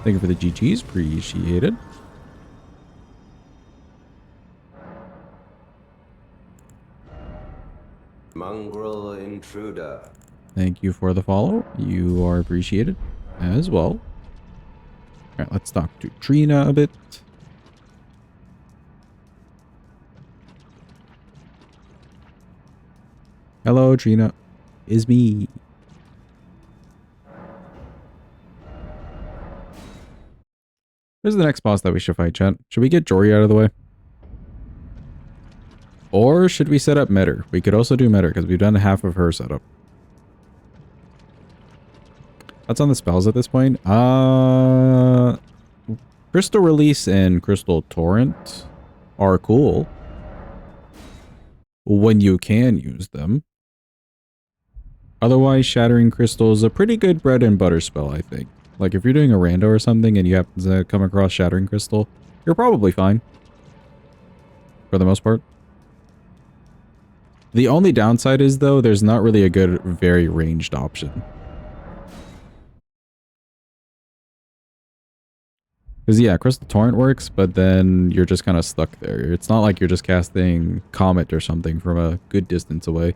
Thank you for the GGs. Appreciated. Mongrel intruder. Thank you for the follow. You are appreciated as well. All right, let's talk to Trina a bit. Hello, Trina. Is me. Where's the next boss that we should fight, chat? Should we get Jory out of the way? Or should we set up Metter? We could also do Metter because we've done half of her setup. That's on the spells at this point. Crystal Release and Crystal Torrent are cool when you can use them. Otherwise, Shattering Crystal is a pretty good bread and butter spell, I think. Like, if you're doing a rando or something and you happen to come across Shattering Crystal, you're probably fine. For the most part. The only downside is, though, there's not really a good, very ranged option. Because, yeah, Crystal Torrent works, but then you're just kind of stuck there. It's not like you're just casting Comet or something from a good distance away.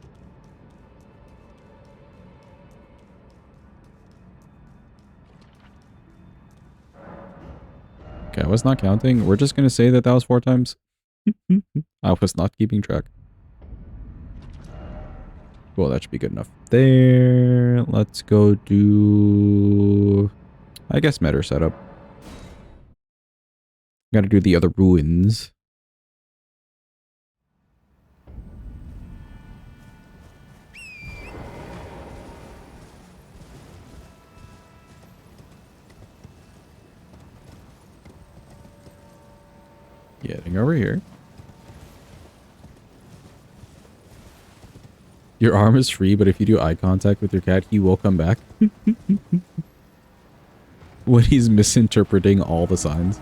Okay, I was not counting. We're just going to say that that was 4 times. I was not keeping track. Well, that should be good enough. There. Let's go do... I guess Metter setup. Gotta do the other ruins. Getting over here. Your arm is free, but if you do eye contact with your cat, he will come back. When he's misinterpreting all the signs.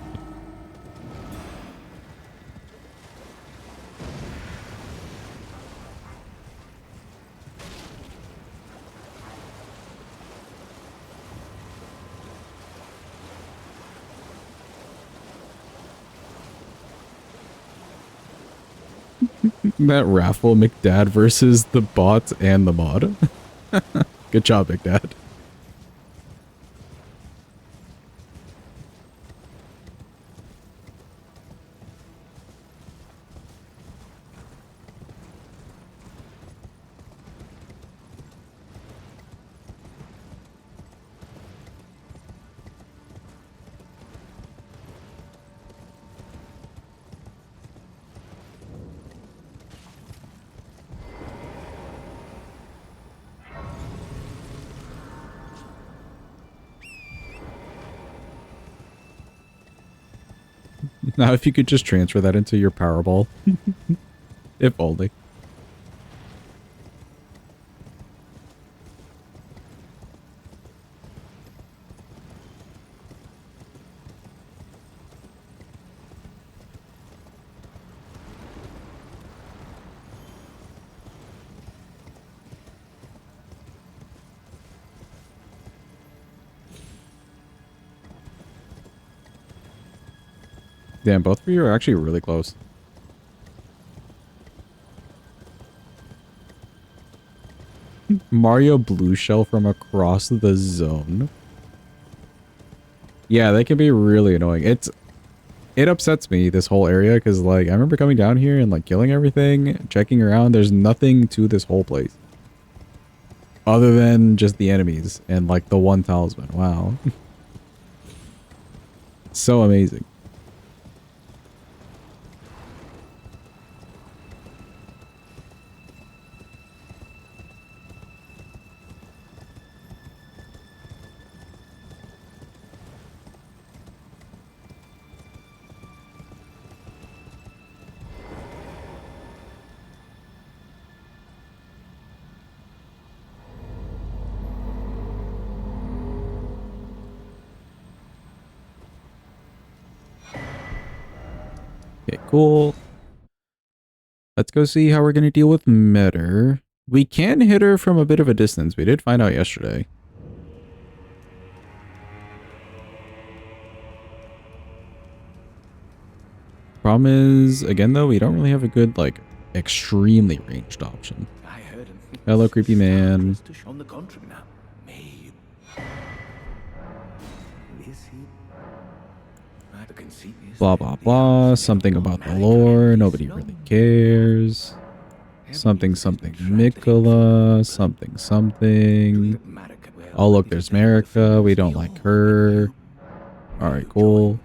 That raffle McDad versus the bot and the mod. Good job, McDad. Now, if you could just transfer that into your Powerball. If only. Damn, both of you are actually really close. Mario Blue Shell from across the zone. Yeah, they can be really annoying. It upsets me, this whole area, because, like, I remember coming down here and, like, killing everything, checking around. There's nothing to this whole place. Other than just the enemies and, like, the one talisman. Wow. So amazing. Okay, cool. Let's go see how we're going to deal with Metter. We can hit her from a bit of a distance. We did find out yesterday. Problem is, again though, we don't really have a good, like, extremely ranged option. I heard him. Hello, creepy man. On the contrary now. Me. Is he? The conceit is Blah, blah, blah. Something about the lore. Nobody really cares. Something, something. Mikola. Something, something. Oh, look, there's Marika. We don't like her. Alright, cool.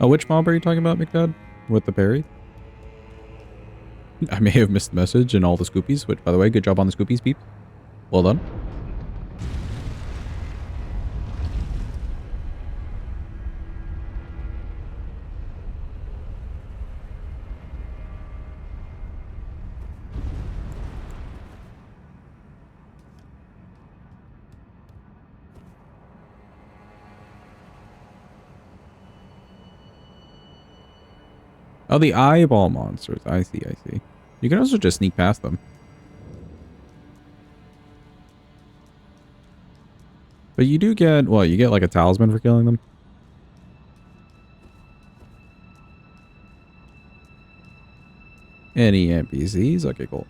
Oh, which mob are you talking about, McDad? With the parry? I may have missed the message and all the scoopies, which, by the way, good job on the scoopies, peeps. Well done. Oh, the eyeball monsters. I see, I see. You can also just sneak past them. But you do get, well, you get like a talisman for killing them. Any NPCs? Okay, cool.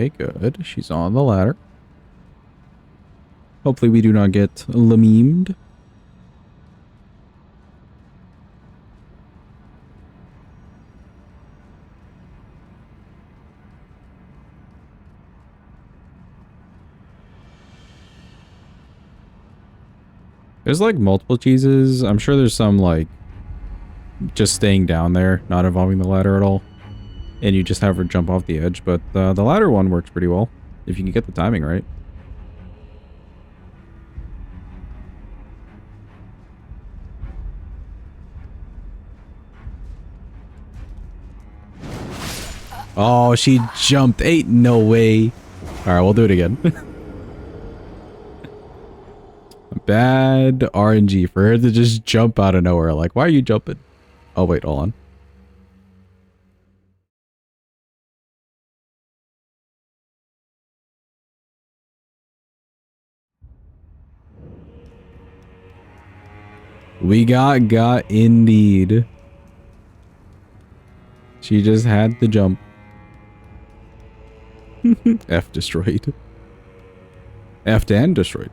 Okay, good. She's on the ladder. Hopefully we do not get lamemed. There's like multiple cheeses. I'm sure there's some like just staying down there, not involving the ladder at all. And you just have her jump off the edge. But the ladder one works pretty well if you can get the timing right. Oh, she jumped. Ain't no way. Alright, we'll do it again. Bad RNG for her to just jump out of nowhere. Like, why are you jumping? Oh, wait, hold on. We got indeed. She just had to jump. F destroyed. F and destroyed.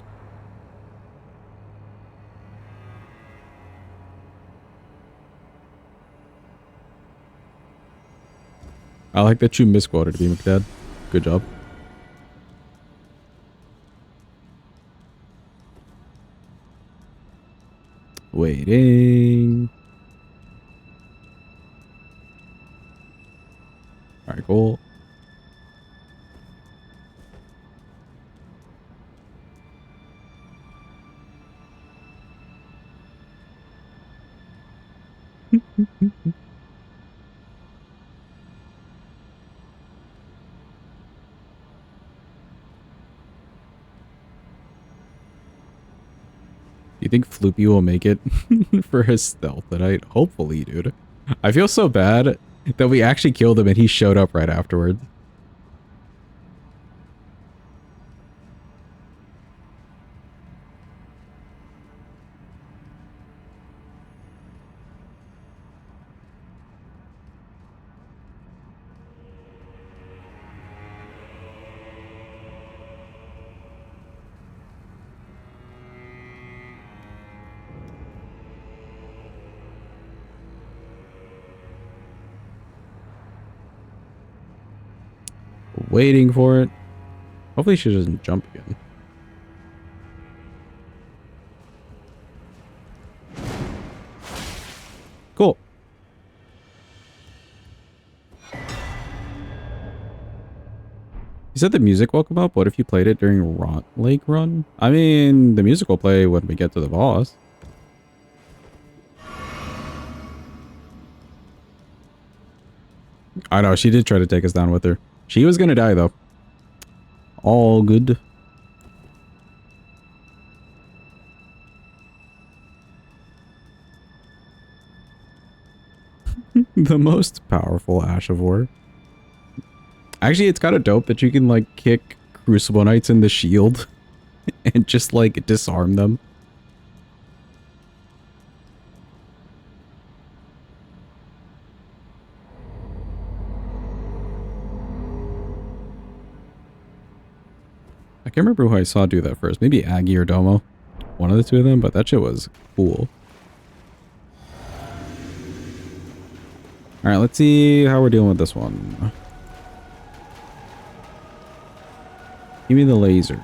I like that you misquoted me, McDad. Good job. Waiting. Alright, cool. You think Floopy will make it for his stealth tonight? Hopefully, dude. I feel so bad that we actually killed him and he showed up right afterwards. Waiting for it. Hopefully she doesn't jump again. Cool. You said the music will come up. What if you played it during Lake Run? I mean, the music will play when we get to the boss. I know, she did try to take us down with her. She was gonna die, though. All good. The most powerful Ash of War. Actually, it's kind of dope that you can, like, kick Crucible Knights in the shield and just, like, disarm them. I can't remember who I saw do that first. Maybe Aggie or Domo. One of the two of them, but that shit was cool. Alright, let's see how we're dealing with this one. Give me the laser.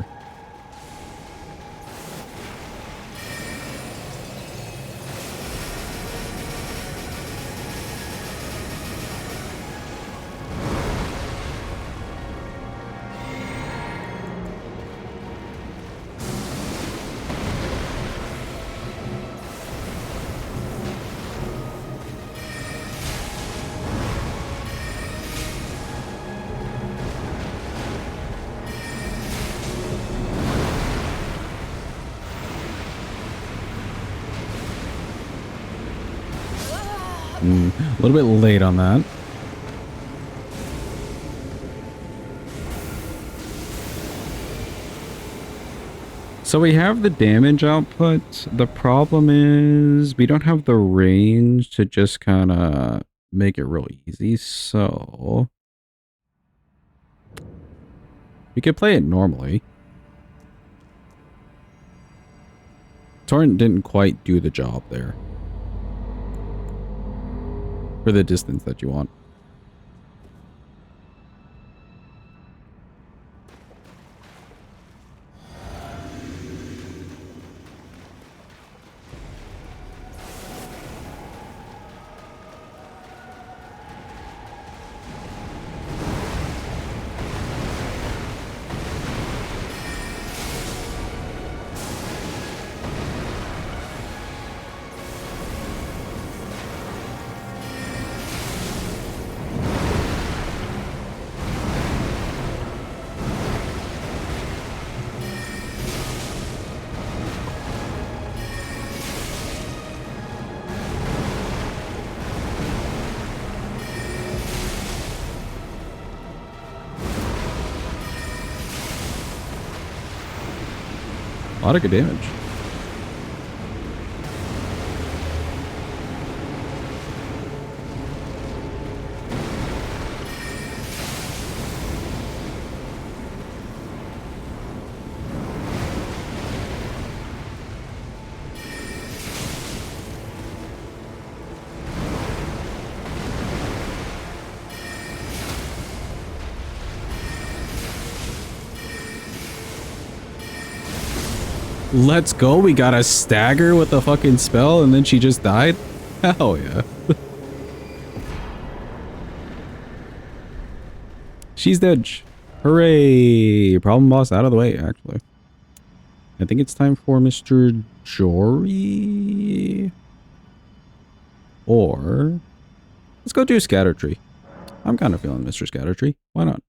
A little bit late on that. So we have the damage output. The problem is we don't have the range to just kind of make it real easy. So we could play it normally. Torrent didn't quite do the job there. For the distance that you want. A lot of good damage. Let's go. We got a stagger with the fucking spell and then she just died. Hell yeah. She's dead. Hooray. Problem boss out of the way, actually. I think it's time for Mr. Jory. Or let's go do Scatter Tree. I'm kind of feeling Mr. Scatter Tree. Why not?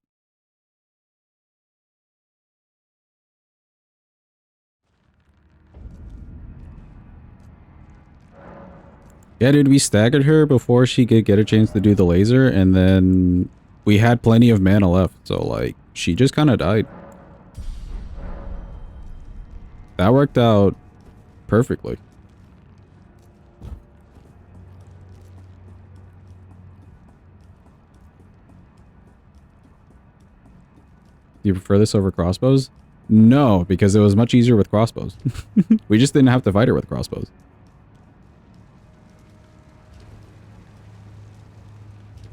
Yeah, dude, we staggered her before she could get a chance to do the laser, and then we had plenty of mana left, so, like, she just kind of died. That worked out perfectly. Do you prefer this over crossbows? No, because it was much easier with crossbows. We just didn't have to fight her with crossbows.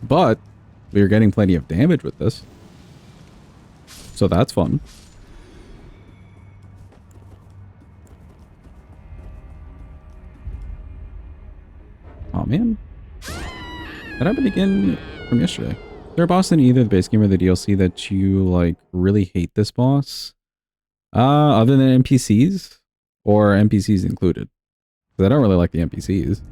But we were getting plenty of damage with this. So that's fun. Oh man. That happened again from yesterday. there a boss in either the base game or the DLC that you like really hate this boss? Other than NPCs or NPCs included? Because I don't really like the NPCs.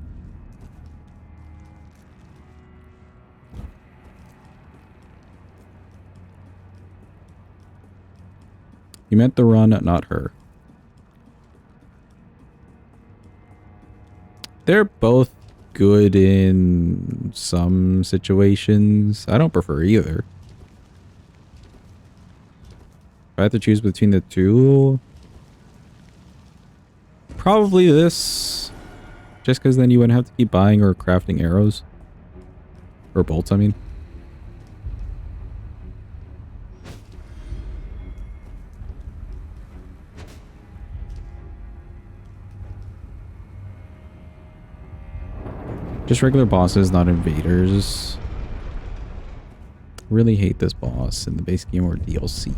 You meant the run, not her. They're both good in some situations. I don't prefer either. If I had to choose between the two, probably this. Just because then you wouldn't have to keep buying or crafting arrows. Or bolts, I mean. Just regular bosses, not invaders. Really hate this boss in the base game or DLC.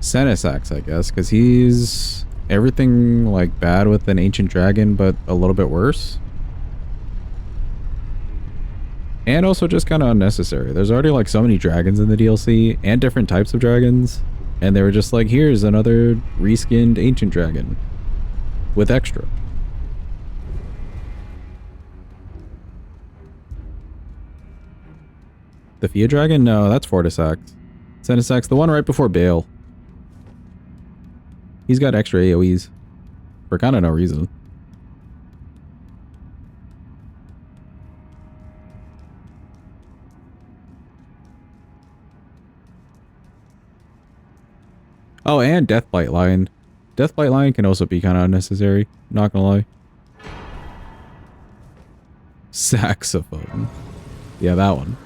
Senesax, I guess, because he's everything like bad with an ancient dragon, but a little bit worse. And also just kind of unnecessary. There's already like so many dragons in the DLC and different types of dragons. And they were just like, here's another reskinned ancient dragon with extra. The Fia dragon? No, that's Fortisax. Senesax, the one right before Bale. He's got extra AoEs for kind of no reason. Oh, and Deathblight Lion. Deathblight Lion can also be kind of unnecessary. Not gonna lie. Saxophone. Yeah, that one.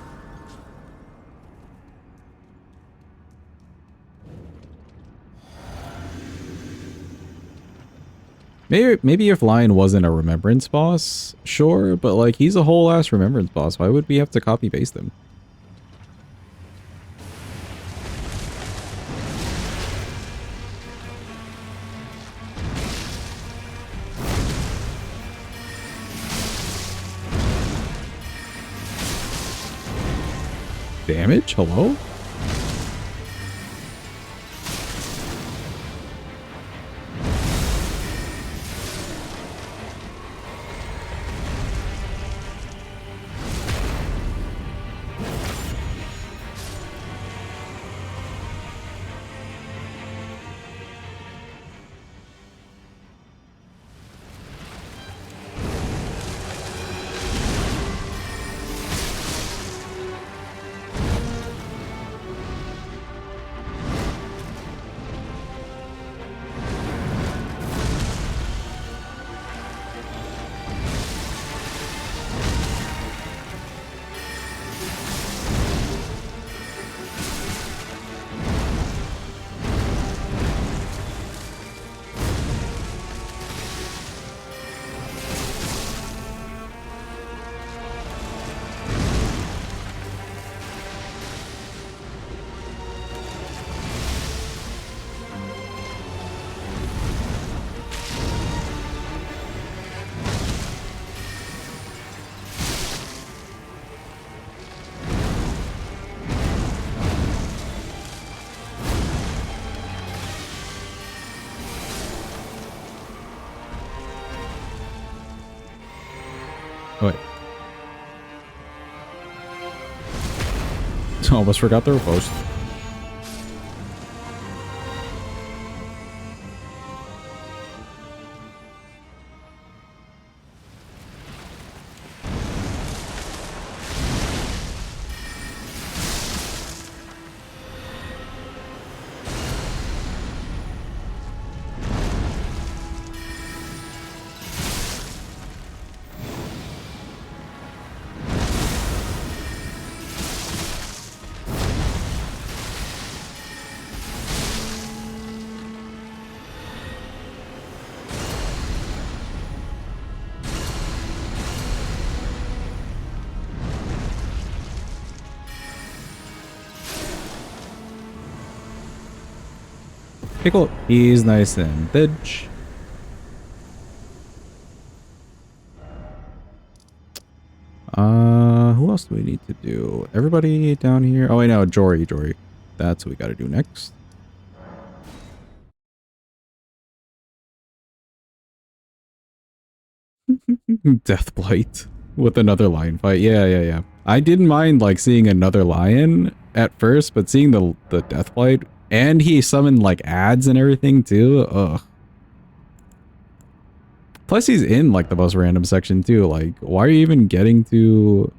Maybe if Lion wasn't a Remembrance boss, sure, but like he's a whole ass Remembrance boss. Why would we have to copy paste him? Damage? Hello? Oh, wait. Almost forgot the post. Pickle, he's nice and bitch. else do we need to do? Everybody down here. Oh, I know. Jory. That's what we got to do next. Death Blight with another lion fight. Yeah. I didn't mind like seeing another lion at first, but seeing the Death Blight and he summoned like ads and everything too. Ugh. Plus he's in like the most random section too. Like, why are you even getting to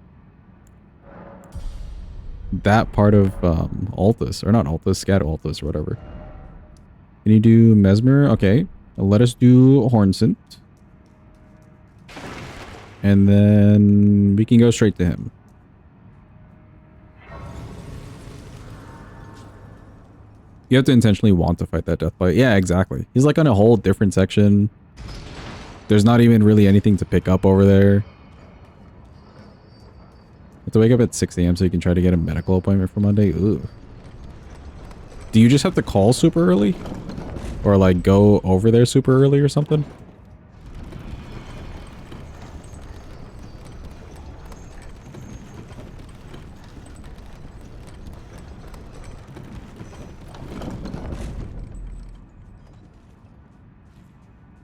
that part of Altus, or not Altus, Scat Altus or whatever? Can you do Mesmer? Okay, let us do Hornsent. And then we can go straight to him. You have to intentionally want to fight that death fight. Yeah, exactly. He's like on a whole different section. There's not even really anything to pick up over there. Have to wake up at 6 a.m. so you can try to get a medical appointment for Monday. Ooh. Do you just have to call super early? Or like go over there super early or something?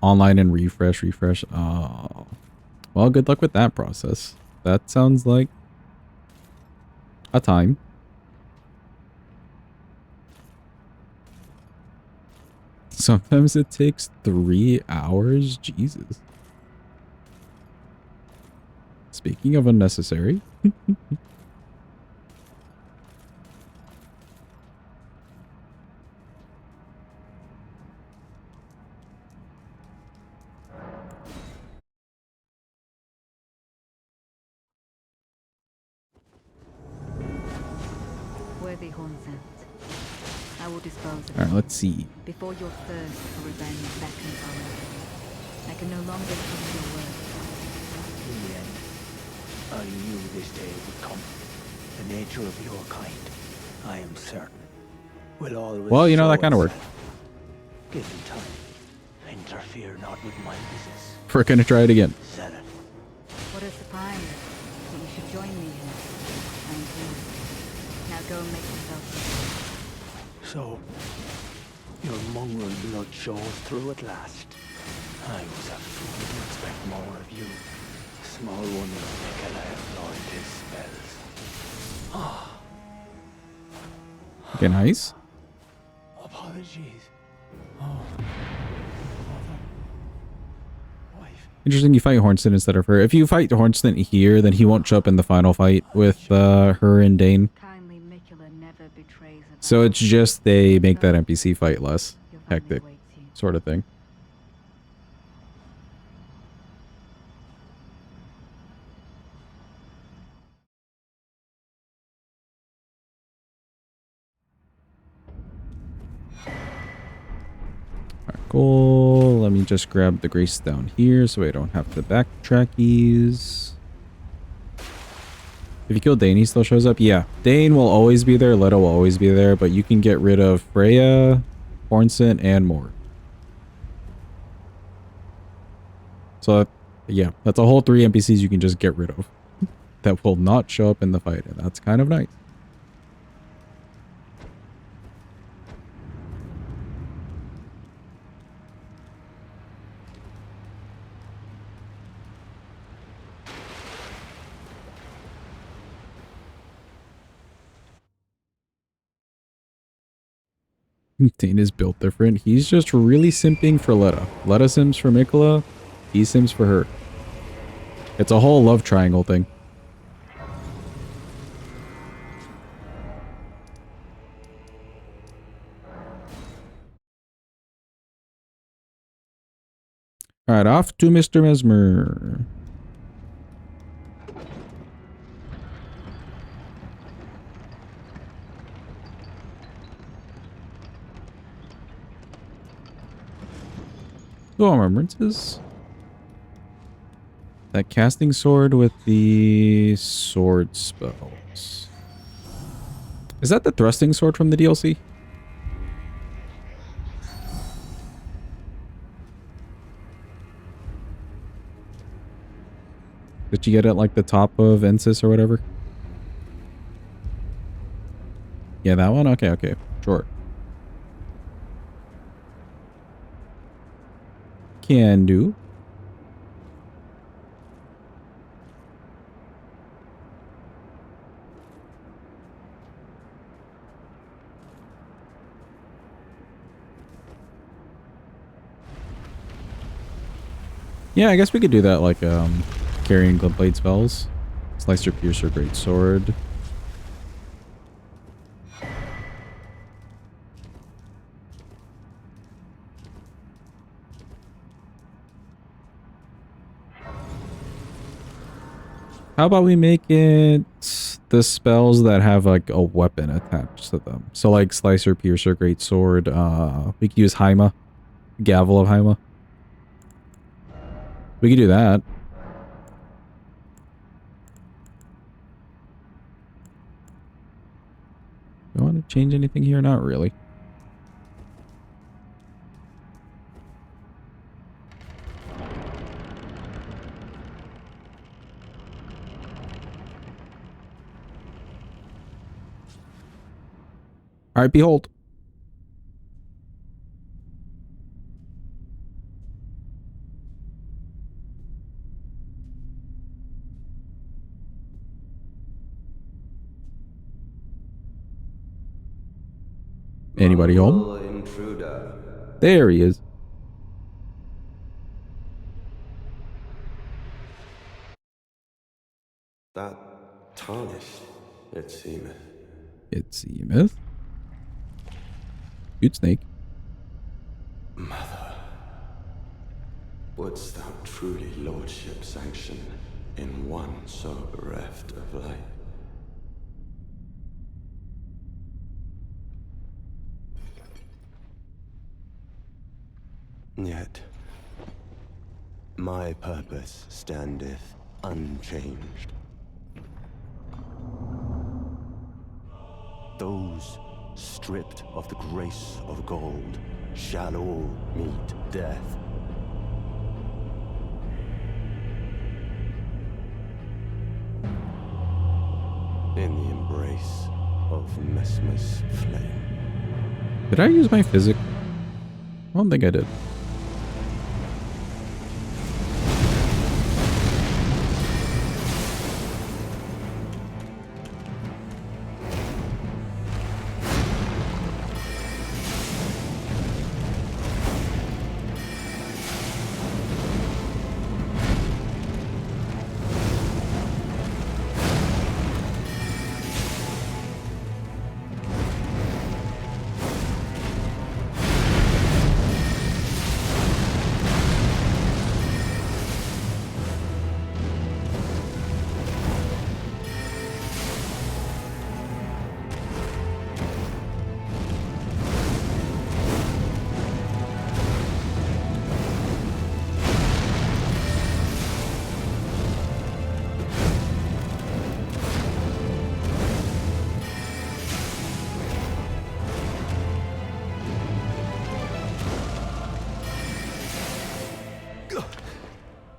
Online and refresh. Oh. Well, good luck with that process. That sounds like a time. Sometimes it takes 3 hours. Jesus. Speaking of unnecessary. Worthy Hornsent, I will dispose of Alright, let's see. before your thirst for revenge beckons on me. I can no longer trust your word. In the end, I knew this day would come. The nature of your kind, I am certain, will always. Well, you know, that show kind of worked. itself. Given time, interfere not with my business. We're gonna try it again. Sell it. What a surprise that you should join me here. I am pleased. Now go and make yourself useful. So, your mongrel blood shows through at last. I was a fool to expect more of you. Small wonder Nicola employed his spells. Okay, nice. Apologies. Wife. Interesting, you fight Hornston instead of her. If you fight Hornston here, then he won't show up in the final fight with her and Dane. Kindly Miquella never betrays a So it's just they make that NPC fight less Your family hectic, awaits you. sort of thing. Alright, cool. Let me just grab the grace down here so I don't have to backtrackies. If you kill Dane, he still shows up? Yeah. Dane will always be there, Leto will always be there, but you can get rid of Freya, Hornsent, and more. So, yeah, that's a whole 3 NPCs you can just get rid of that will not show up in the fight, and that's kind of nice. Dane is built different. He's just really simping for Letta. Letta sims for Miquella. He sims for her. It's a whole love triangle thing. Alright, off to Mr. Mesmer. Oh, remembrances. That casting sword with the sword spells. Is that the thrusting sword from the DLC? Did you get it like the top of Ensis or whatever? Yeah, that one? Okay, okay. Sure. Can do. Yeah, I guess we could do that like carrying glintblade spells. Slicer, piercer, great sword. How about we make it the spells that have like a weapon attached to them? So like slicer, piercer, great sword. We could use Haima, gavel of Haima. We could do that. Do I want to change anything here? Not really. All right, behold. Anybody home? Mongrel intruder. There he is. That tarnished, it seemeth. It seemeth. Cute snake. Mother, wouldst thou truly lordship sanction in one so bereft of light? Yet, my purpose standeth unchanged. Those stripped of the grace of gold shall all meet death. In the embrace of Mesmer's flame. Did I use my physic? I don't think I did.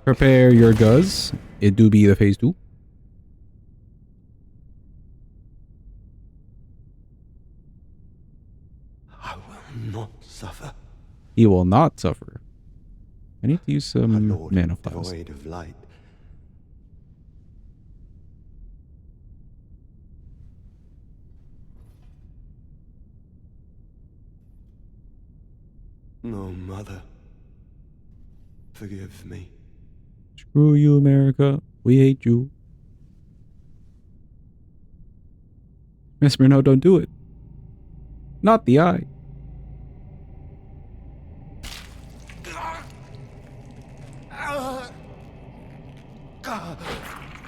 Prepare your guns. It do be the phase 2. I will not suffer. He will not suffer. I need to use A some lord mana files. devoid of light. No, mother. Forgive me. Screw you, America. We hate you. Mesmer, no, don't do it. Not the eye.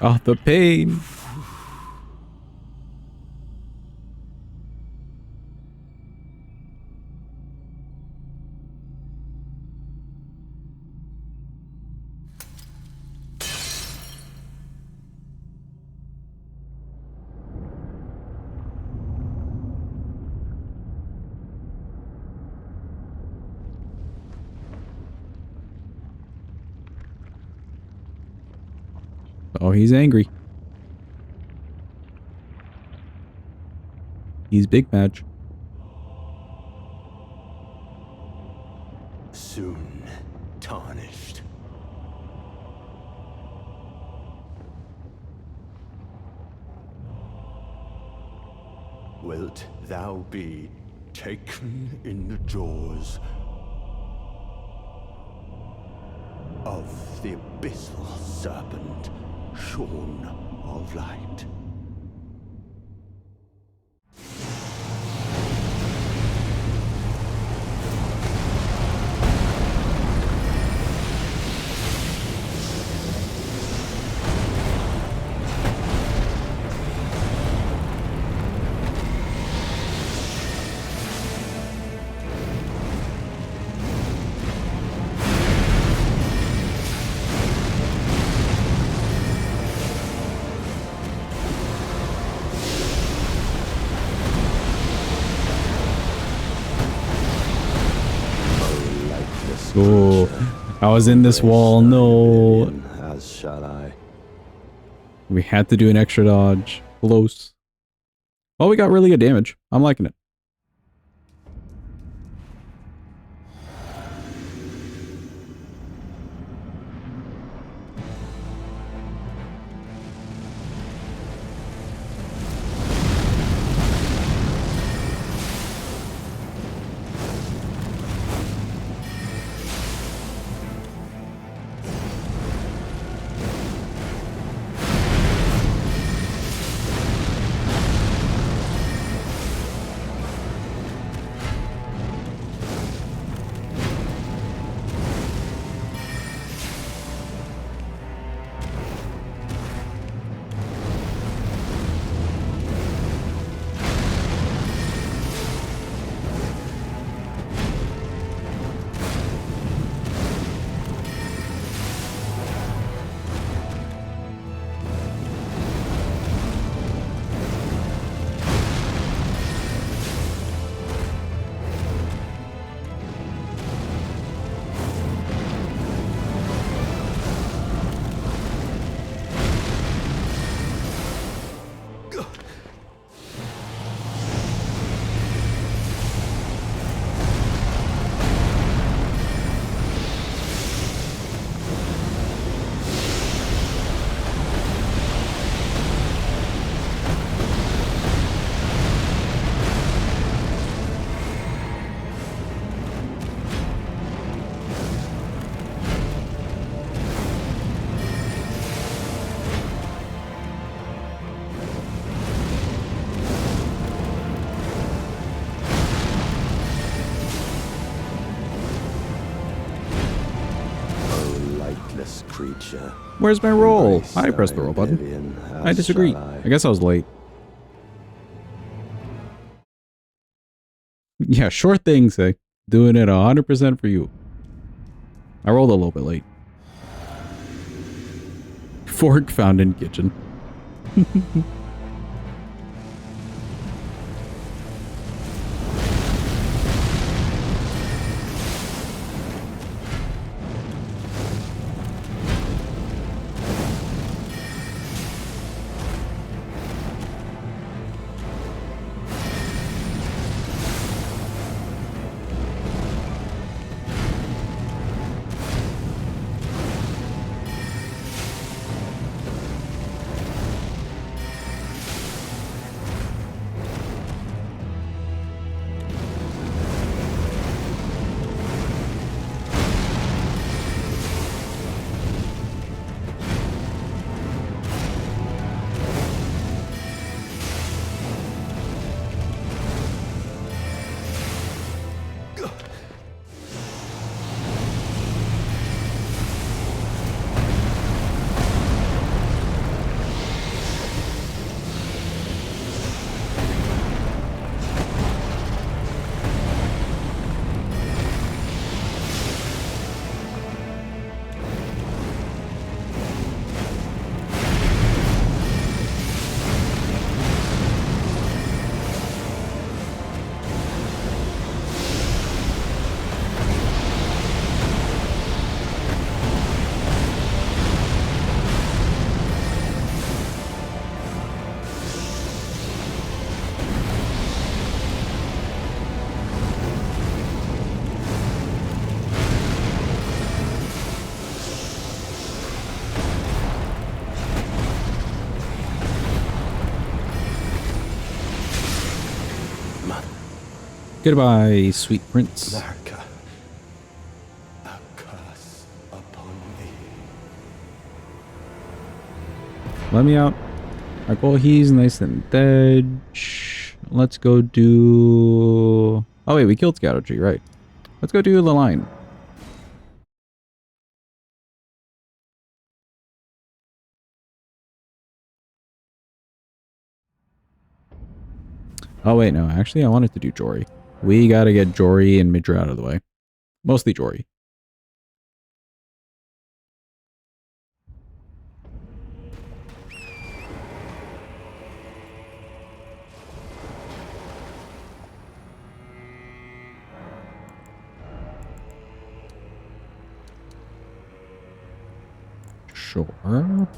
Oh, the pain. Oh, he's angry. He's big match. Soon tarnished. Wilt thou be taken in the jaws of the abyssal serpent, shorn of light? Oh, I was in this wall. No. As shall I. We had to do an extra dodge. Close. Well, we got really good damage. I'm liking it. Creature. Where's my roll? Embrace I pressed the thy roll button. oblivion, I as disagree. shall I guess I was late. Yeah, sure thing, say. Doing it 100% for you. I rolled a little bit late. Fork found in kitchen. Goodbye, sweet prince. Narca, a curse upon thee. Let me out. Alright, well, he's nice and dead. Let's go do... Oh, wait, we killed Scattotry, right. Let's go do the line. Oh, wait, no. Actually, I wanted to do Jory. We gotta get Jory and Midra out of the way. Mostly Jory. Sure.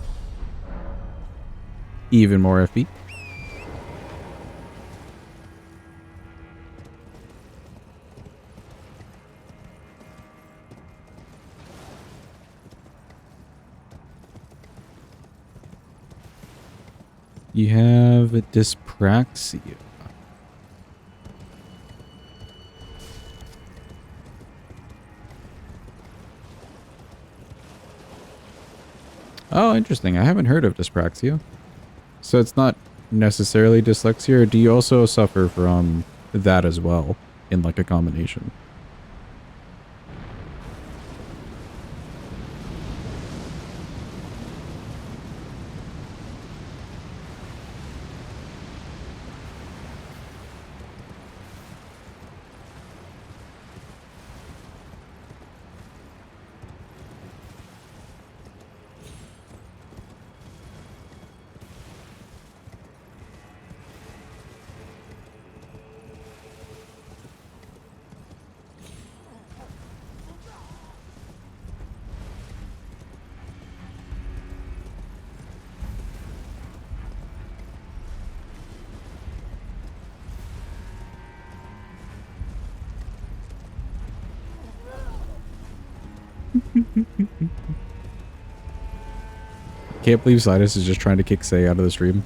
Even more FP. You have dyspraxia. Oh, interesting. I haven't heard of dyspraxia. So it's not necessarily dyslexia, or do you also suffer from that as well in like a combination? Can't believe Sidus is just trying to kick Say out of the stream.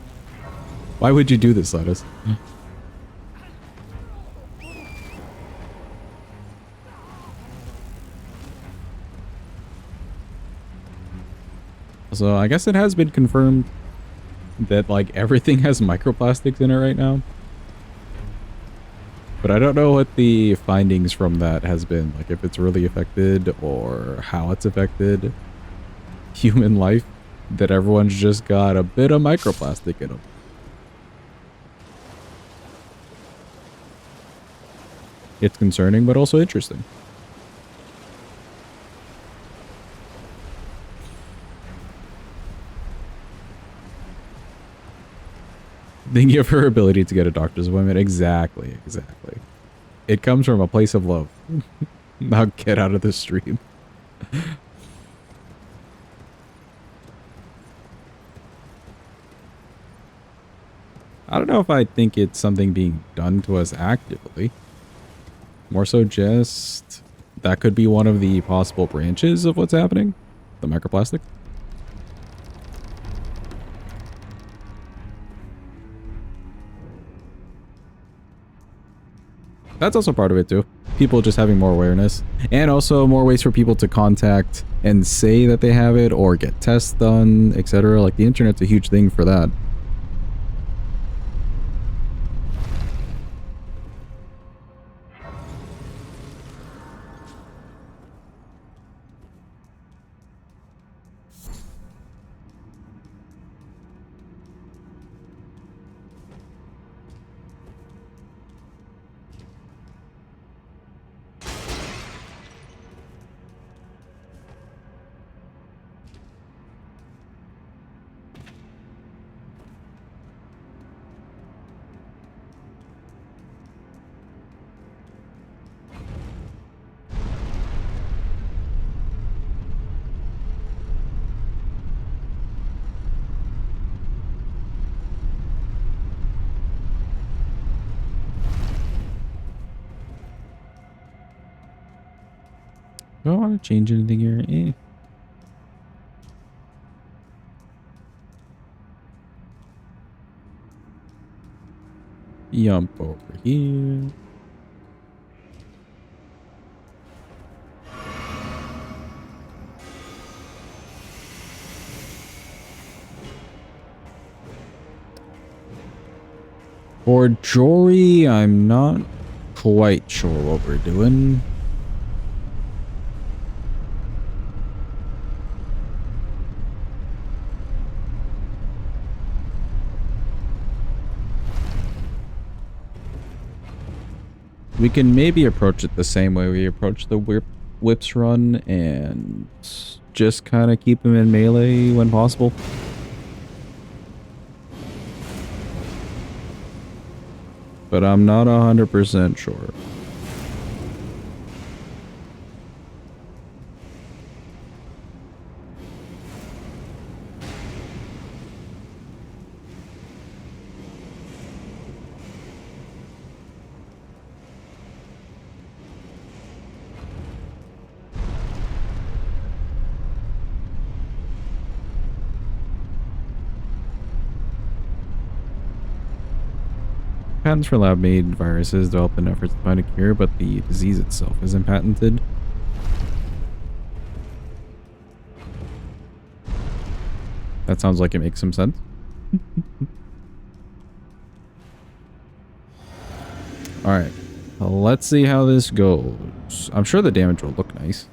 Why would you do this, Sidus? So I guess it has been confirmed that like everything has microplastics in it right now. But I don't know what the findings from that has been. Like if it's really affected or how it's affected human life. That everyone's just got a bit of microplastic in them. It's concerning, but also interesting. Thinking of her ability to get a doctor's appointment. Exactly, exactly. It comes from a place of love. Now get out of the stream. I don't know if I think it's something being done to us actively. More so just... That could be one of the possible branches of what's happening. The microplastic. That's also part of it too. People just having more awareness. And also more ways for people to contact and say that they have it or get tests done, etc. Like the internet's a huge thing for that. Do I want to change anything here? Eh. Jump over here. For Jory, I'm not quite sure what we're doing. We can maybe approach it the same way we approach the whips run and just kind of keep him in melee when possible. But I'm not 100% sure. Patents for lab-made viruses developed in efforts to find a cure, but the disease itself isn't patented. That sounds like it makes some sense. Alright, let's see how this goes. I'm sure the damage will look nice.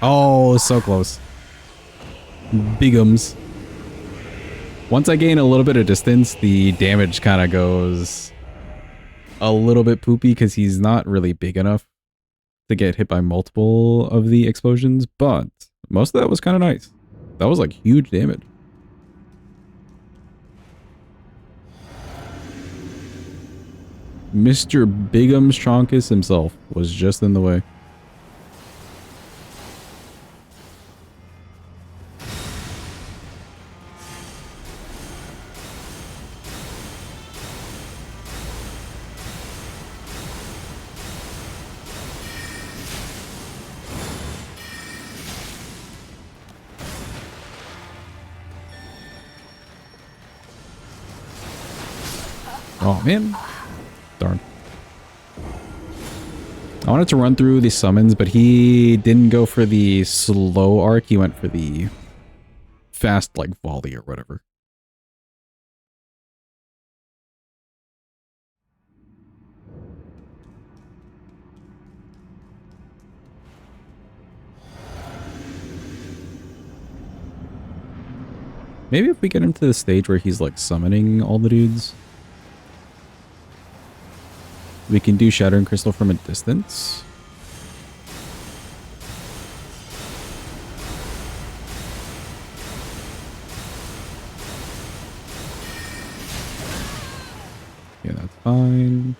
Oh, so close. Bigums. Once I gain a little bit of distance, the damage kind of goes a little bit poopy because he's not really big enough to get hit by multiple of the explosions, but most of that was kind of nice. That was like huge damage. Mr. Bigums Chonkus himself was just in the way. Oh, man. Darn. I wanted to run through the summons, but he didn't go for the slow arc. He went for the fast, like, volley or whatever. Maybe if we get him to the stage where he's, like, summoning all the dudes, we can do Shattering Crystal from a distance. Yeah, that's fine.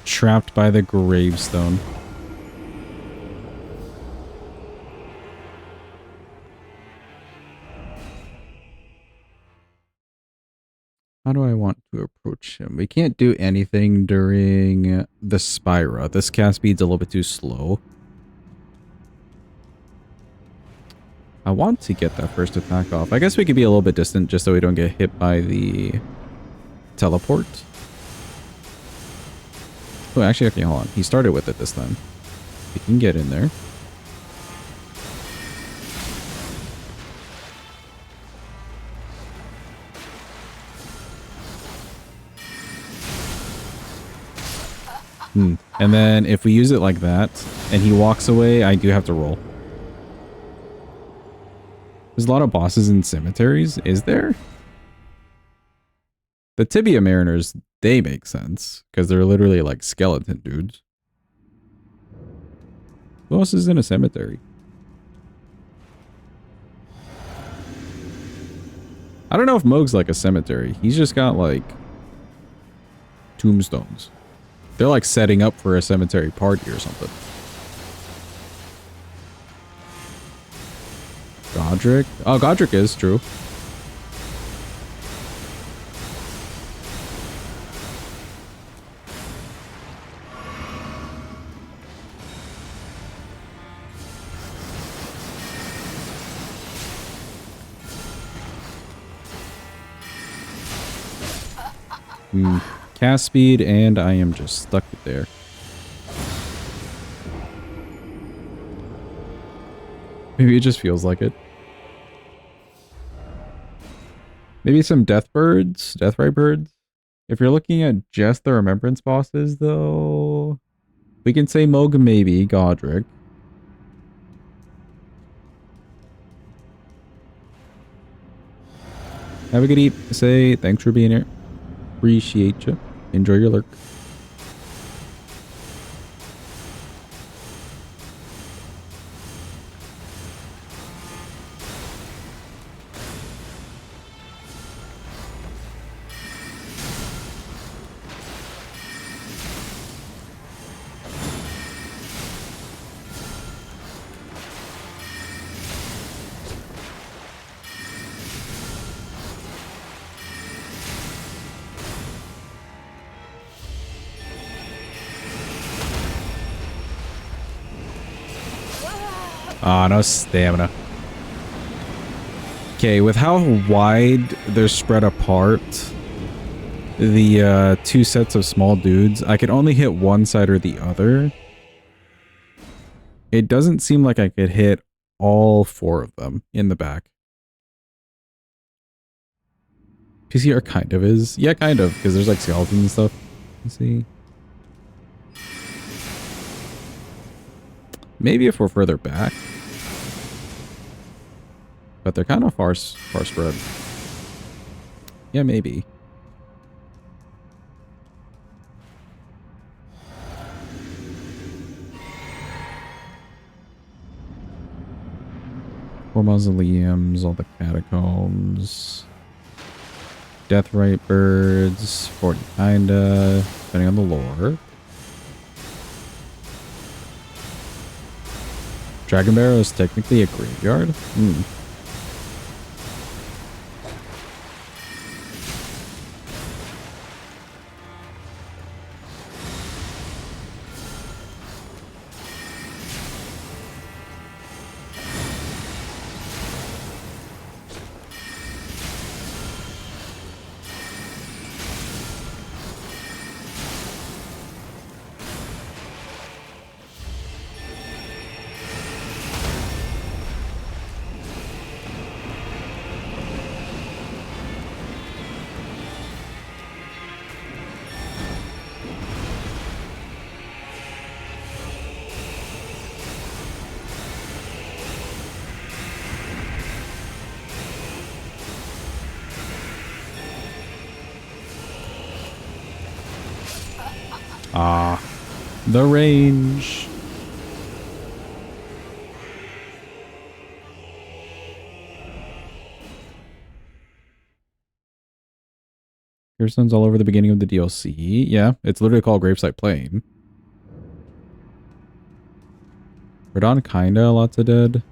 Trapped by the gravestone. How do I want to approach him? We can't do anything during the Spira. This cast speed's a little bit too slow. I want to get that first attack off. I guess we could be a little bit distant just so we don't get hit by the teleport. Oh, actually, okay, hold on. He started with it this time. We can get in there. And then if we use it like that and he walks away, I do have to roll. There's a lot of bosses in cemeteries, is there? The Tibia Mariners, they make sense because they're literally like skeleton dudes. Who else is in a cemetery? I don't know if Moog's like a cemetery. He's just got like tombstones. They're like setting up for a cemetery party or something. Godric? Oh, Godric is true. Cast speed, and I am just stuck there. Maybe it just feels like it. Maybe some deathrite birds. If you're looking at just the remembrance bosses, though, we can say Moog, maybe Godric. Have a good eat. Say thanks for being here. Appreciate you. Enjoy your lurk. Ah, no stamina. Okay, with how wide they're spread apart, the two sets of small dudes, I can only hit one side or the other. It doesn't seem like I could hit all four of them in the back. PCR kind of is. Yeah, kind of, because there's like skeletons and stuff. Let's see. Maybe if we're further back. But they're kind of far spread. Yeah, maybe. Four mausoleums, all the catacombs. Deathrite birds, 40 kinda, depending on the lore. Dragon Barrow is technically a graveyard? Ah, the range. Gravestones all over the beginning of the DLC. Yeah, it's literally called Gravesite Plain. Radon kinda, lots of dead.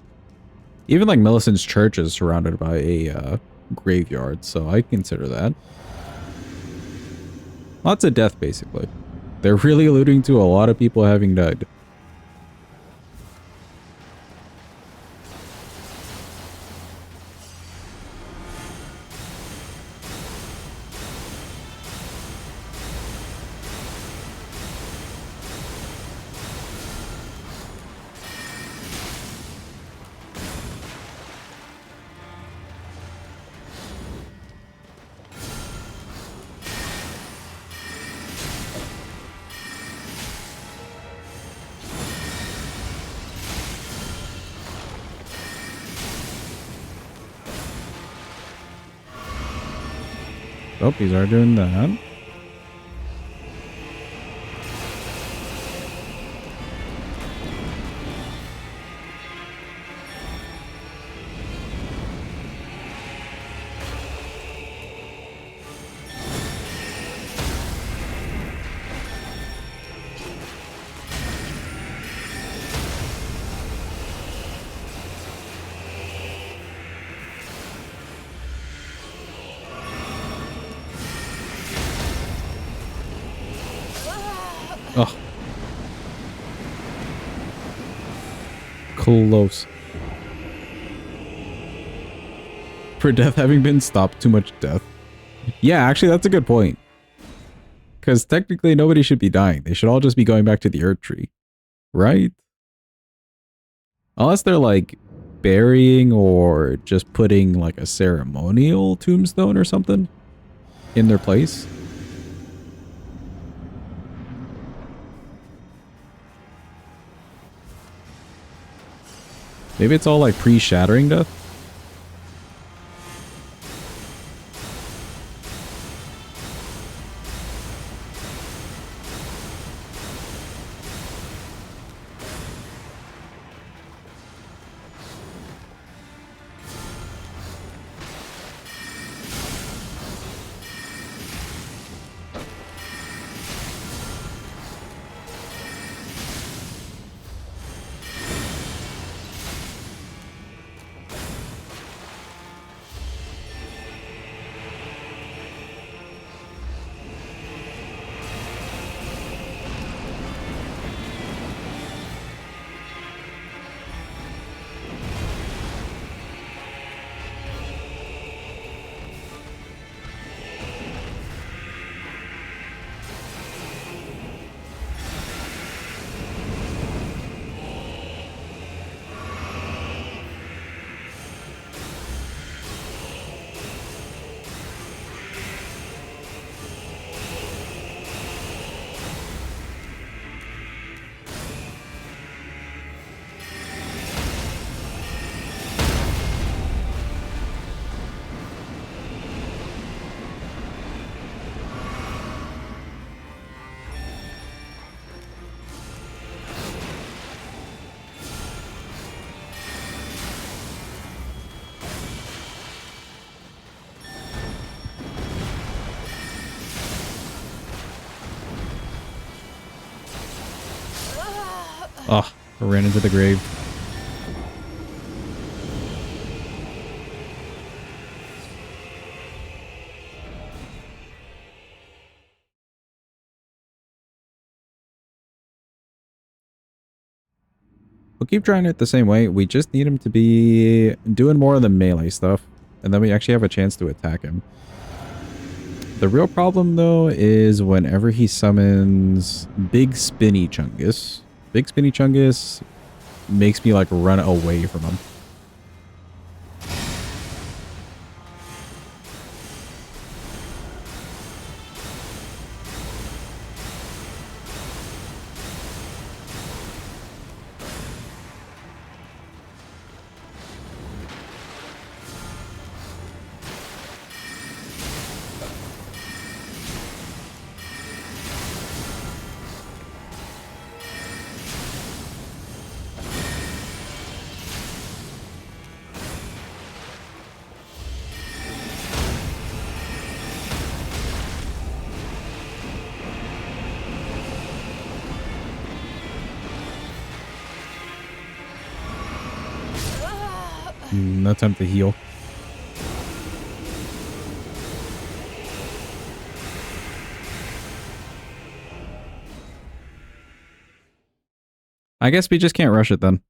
Even like Millicent's church is surrounded by a graveyard, so I consider that. Lots of death, basically. They're really alluding to a lot of people having died. Oh, he's already doing that. Oh. Close. For death having been stopped, too much death. Yeah, actually, that's a good point. Because technically, nobody should be dying. They should all just be going back to the Earth Tree. Right? Unless they're, like, burying or just putting, like, a ceremonial tombstone or something in their place. Maybe it's all, like, pre-shattering death? Oh, I ran into the grave. We'll keep trying it the same way. We just need him to be doing more of the melee stuff. And then we actually have a chance to attack him. The real problem, though, is whenever he summons Big Spinny Chungus. Big Spinny Chungus makes me, like, run away from him. No time to heal. I guess we just can't rush it then.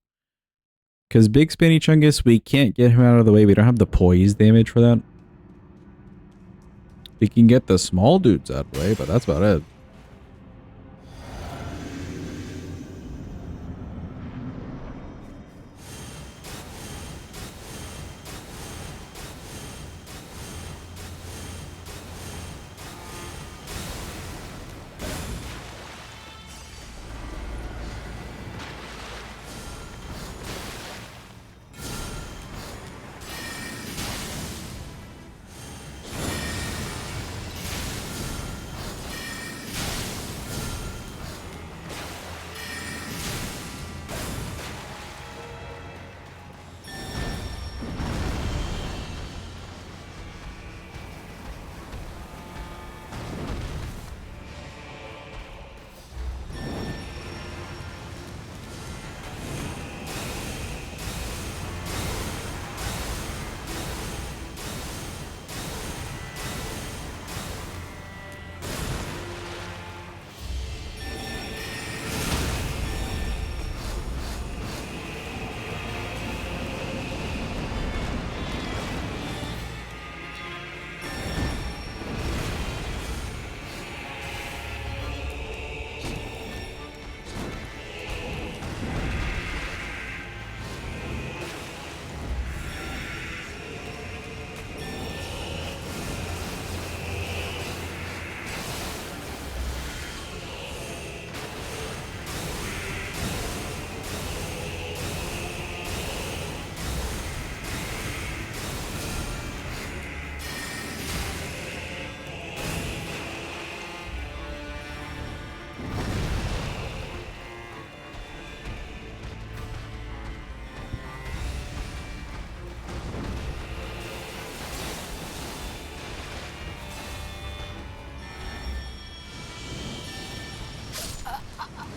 Because Big Spinny Chungus, we can't get him out of the way. We don't have the poise damage for that. We can get the small dudes out of the way, but that's about it.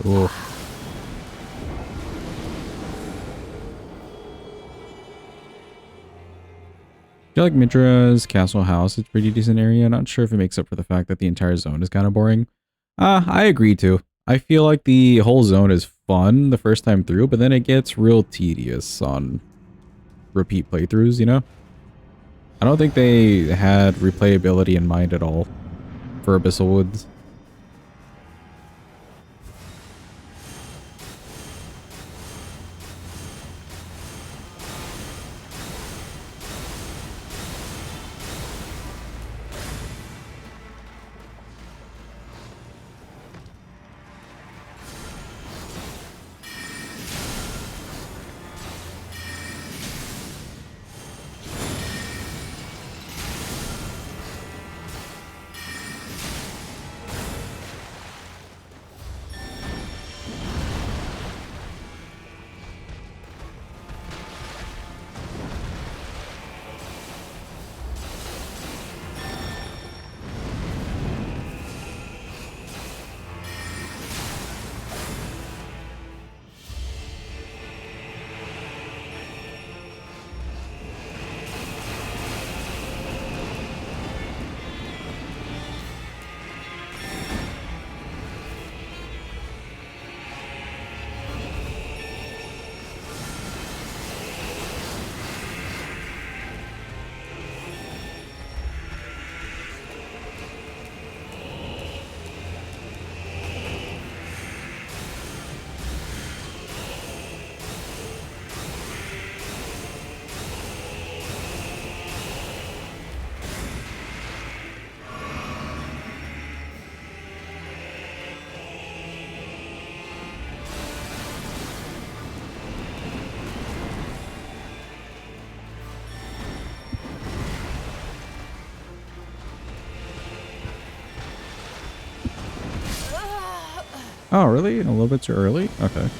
Cool. I feel like Mitra's castle house is a pretty decent area. Not sure if it makes up for the fact that the entire zone is kind of boring. I agree too. I feel like the whole zone is fun the first time through, but then it gets real tedious on repeat playthroughs, you know? I don't think they had replayability in mind at all for Abyssal Woods. Oh, really? A little bit too early? Okay.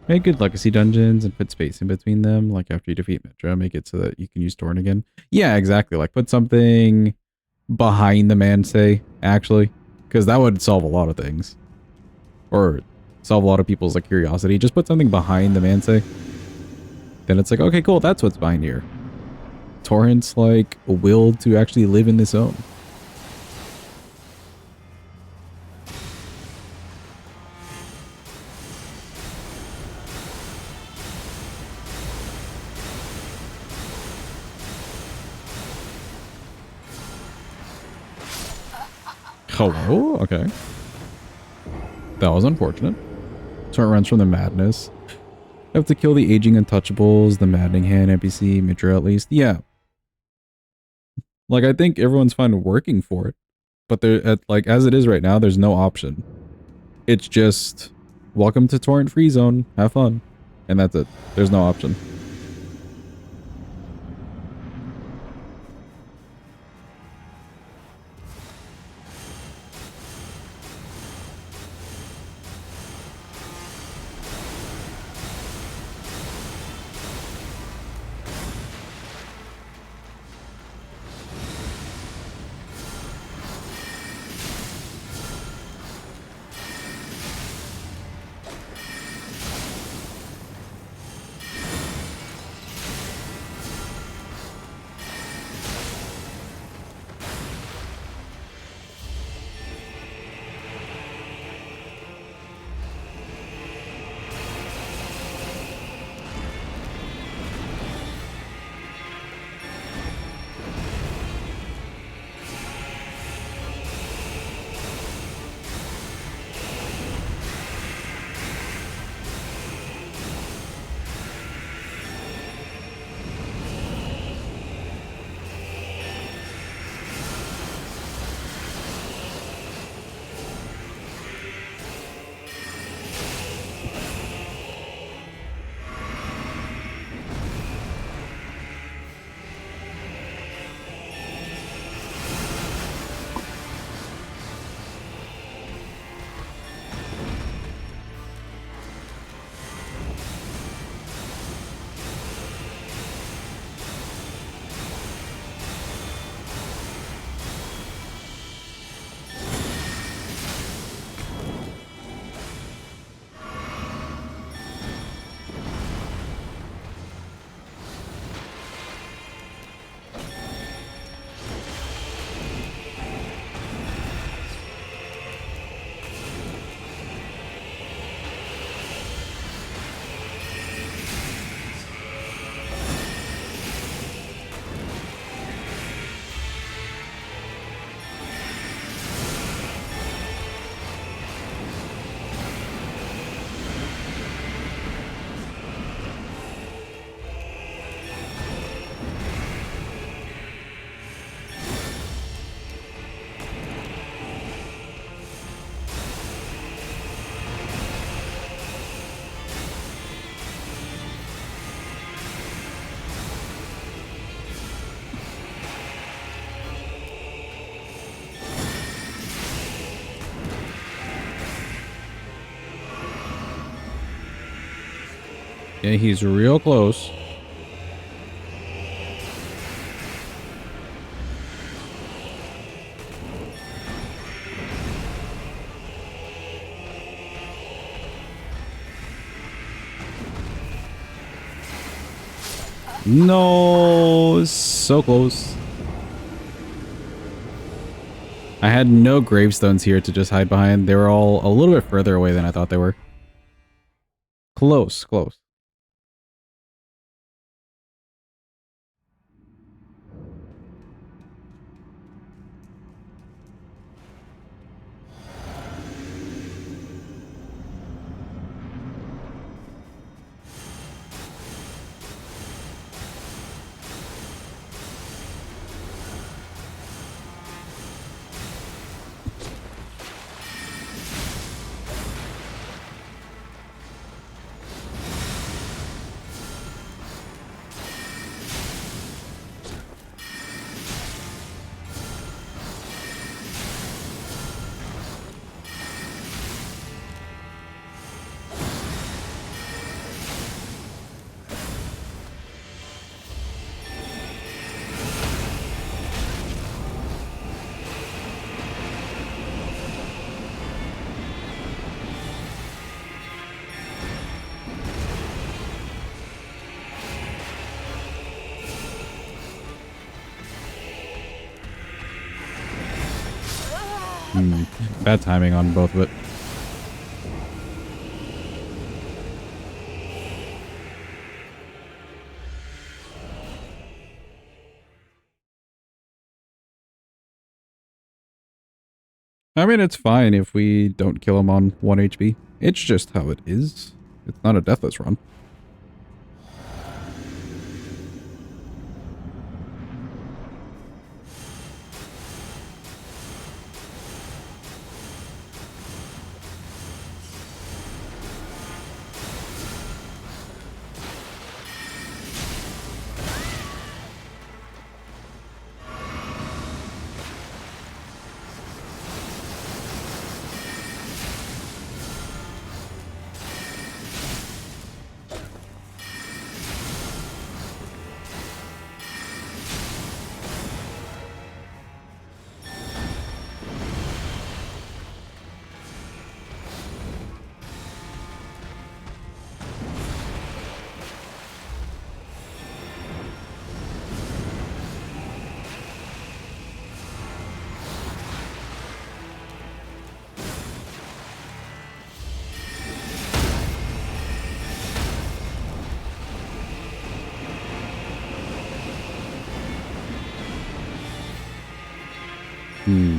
Make good legacy dungeons and put space in between them. Like after you defeat Mitra, make it so that you can use Torn again. Yeah, exactly. Like put something behind the Mansay, actually. Because that would solve a lot of things. Or solve a lot of people's like curiosity. Just put something behind the Mansay. Then it's like, okay, cool, that's what's behind here. Torrent's like willed to actually live in this zone. Hello? Okay. That was unfortunate. Torrent runs from the madness. Have to kill the aging untouchables, the maddening hand NPC, Mitra at least. Yeah. Like I think everyone's fine working for it. But there like as it is right now, there's no option. It's just welcome to Torrent Free Zone. Have fun. And that's it. There's no option. Yeah, he's real close. No, so close. I had no gravestones here to just hide behind. They were all a little bit further away than I thought they were. Close, close. Bad timing on both of it. I mean, it's fine if we don't kill him on 1 HP. It's just how it is. It's not a deathless run.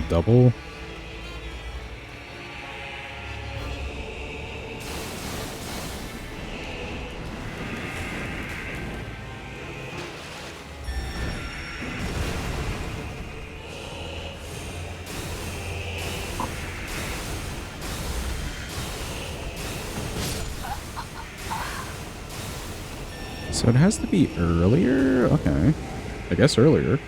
Double. So it has to be earlier? Okay. I guess earlier.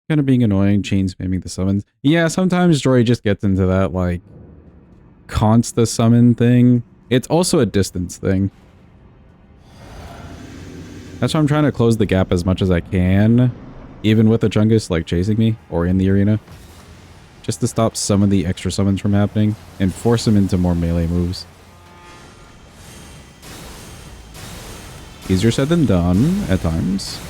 Kind of being annoying, chain spamming the summons. Yeah, sometimes Joy just gets into that, like, consta summon thing. It's also a distance thing. That's why I'm trying to close the gap as much as I can, even with the Chungus, like, chasing me, or in the arena. Just to stop some of the extra summons from happening, and force him into more melee moves. Easier said than done, at times.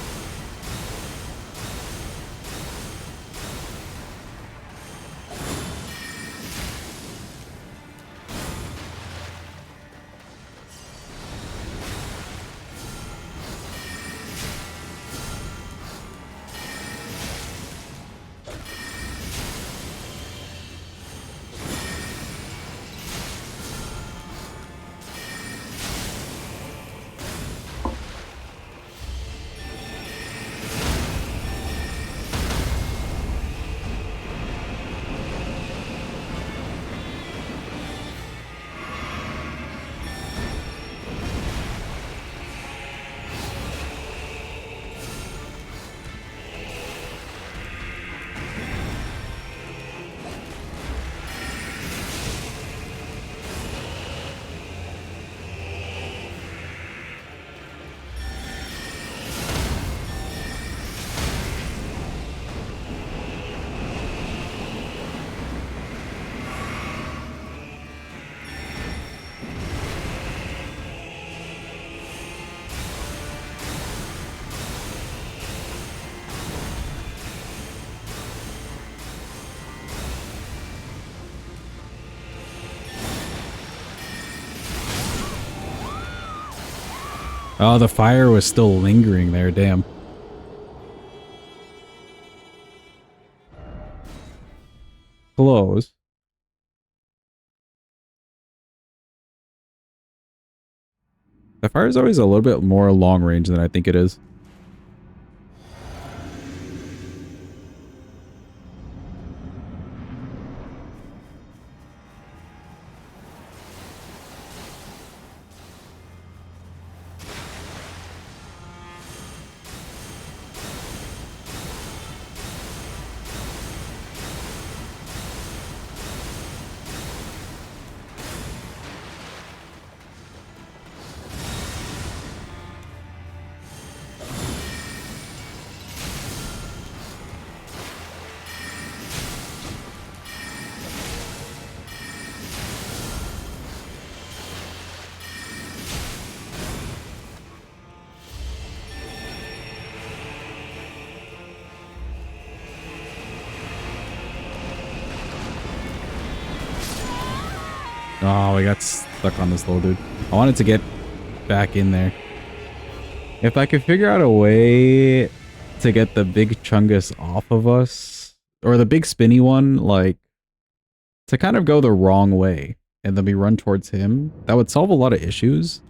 Oh, the fire was still lingering there. Damn. Close. The fire is always a little bit more long range than I think it is. Oh, we got stuck on this little dude. I wanted to get back in there. If I could figure out a way to get the big Chungus off of us, or the big spinny one, like, to kind of go the wrong way, and then we run towards him, that would solve a lot of issues.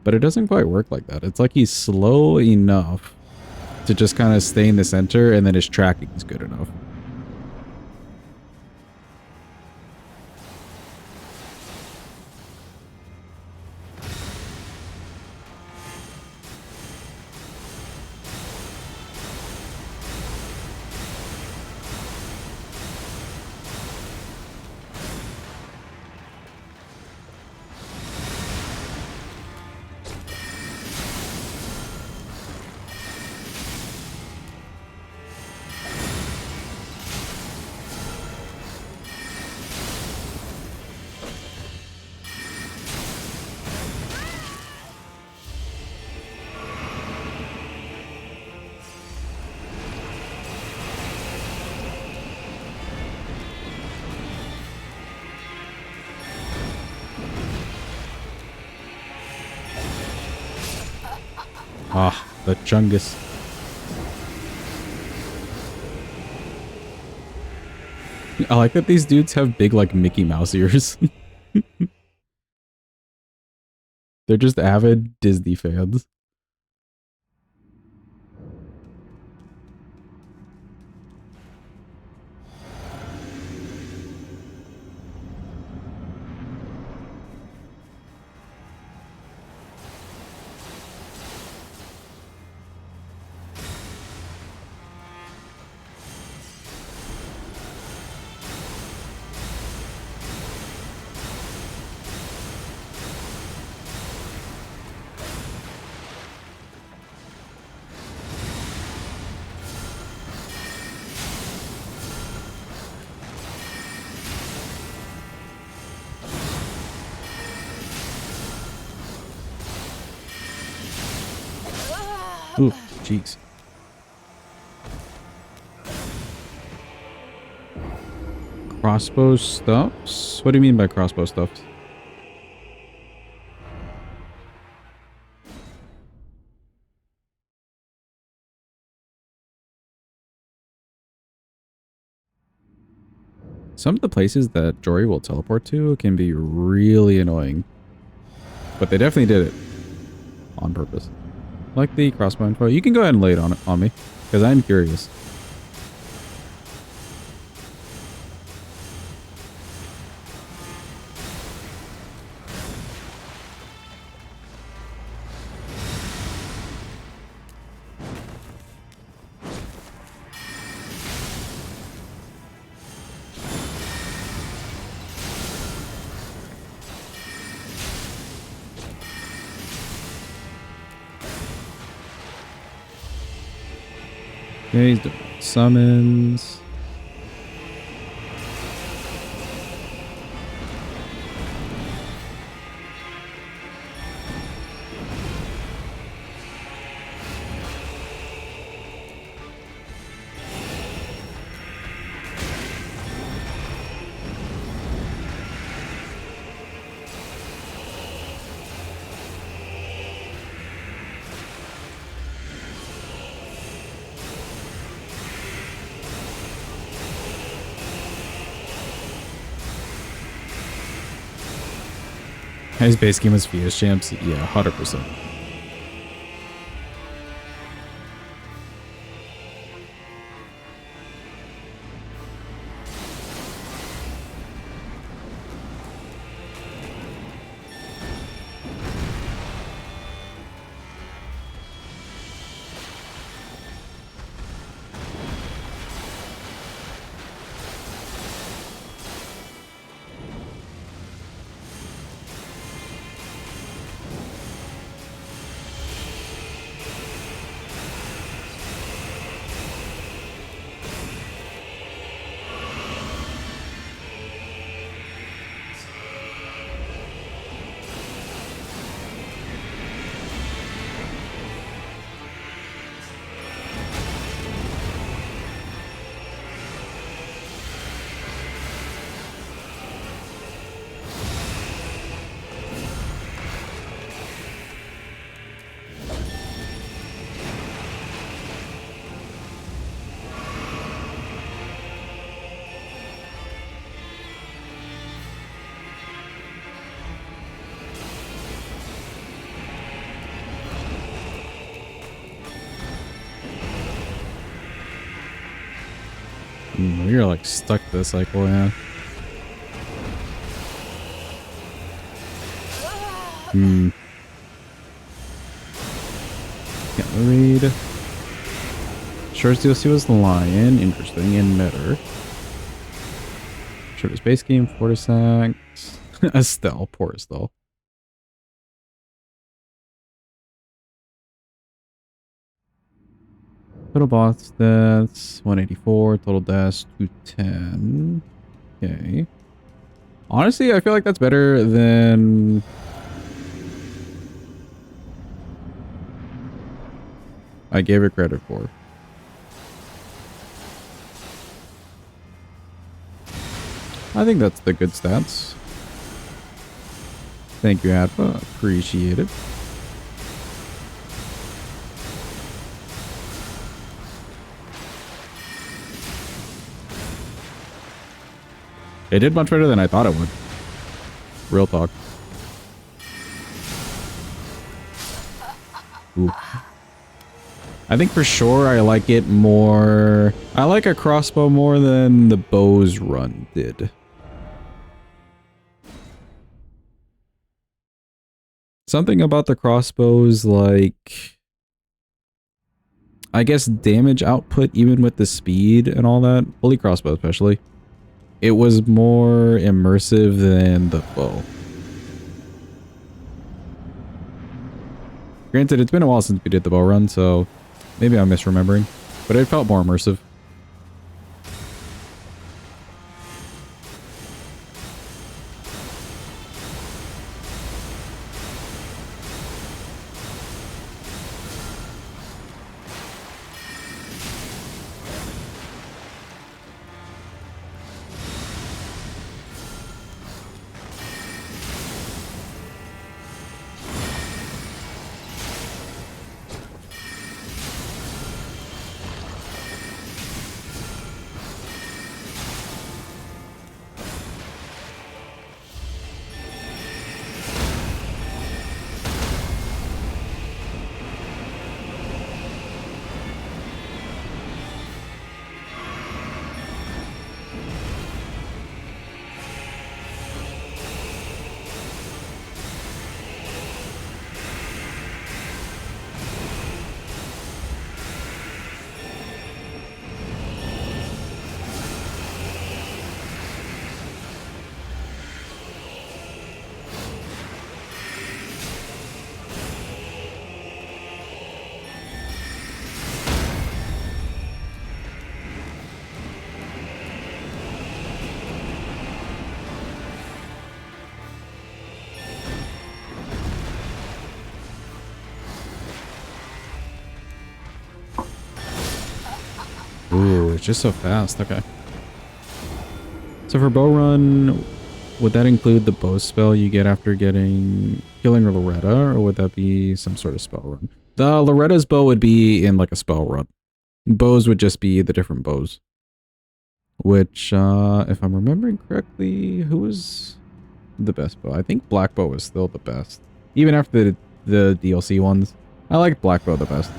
But it doesn't quite work like that. It's like he's slow enough to just kind of stay in the center, and then his tracking is good enough. Ah, the Chungus. I like that these dudes have big, like, Mickey Mouse ears. They're just avid Disney fans. Ooh, jeez. Crossbow stuffs? What do you mean by crossbow stuffs? Some of the places that Jory will teleport to can be really annoying. But they definitely did it on purpose. Like the crossbow info. You can go ahead and lay it on me, because I'm curious. Okay, he's doing summons. His base game is Fias champs. Yeah, 100%. You're like stuck this cycle, yeah. Can't read. Short DLC was Lion, interesting, and Metter. Shortest base game, Fortisax. Estelle, poor Estelle. Total boss deaths, 184. Total deaths, 210. Okay. Honestly, I feel like that's better than... I gave it credit for. I think that's the good stats. Thank you, Adva. Appreciate it. It did much better than I thought it would. Real talk. Ooh. I think for sure I like it more... I like a crossbow more than the bow's run did. Something about the crossbows, like... I guess damage output, even with the speed and all that. Fully crossbow especially. It was more immersive than the bow. Granted, it's been a while since we did the bow run, so maybe I'm misremembering, but it felt more immersive. Ooh, it's just so fast. Okay. So for bow run, would that include the bow spell you get after killing Loretta, or would that be some sort of spell run? The Loretta's bow would be in like a spell run. Bows would just be the different bows. Which, if I'm remembering correctly, who was... the best bow. I think black bow is still the best. Even after the DLC ones. I like black bow the best.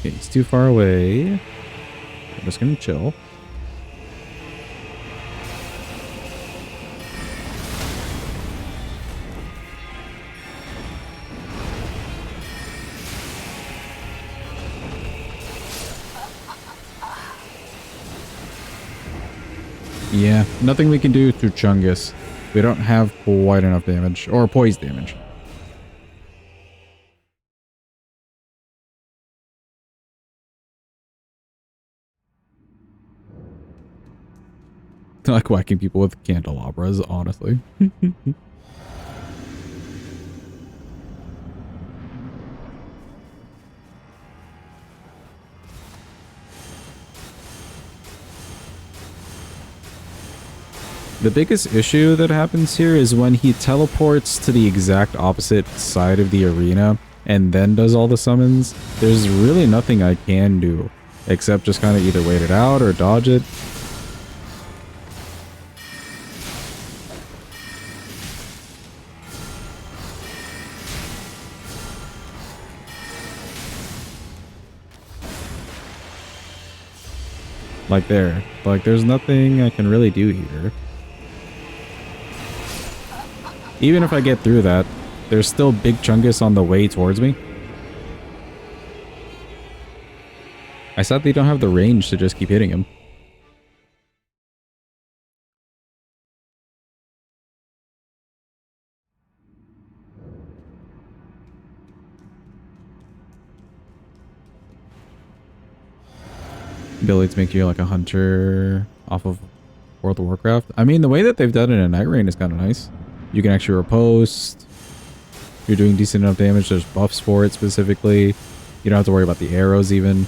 Okay, he's too far away. I'm just gonna chill. Yeah, nothing we can do to Chungus. We don't have quite enough damage, or poise damage. I like whacking people with candelabras, honestly. The biggest issue that happens here is when he teleports to the exact opposite side of the arena and then does all the summons. There's really nothing I can do except just kind of either wait it out or dodge it. Like there. Like there's nothing I can really do here. Even if I get through that, there's still Big Chungus on the way towards me. I sadly don't have the range to just keep hitting him. Ability to make you like a hunter off of World of Warcraft. I mean, the way that they've done it in Night Rain is kind of nice. You can actually riposte. You're doing decent enough damage. There's buffs for it specifically. You don't have to worry about the arrows even.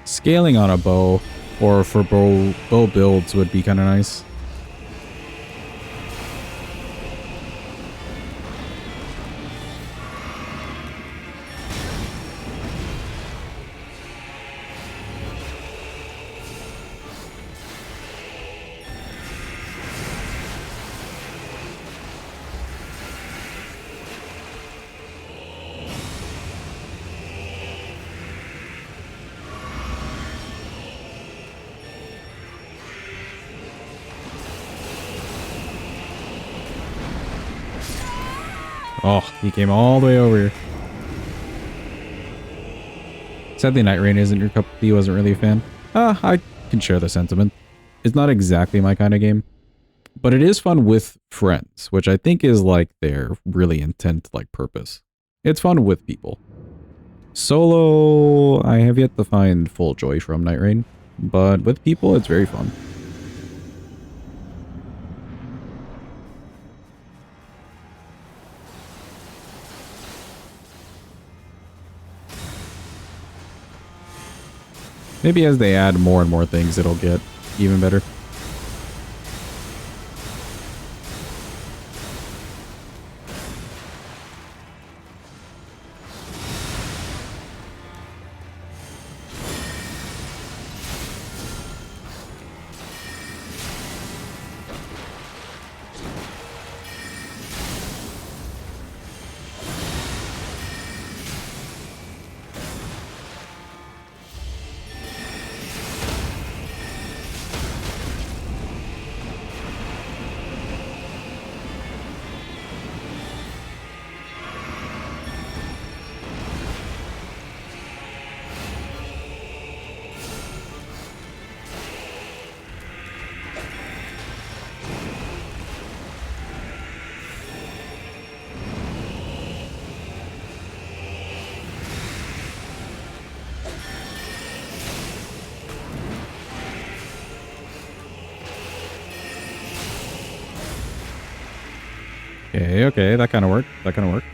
Scaling on a bow, or for bow builds, would be kind of nice. Oh, he came all the way over here. Sadly, Night Rain isn't your cup of tea. Wasn't really a fan. I can share the sentiment. It's not exactly my kind of game, but it is fun with friends, which I think is like their really intent, like purpose. It's fun with people. Solo, I have yet to find full joy from Night Rain, but with people, it's very fun. Maybe as they add more and more things, it'll get even better. Okay, okay, that kind of worked. That kind of worked.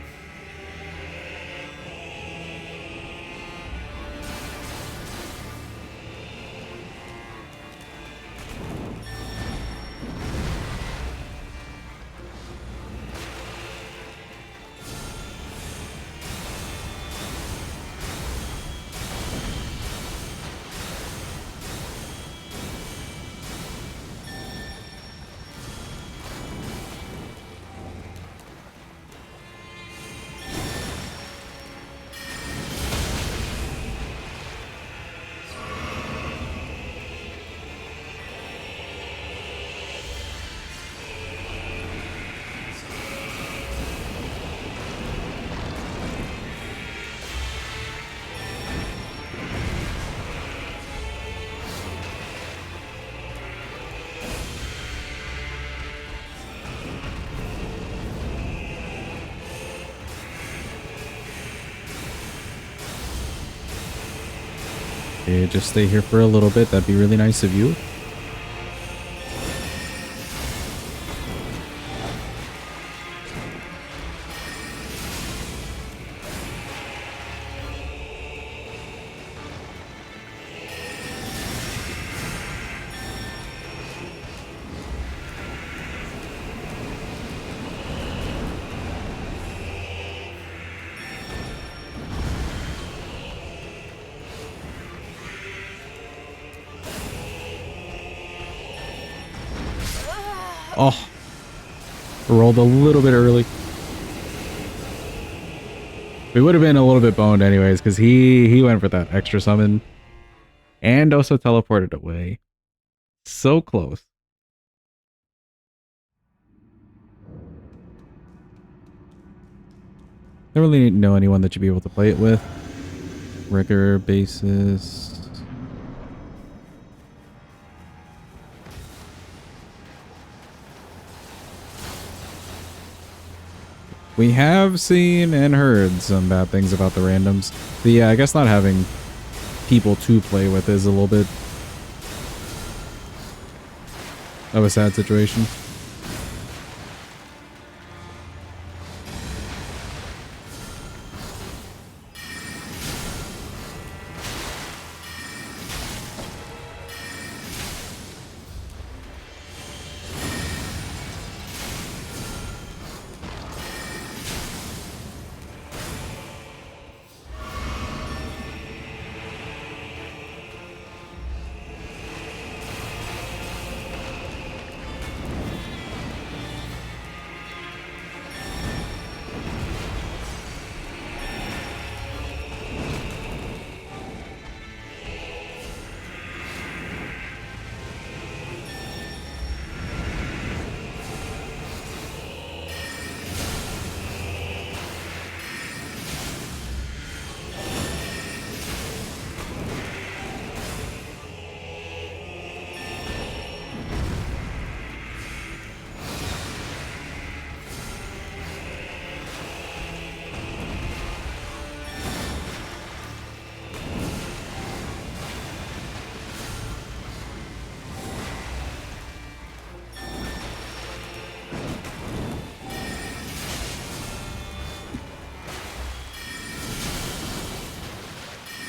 Okay, just stay here for a little bit. That'd be really nice of you. Oh, rolled a little bit early. We would have been a little bit boned anyways, because he went for that extra summon and also teleported away. So close. Don't really know anyone that you'd be able to play it with. Regular basis. We have seen and heard some bad things about the randoms. But yeah, I guess not having people to play with is a little bit of a sad situation.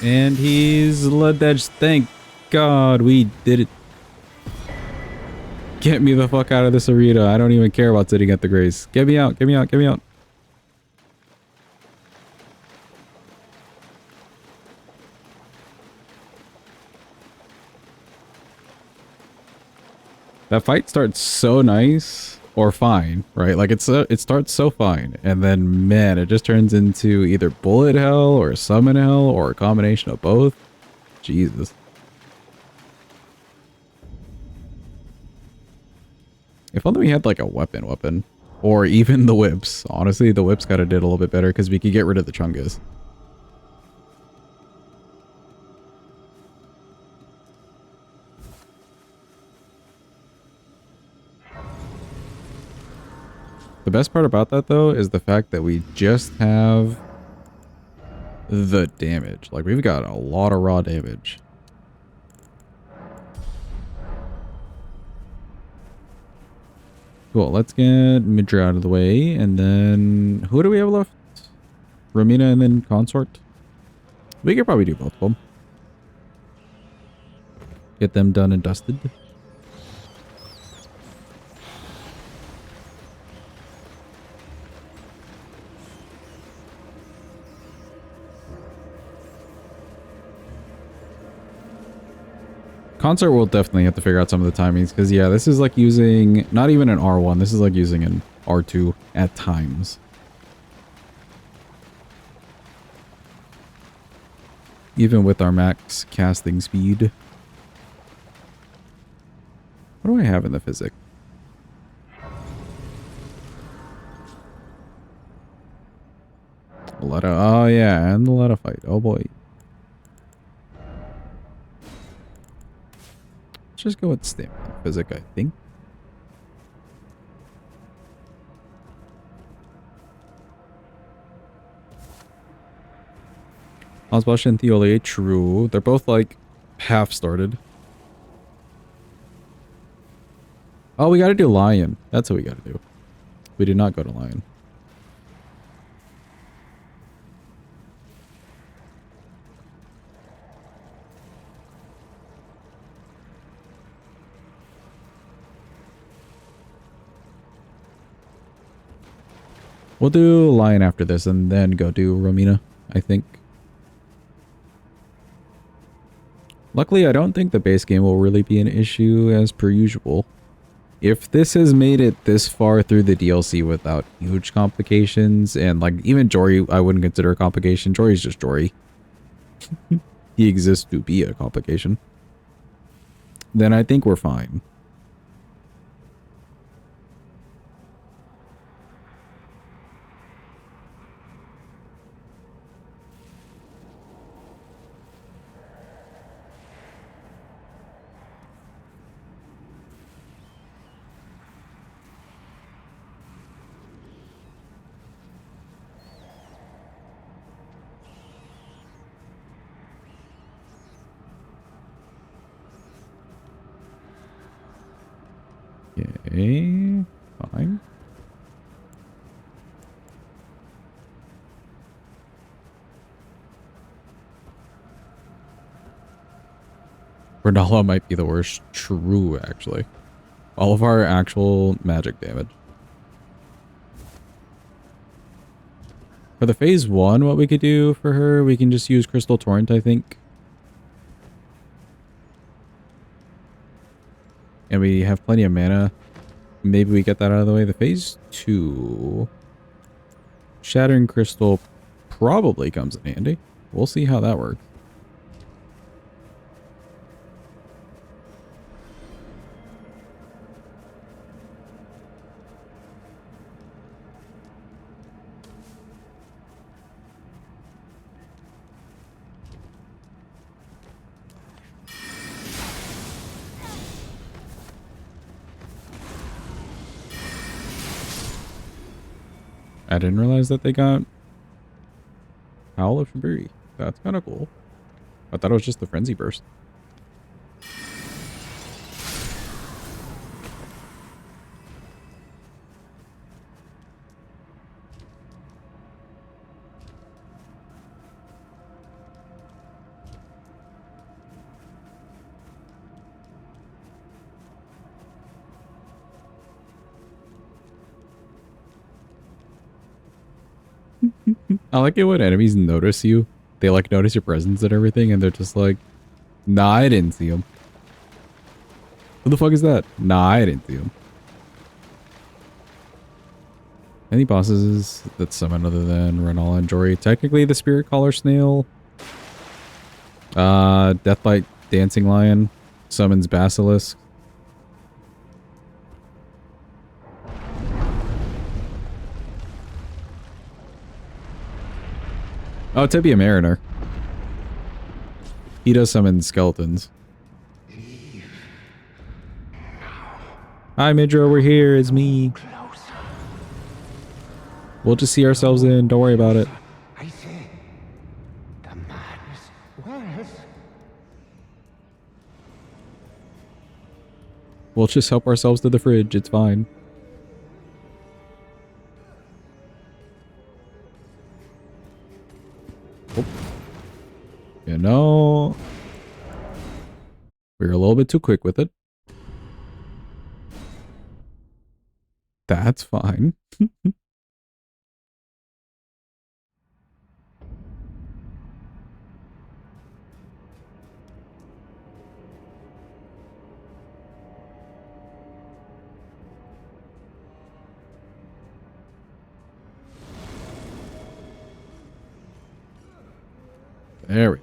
And he's led edge. Thank God we did it. Get me the fuck out of this arena. I don't even care about sitting at the grace. Get me out, get me out, get me out. That fight starts so nice or fine, right? Like it starts so fine, and then man, it just turns into either bullet hell or summon hell or a combination of both. Jesus. If only we had like a weapon, or even the whips. Honestly, the whips kind of did a little bit better because we could get rid of the chungus. The best part about that, though, is the fact that we just have the damage. Like, we've got a lot of raw damage. Cool. Let's get Midra out of the way. And then who do we have left? Romina and then Consort. We could probably do both of them. Get them done and dusted. Consort will definitely have to figure out some of the timings because, yeah, this is like using not even an R1. This is like using an R2 at times. Even with our max casting speed. What do I have in the physic? A lot of, oh yeah, and a lot of fight. Oh boy. Let's just go with stamina physic, I think. Osbosh and Theole, true. They're both like half started. Oh, we gotta do Lion. That's what we gotta do. We did not go to Lion. We'll do Lion after this and then go do Romina, I think. Luckily, I don't think the base game will really be an issue as per usual. If this has made it this far through the DLC without huge complications, and like even Jory, I wouldn't consider a complication. Jory's just Jory. He exists to be a complication. Then I think we're fine. Okay, fine. Renala might be the worst. True, actually. All of our actual magic damage. For the phase 1, what we could do for her, we can just use Crystal Torrent, I think. And we have plenty of mana. Maybe we get that out of the way. The phase 2... Shattering Crystal probably comes in handy. We'll see how that works. I didn't realize that they got Howl of Shabiri. That's kind of cool. I thought it was just the Frenzy Burst. I like it when enemies notice you. They like notice your presence and everything, and they're just like, nah, I didn't see him. Who the fuck is that? Nah, I didn't see him. Any bosses that summon other than Renala and Jory? Technically the Spirit Caller Snail. Deathbite Dancing Lion. Summons Basilisk. Oh, Tibia Mariner. He does summon skeletons. Hi, Midra, we're here. It's me. We'll just see ourselves in. Don't worry about it. I say, the madness. Where's? We'll just help ourselves to the fridge. It's fine. no. We were a little bit too quick with it. That's fine. There we go.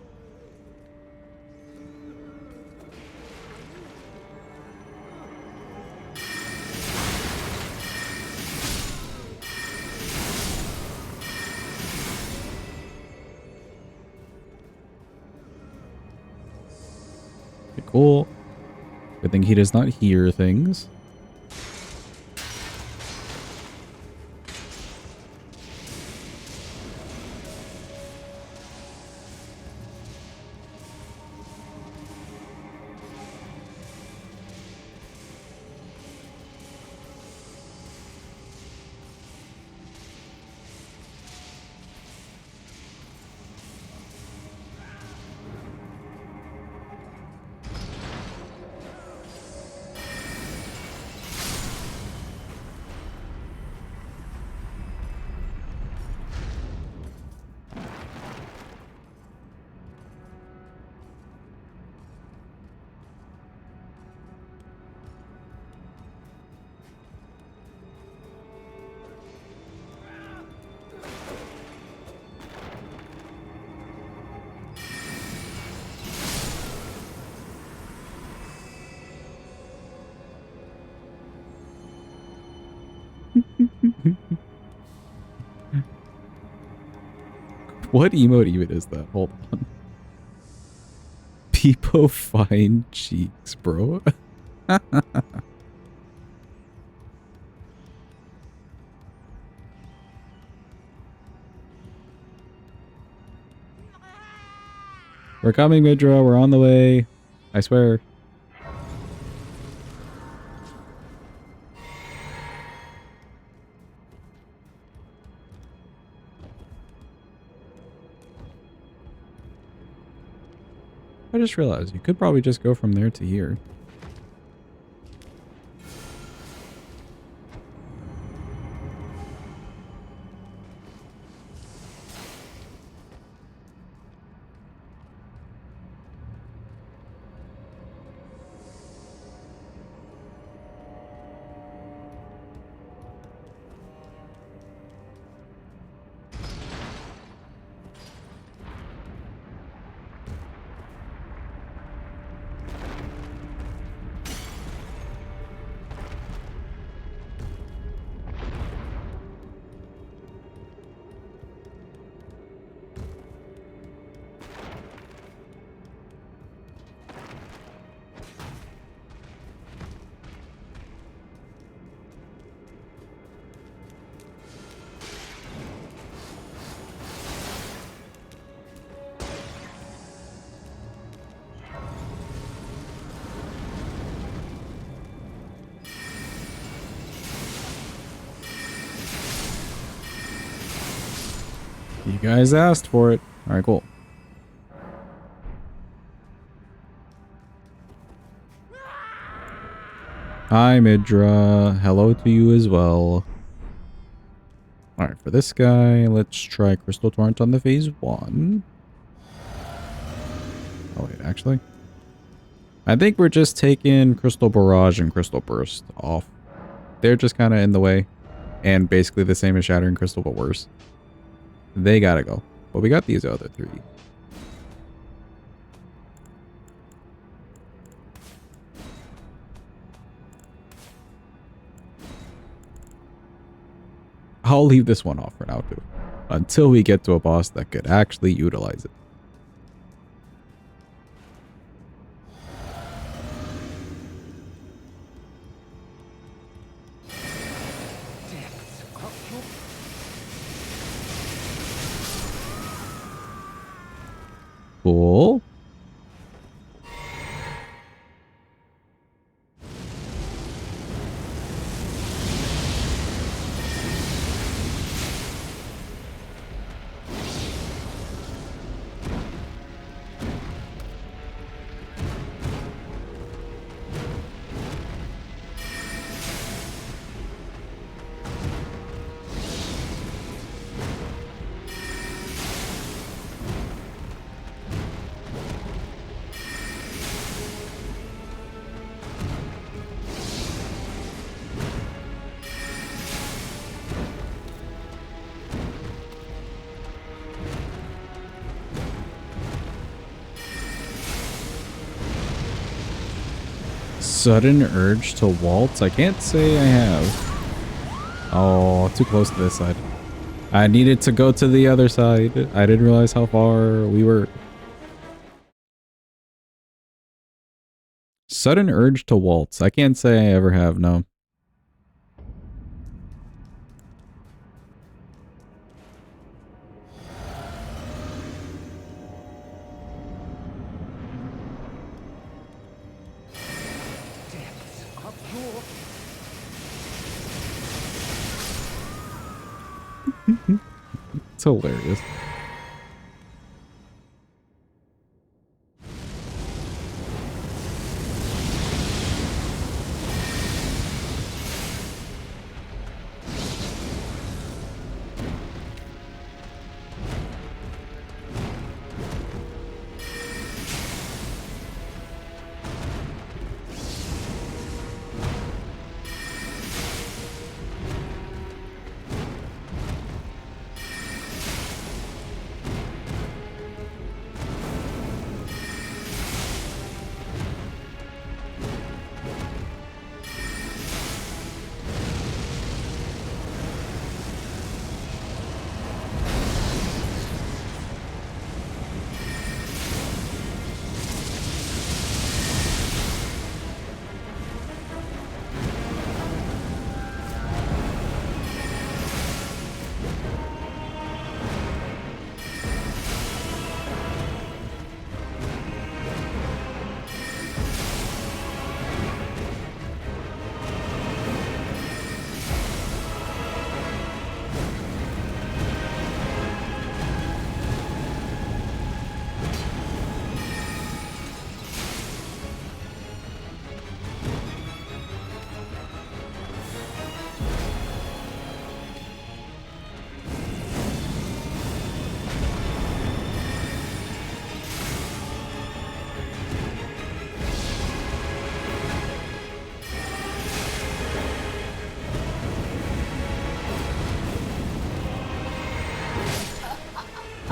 Okay, cool. Good thing he does not hear things. What emote even is that? Hold on. Peepo fine cheeks, bro. We're coming, Midra. We're on the way. I swear. I just realized you could probably just go from there to here. You guys asked for it. All right, cool. Hi, Midra. Hello to you as well. All right, for this guy, let's try Crystal Torrent on the phase 1. Oh, wait, actually. I think we're just taking Crystal Barrage and Crystal Burst off. They're just kind of in the way. And basically the same as Shattering Crystal, but worse. They gotta go. But we got these other 3. I'll leave this one off for now, too. Until we get to a boss that could actually utilize it. Cool. Sudden urge to waltz? I can't say I have. Oh, too close to this side. I needed to go to the other side. I didn't realize how far we were. Sudden urge to waltz. I can't say I ever have, no. It's hilarious.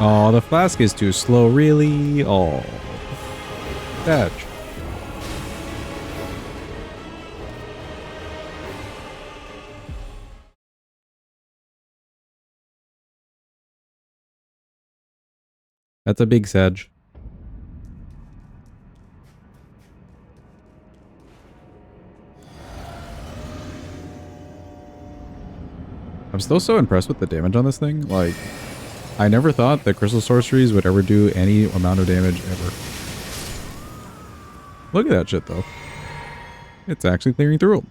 Oh, the flask is too slow, really? Oh. Fetch. That's a big sedge. I'm still so impressed with the damage on this thing. Like, I never thought that crystal sorceries would ever do any amount of damage ever. Look at that shit, though. It's actually clearing through them.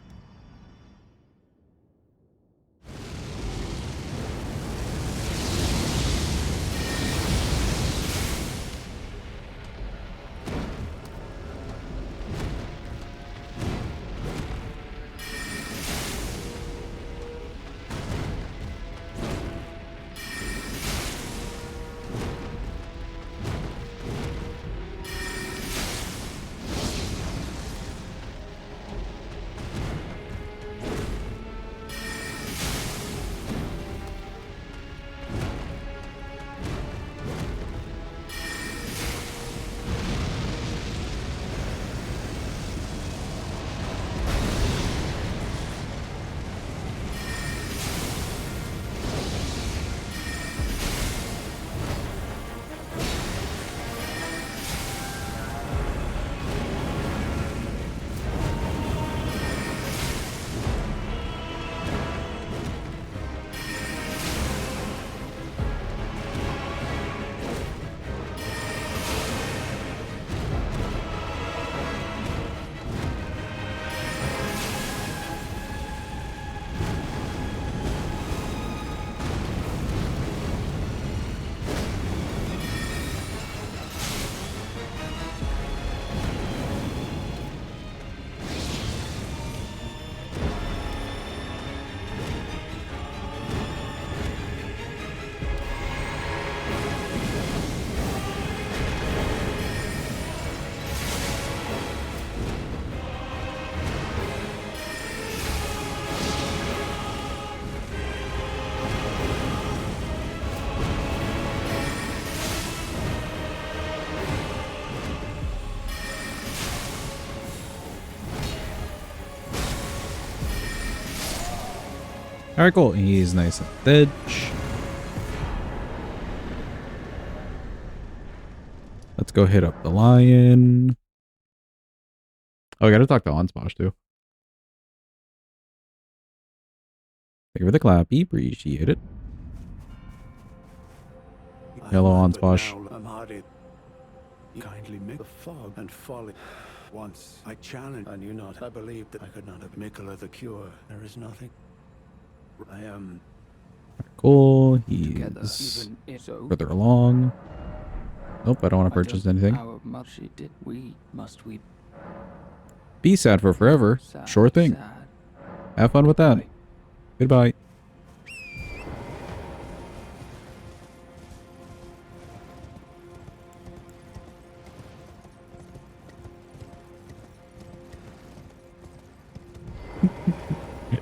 Alright, cool. He's nice at the edge. Let's go hit up the lion. Oh, I gotta talk to Ansposh too. Thank you for the clappy. Appreciate it. Hello, Ansposh. Kindly make the fog and folly. Once I challenged, I knew not. I believed that I could not have Mikola the cure. There is nothing. I am. Cool. Together, He's even if so. further along. Nope, I don't want to I purchase just- anything. Our mother, she did. Must we Be sad for forever. sad, Sure thing. sad. Have fun with that. Bye. Goodbye.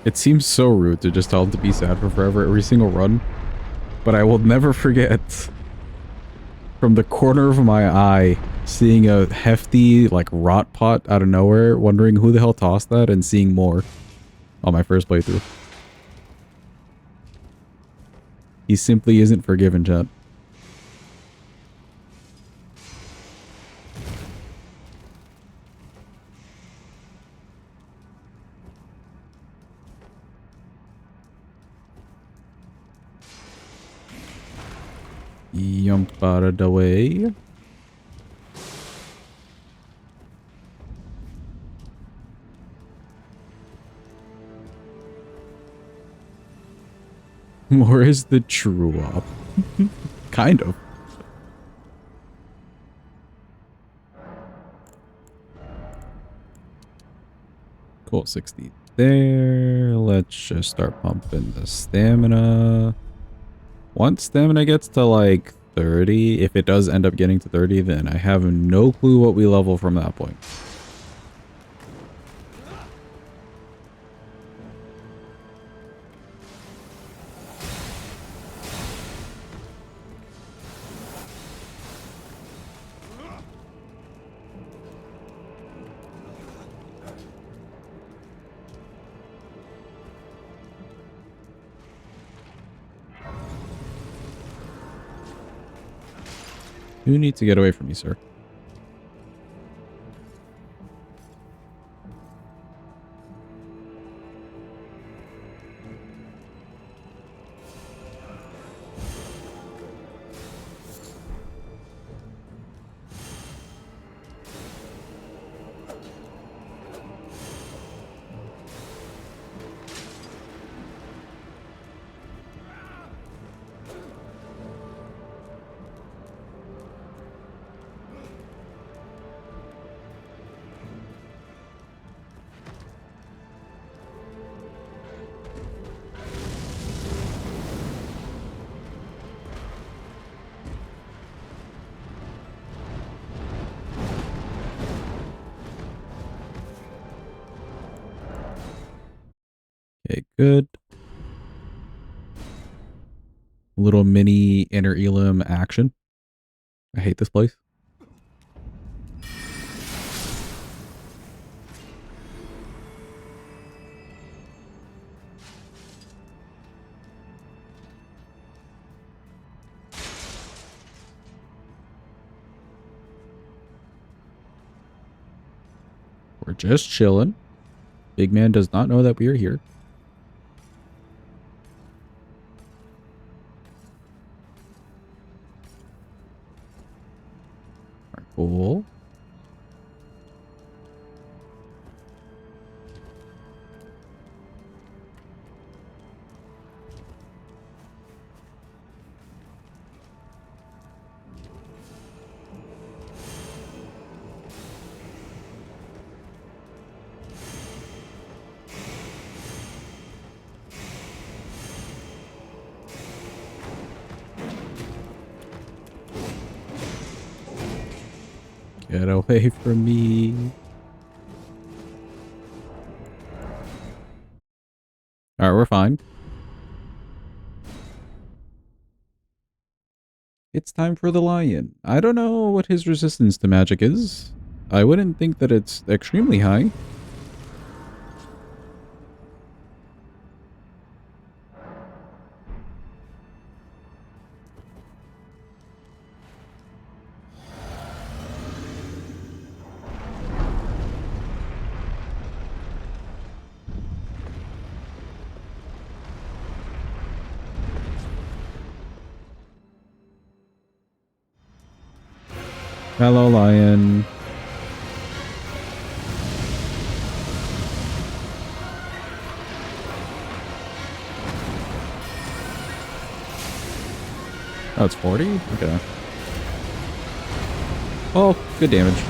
It seems so rude to just tell him to be sad for forever every single run. But I will never forget, from the corner of my eye, seeing a hefty, like, rot pot out of nowhere, wondering who the hell tossed that, and seeing more on my first playthrough. He simply isn't forgiven, chat. Yump out of the way. Or is the true up? Kind of. Cool, 60 there. Let's just start pumping the stamina. Once stamina gets to like 30, if it does end up getting to 30, then I have no clue what we level from that point. You need to get away from me, sir. Okay, good. Little mini inner elim action. I hate this place. We're just chilling. Big man does not know that we are here. Cool. Get away from me. Alright, we're fine. It's time for the lion. I don't know what his resistance to magic is. I wouldn't think that it's extremely high. Hello, lion. Oh, it's 40? Okay. Oh, good damage.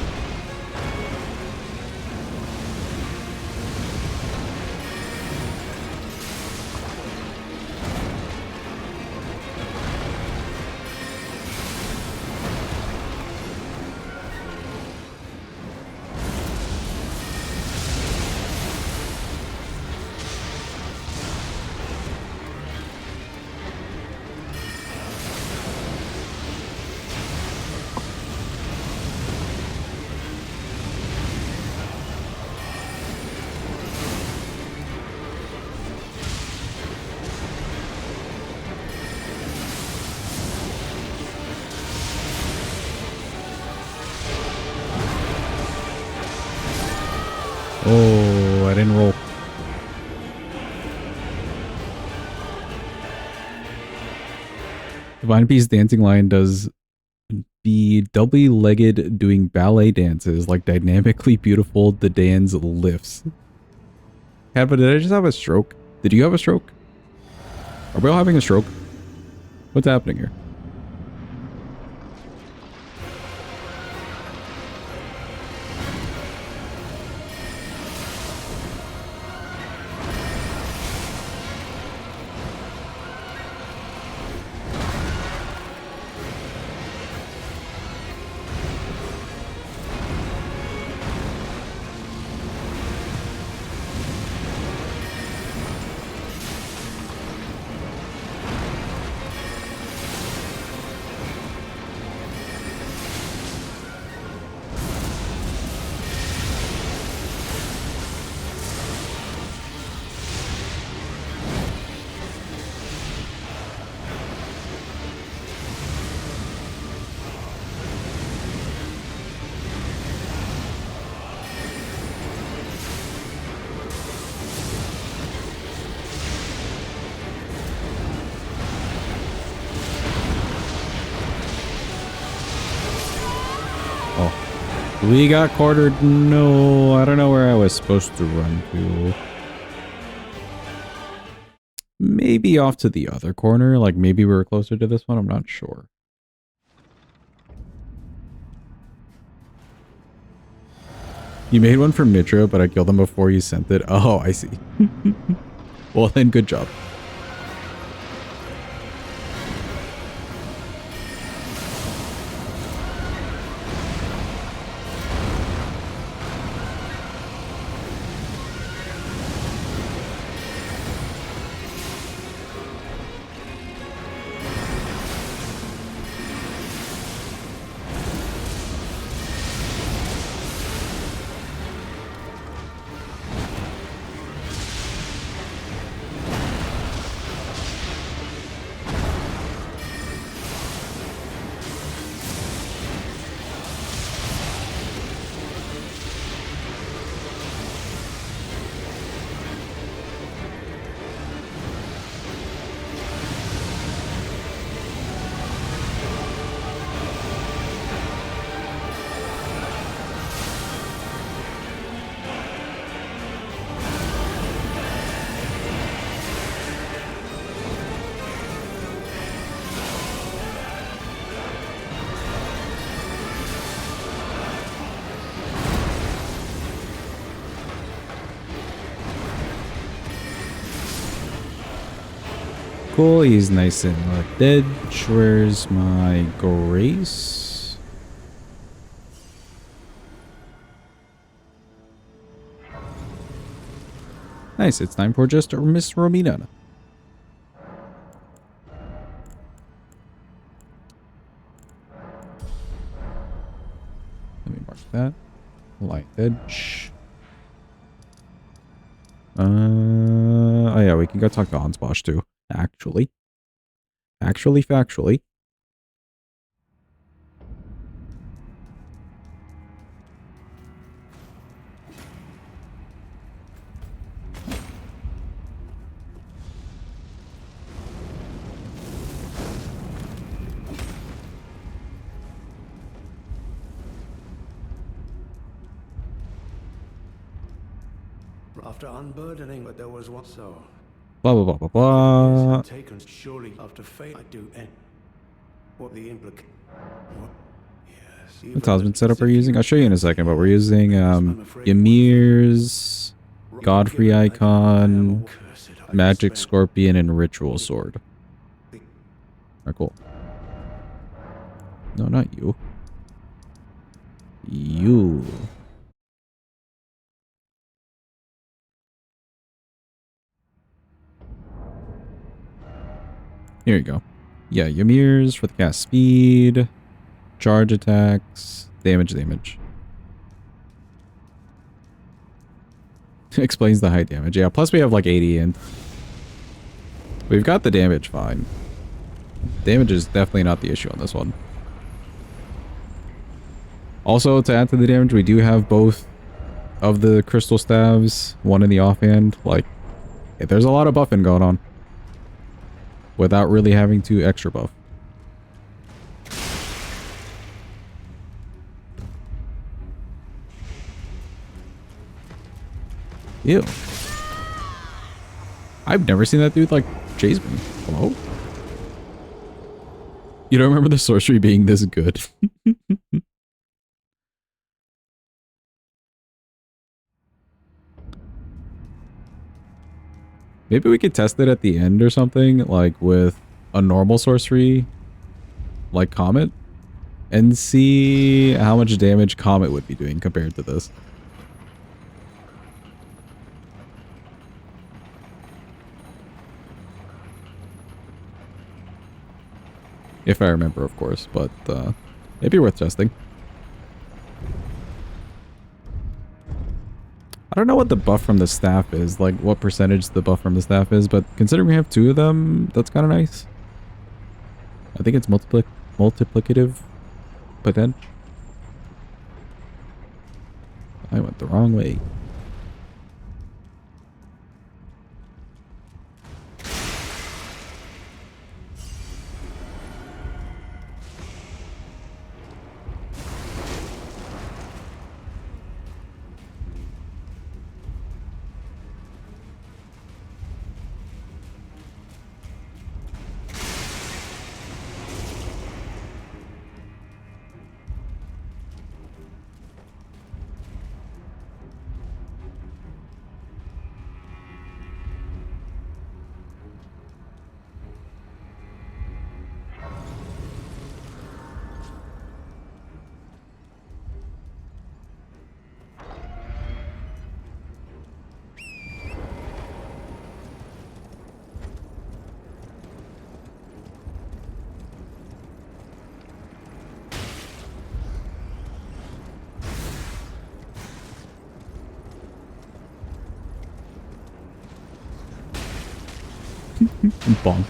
Oh, I didn't roll. Divine Beast Dancing Lion does be doubly legged doing ballet dances, like dynamically beautiful the dance lifts. But did I just have a stroke? Did you have a stroke? Are we all having a stroke? What's happening here? We got quartered. No, I don't know where I was supposed to run to. Maybe off to the other corner. Like maybe we were closer to this one. I'm not sure. You made one for Mitra, but I killed him before you sent it. Oh, I see. Well then, good job. Cool, he's nice and dead. Where's my grace? Nice, it's time for just Miss Romina. Let me mark that. Light edge. Oh yeah, we can go talk to Hansbosch too. Actually, factually. After unburdening, but there was one so. Blah, blah, blah, blah, Years blah. had taken, surely after fate I do end. What the implication? What? Yes. What talisman setup we're using? I'll show you in a second, but we're using Ymir's Godfrey Icon, Magic Scorpion, and Ritual Sword. Alright, cool. No, not you. You. Here you go. Yeah, Ymir's for the cast speed, charge attacks, damage. Explains the high damage. Yeah, plus we have like 80 and we've got the damage fine. Damage is definitely not the issue on this one. Also, to add to the damage, we do have both of the crystal staves, one in the offhand. Like, there's a lot of buffing going on without really having to extra buff. Ew. I've never seen that dude, like, chase me. Hello? You don't remember the sorcery being this good? Maybe we could test it at the end or something, like with a normal sorcery, like Comet, and see how much damage Comet would be doing compared to this. If I remember, of course, but maybe worth testing. I don't know what the buff from the staff is, like what percentage the buff from the staff is, but considering we have two of them, that's kind of nice. I think it's multiplicative, but then I went the wrong way. Bonk.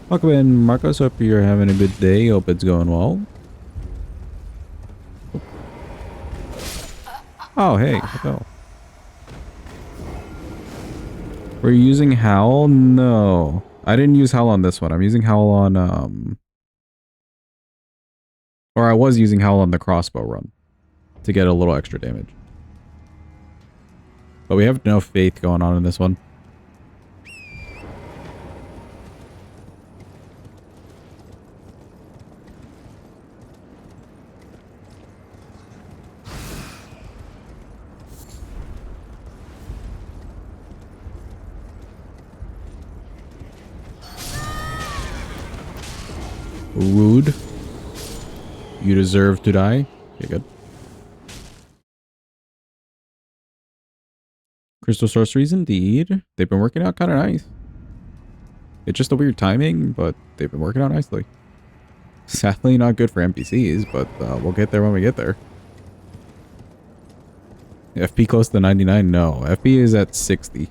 Welcome in, Marcos. Hope you're having a good day. Hope it's going well. Oh, hey. Hello. We're using Howl? No. I didn't use Howl on this one. I'm using Howl on, or I was using Howl on the crossbow run to get a little extra damage. But we have no faith going on in this one. Rude. You deserve to die. Okay, good. Crystal sorceries indeed. They've been working out kind of nice. It's just a weird timing, but they've been working out nicely. Sadly not good for NPCs, but we'll get there when we get there. FP close to 99? No. FP is at 60.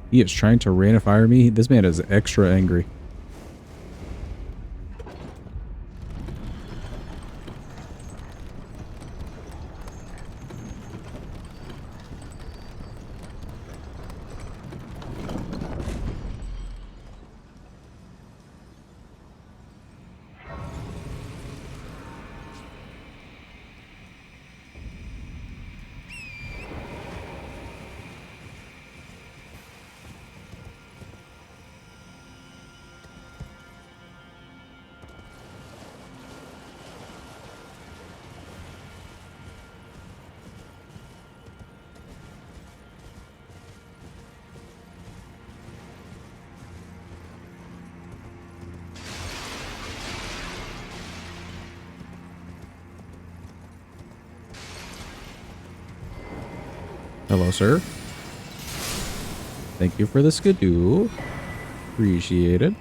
He is trying to rain of fire me. This man is extra angry. Hello, sir. Thank you for the skidoo. Appreciate it.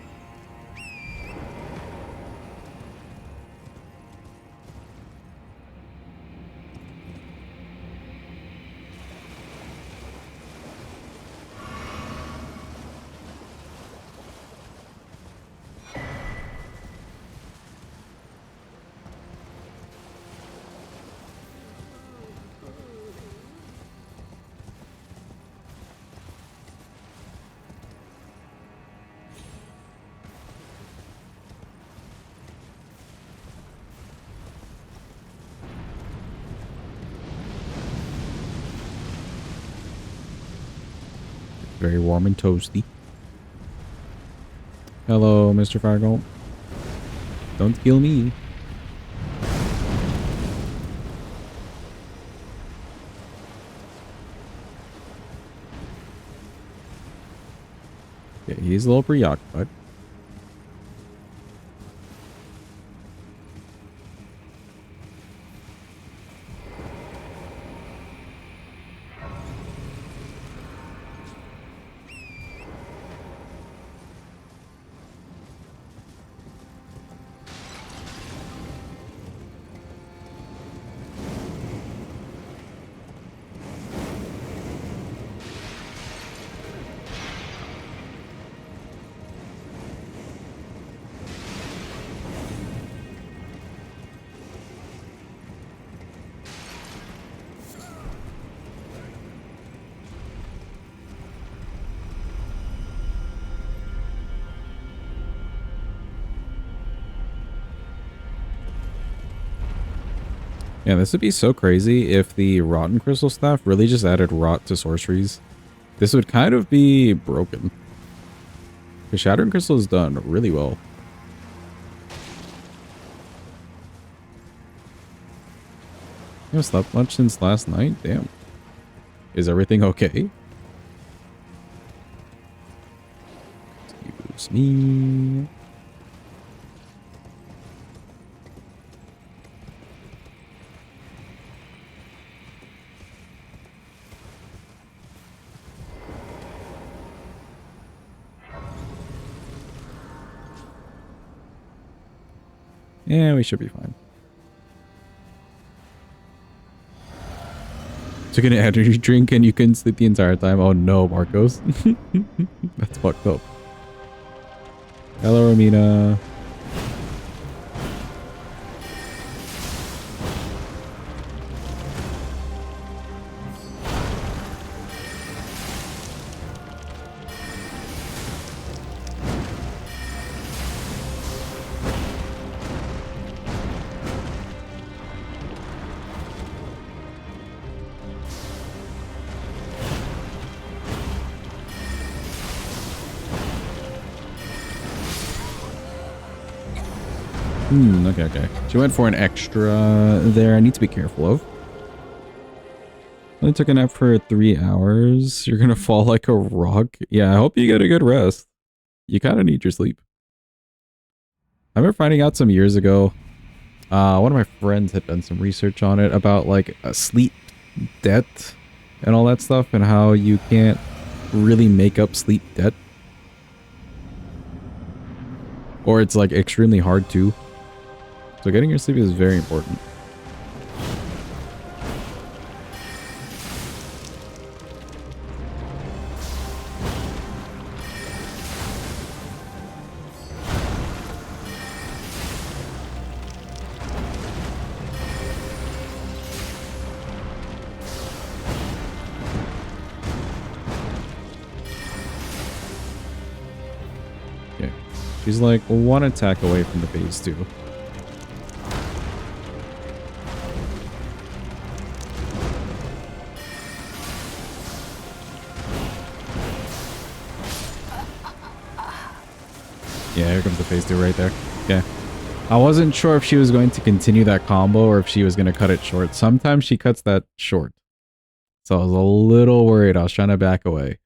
Very warm and toasty. Hello, Mr. Fargo. Don't kill me. Yeah, he's a little preoccupied. Yeah, this would be so crazy if the Rotten Crystal Staff really just added rot to sorceries. This would kind of be broken. The Shattering Crystal is done really well. You haven't slept much since last night? Damn. Is everything okay? Excuse me. Yeah, we should be fine. Took an energy drink and you couldn't sleep the entire time. Oh no, Marcos. That's fucked up. Hello, Romina. Okay. She went for an extra there. I need to be careful of. Only took a nap for 3 hours. You're gonna fall like a rock. Yeah, I hope you get a good rest. You kind of need your sleep. I remember finding out some years ago. One of my friends had done some research on it about like a sleep debt and all that stuff and how you can't really make up sleep debt. Or it's like extremely hard to. So getting your sleep is very important. She's like one attack away from the phase 2. Yeah, here comes the phase 2 right there. Yeah. I wasn't sure if she was going to continue that combo or if she was going to cut it short. Sometimes she cuts that short. So I was a little worried. I was trying to back away.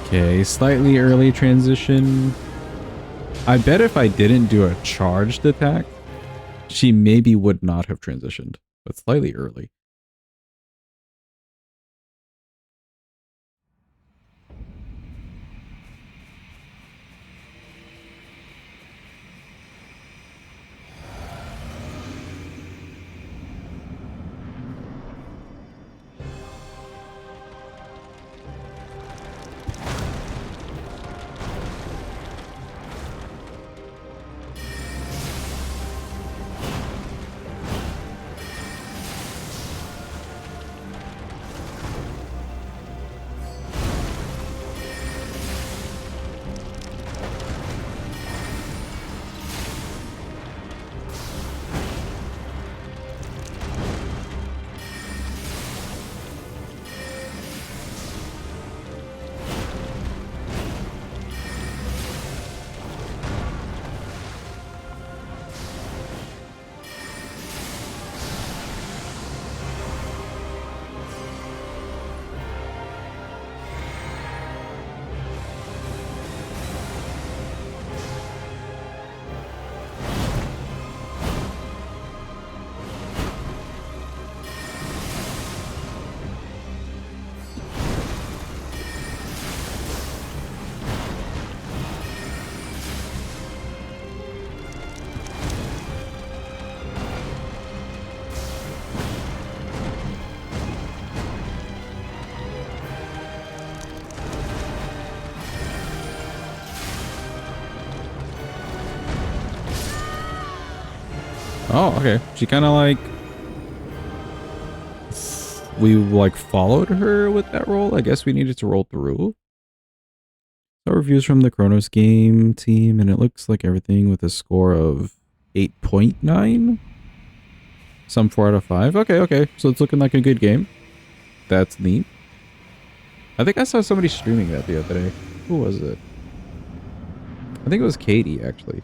Okay, slightly early transition. I bet if I didn't do a charged attack, she maybe would not have transitioned, but slightly early. Oh, okay. She kind of like... We like followed her with that roll. I guess we needed to roll through. So reviews from the Chronos game team, and it looks like everything with a score of 8.9. Some 4 out of 5. Okay, okay. So it's looking like a good game. That's neat. I think I saw somebody streaming that the other day. Who was it? I think it was Katie, actually.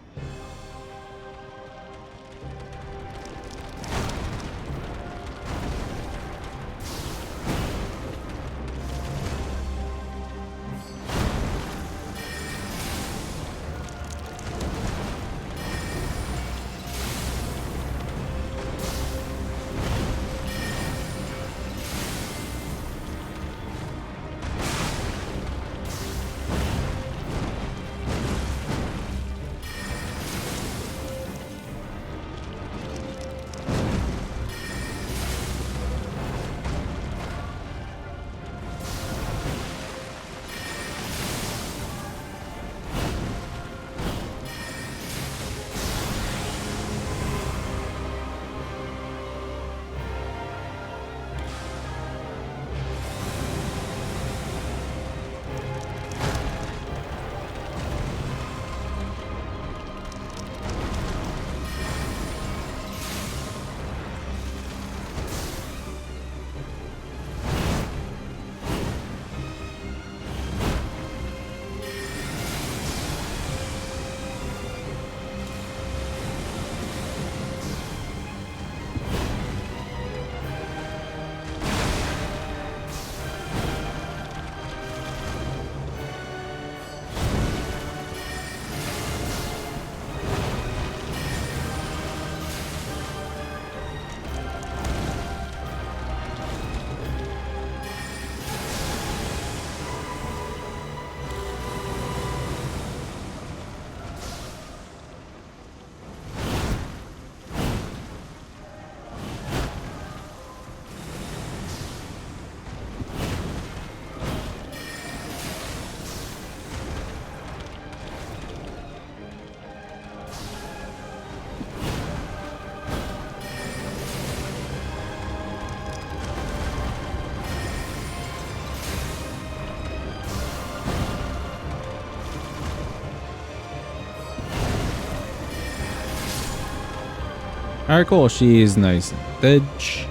Alright, cool. She's nice. Bitch.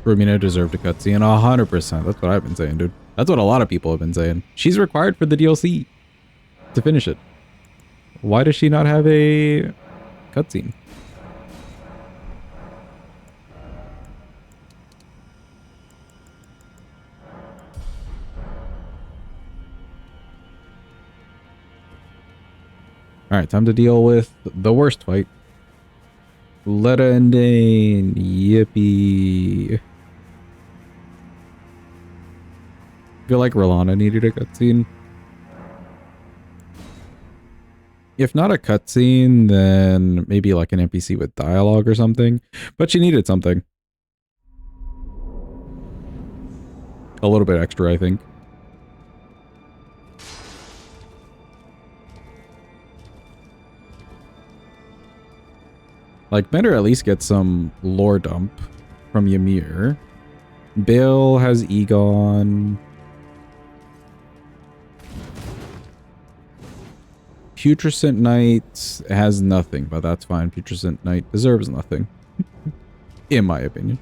Rumina deserved a cutscene 100%. That's what I've been saying, dude. That's what a lot of people have been saying. She's required for the DLC to finish it. Why does she not have a cutscene? Alright, time to deal with the worst fight. Letta and Dane. Yippee. I feel like Rolana needed a cutscene. If not a cutscene, then maybe like an NPC with dialogue or something. But she needed something. A little bit extra, I think. Like, better at least get some lore dump from Ymir. Bill has Egon. Putrescent Knight has nothing, but that's fine. Putrescent Knight deserves nothing. In my opinion.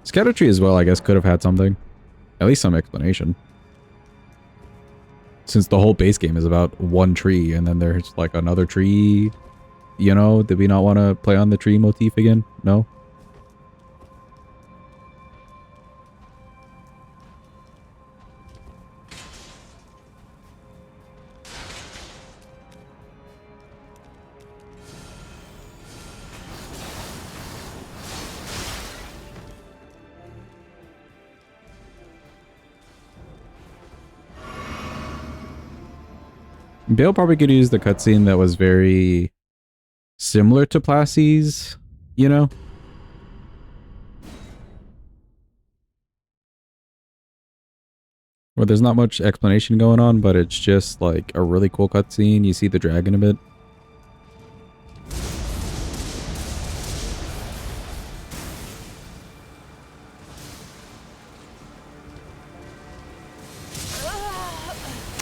Scattertree as well, I guess, could have had something. At least some explanation. Since the whole base game is about one tree, and then there's like another tree, you know? Did we not want to play on the tree motif again? No? Bale probably could use the cutscene that was very similar to Plassey's, you know? Where there's not much explanation going on, but it's just like a really cool cutscene. You see the dragon a bit.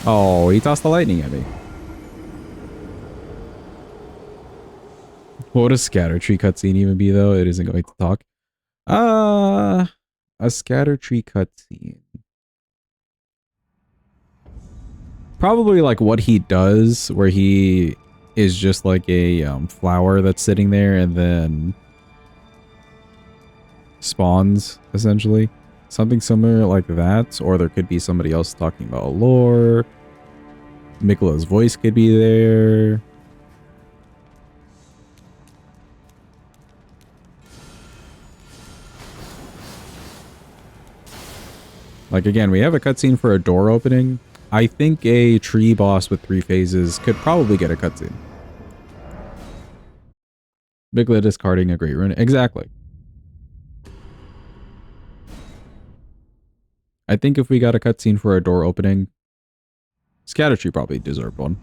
Oh, he tossed the lightning at me. What would a scatter tree cutscene even be, though? It isn't going to talk. A scatter tree cutscene. Probably like what he does, where he is just like a flower that's sitting there and then spawns, essentially. Something similar like that, or there could be somebody else talking about lore. Mikola's voice could be there. Like, again, we have a cutscene for a door opening. I think a tree boss with 3 phases could probably get a cutscene. Mikola discarding a great rune. Exactly. I think if we got a cutscene for a door opening, Scattertree probably deserved one.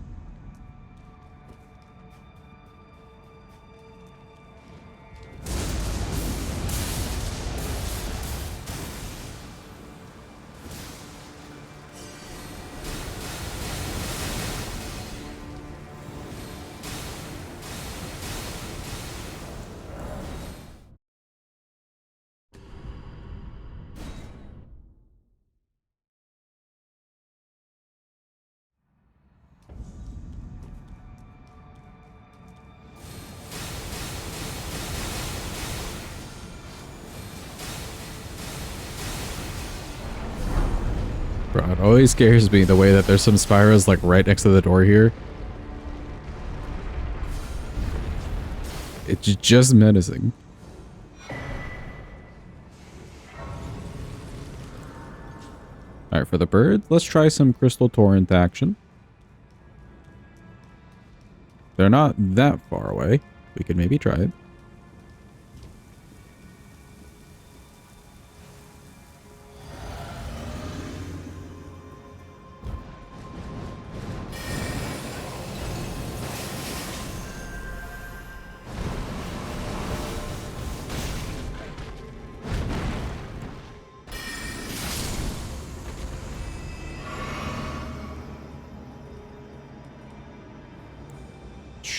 Bro, it always scares me the way that there's some Spyros like right next to the door here. It's just menacing. Alright, for the birds, let's try some Crystal Torrent action. They're not that far away. We could maybe try it.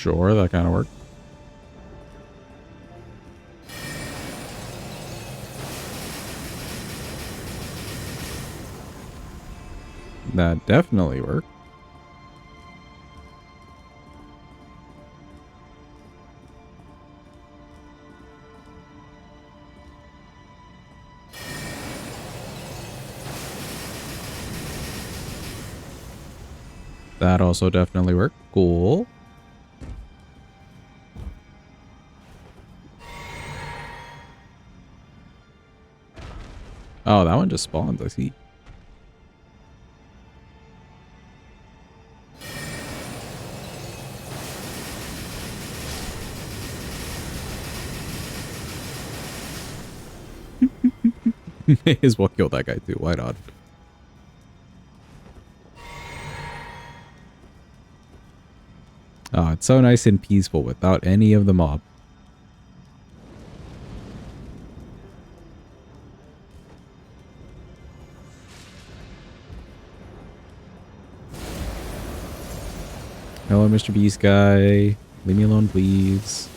Sure, that kind of worked. That definitely worked. That also definitely worked. Cool. Oh, that one just spawns, I see. May as well kill that guy too. Why not? Oh, it's so nice and peaceful without any of the mob. Hello, Mr. Beast guy. Leave me alone, please.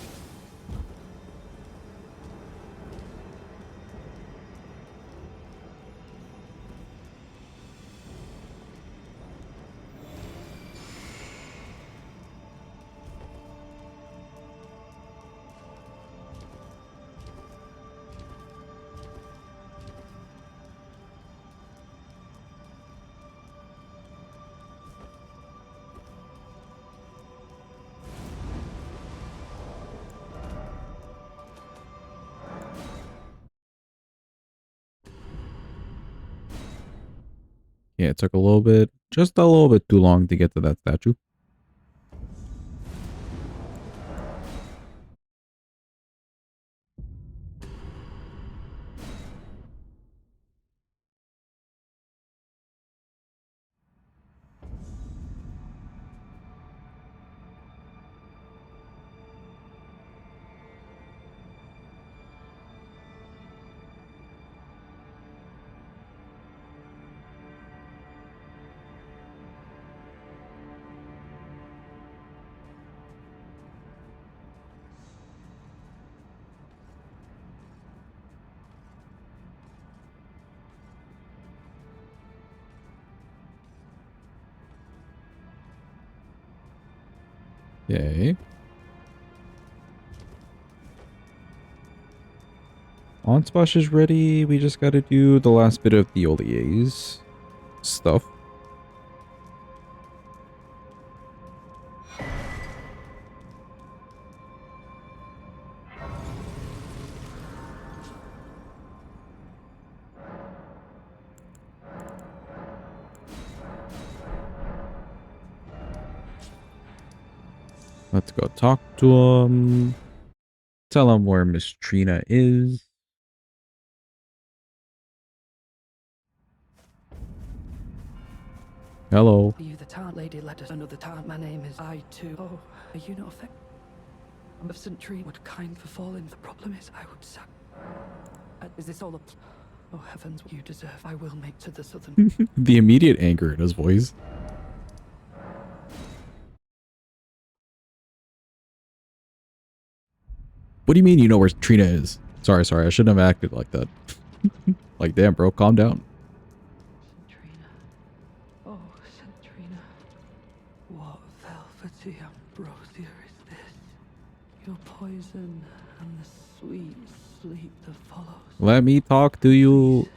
Yeah, it took a little bit, just a little bit too long to get to that statue. Yay. On splash is ready. We just gotta do the last bit of the Olier's stuff. Let's go talk to him. Tell him where Miss Trina is. Hello. You the town lady let us another town. My name is I too. Oh, are you not affected? I'm of St. Tree would kind for falling. The problem is I would sack. Is this all a oh heavens, you deserve. I will make to the southern. The immediate anger in his voice. What do you mean you know where Trina is? Sorry, I shouldn't have acted like that. Like, damn, bro, calm down. St. Trina. Oh, St. Trina. What velvety ambrosia is this? Your poison and the sweet sleep that follows. Let me talk to you.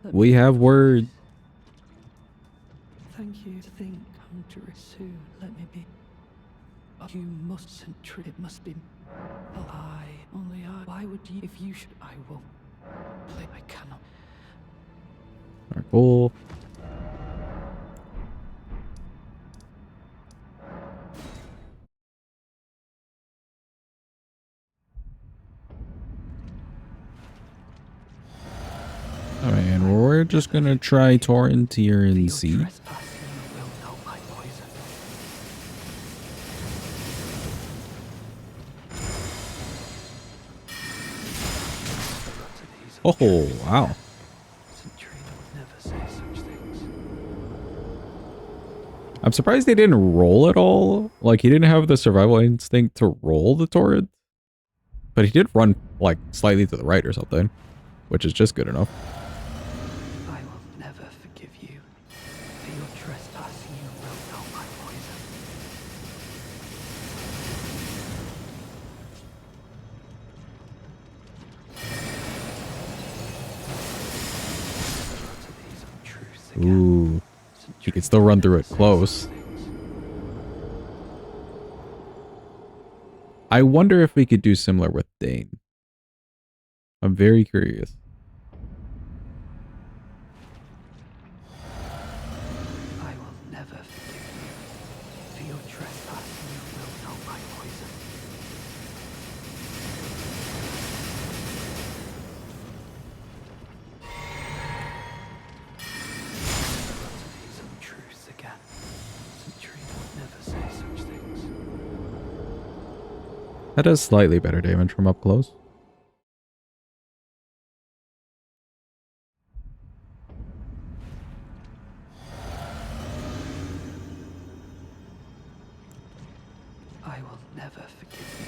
We have words. Thank you. Think I'm to soon. Let me be. Oh, you mustn't treat. It must be. Oh, only I. Why would you? If you should, I won't. I cannot. Alright, cool. Alright, and we're just gonna try Torrent here and see. Oh, wow. I'm surprised they didn't roll at all. Like, he didn't have the survival instinct to roll the torrent. But he did run, like, slightly to the right or something. Which is just good enough. I will never forgive you. For your trespassing, you will know my poison. To these untruths again. Ooh. You can still run through it close. I wonder if we could do similar with Dane. I'm very curious. I will never forgive you. For your trespassing, you will know my poison. To these untruths again. Centurion would never say such things. That does slightly better damage from up close. I will never forgive you.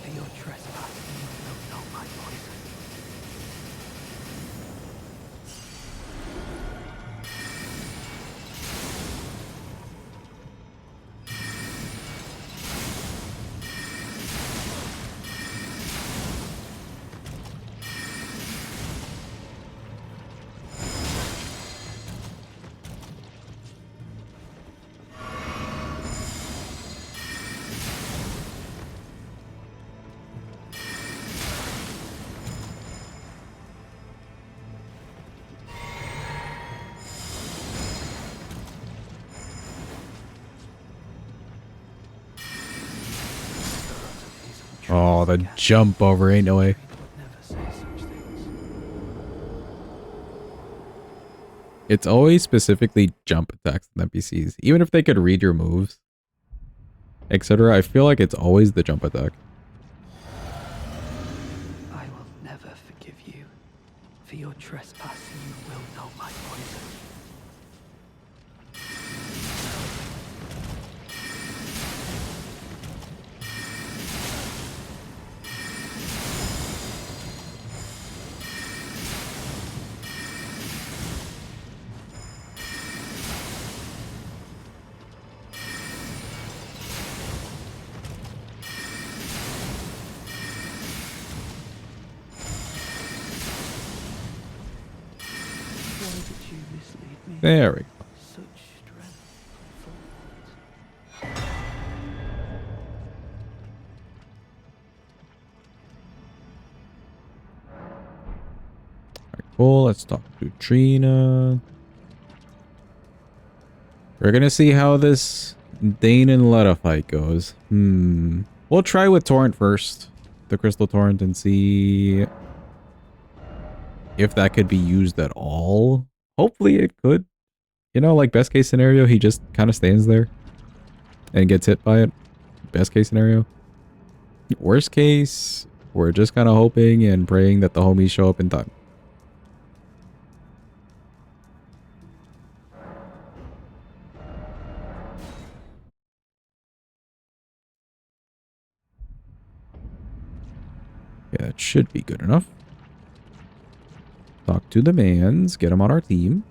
For your trespassing, you will know my poison. Oh, the jump over ain't no way. Never say such things. It's always specifically jump attacks in NPCs. Even if they could read your moves, etc. I feel like it's always the jump attack. I will never forgive you. For your trespassing, you will know my poison. Why did you mislead me? There we go. Such strength and force. Alright, cool. Let's talk to Trina. We're gonna see how this Dane and Letta fight goes. We'll try with Torrent first. The Crystal Torrent, and see if that could be used at all. Hopefully it could. You know, like best case scenario, he just kind of stands there and gets hit by it. Best case scenario. Worst case, we're just kind of hoping and praying that the homies show up in time. Yeah, it should be good enough. Talk to the mans, get them on our team.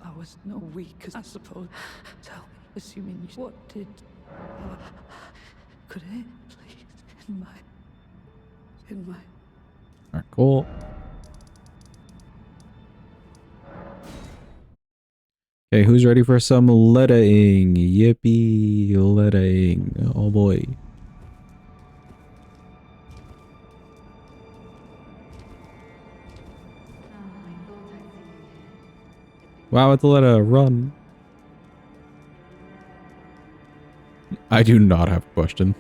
I was no weak, I suppose. Tell me, assuming you... What did... could it, please? In my... Alright, cool. Okay, who's ready for some lettering? Yippee, lettering. Oh boy. Wow, it's a letter. Run. I do not have a question.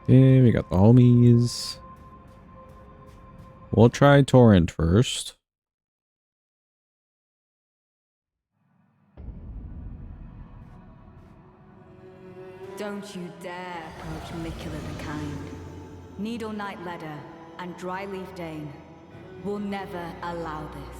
Okay, we got the homies. We'll try Torrent first. Don't you dare approach Mikula the Kind. Needle Knight Ledder and Dryleaf Dane will never allow this.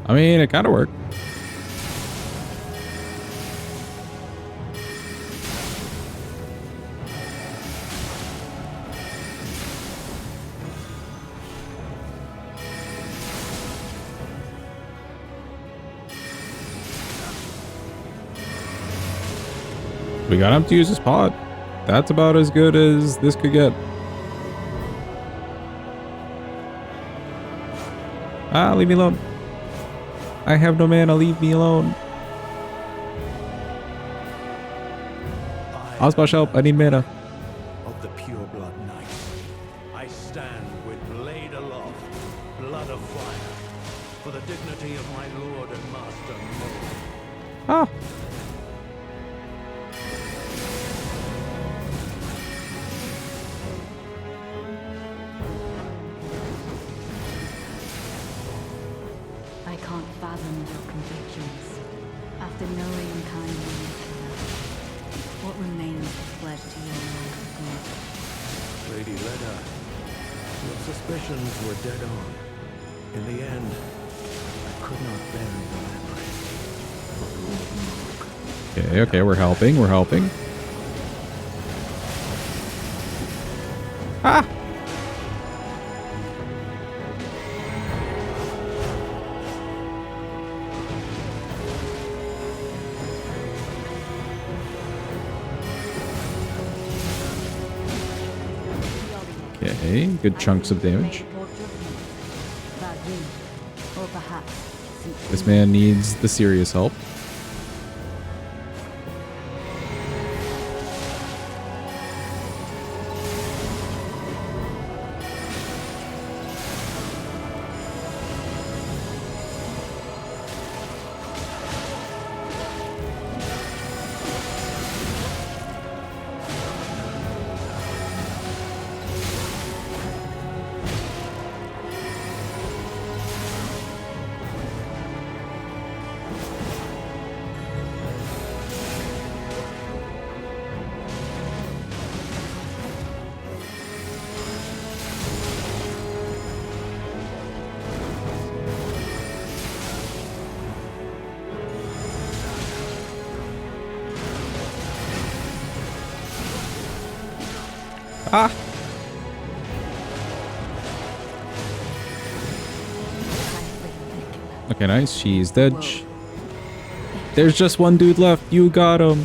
I mean, it kind of worked. We got him to use his pod. That's about as good as this could get. Ah, leave me alone. I have no mana, leave me alone. Osbosh, help, I need mana. Of the pure blood knight, I stand with blade aloft, blood of fire, for the dignity of my lord and master Mo. Ah. I can't fathom your convictions. After knowing kindly what remains of pledge to your Lord of God? Lady Leda, your suspicions were dead on. In the end, I could not bear the memory of Lord Moog. Okay, okay, we're helping, we're helping. Ah! Okay, good chunks of damage. This man needs the serious help. Ah! Okay, nice. She's dead. There's just one dude left. You got him.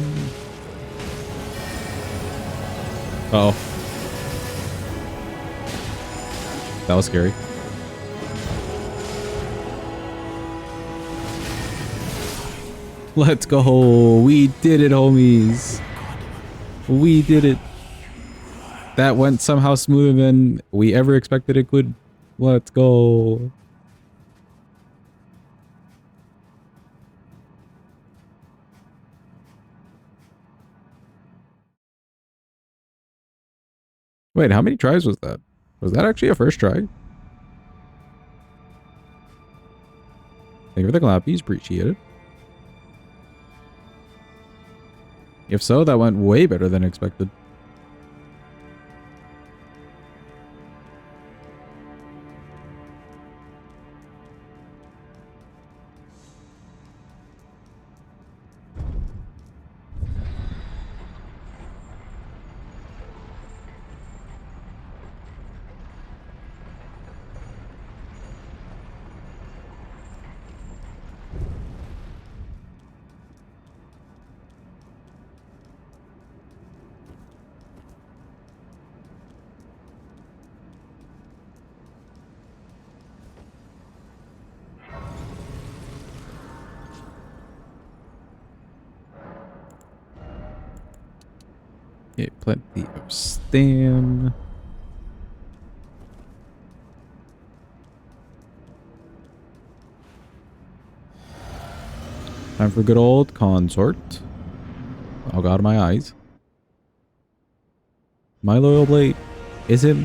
Uh oh. That was scary. Let's go. We did it, homies. We did it. That went somehow smoother than we ever expected it could. Let's go. Wait, how many tries was that? Was that actually a first try? Thank you for the clappies. Appreciate it. If so, that went way better than expected. Okay, plenty of stam. Time for good old consort. Oh god, my eyes. My loyal blade. Is it?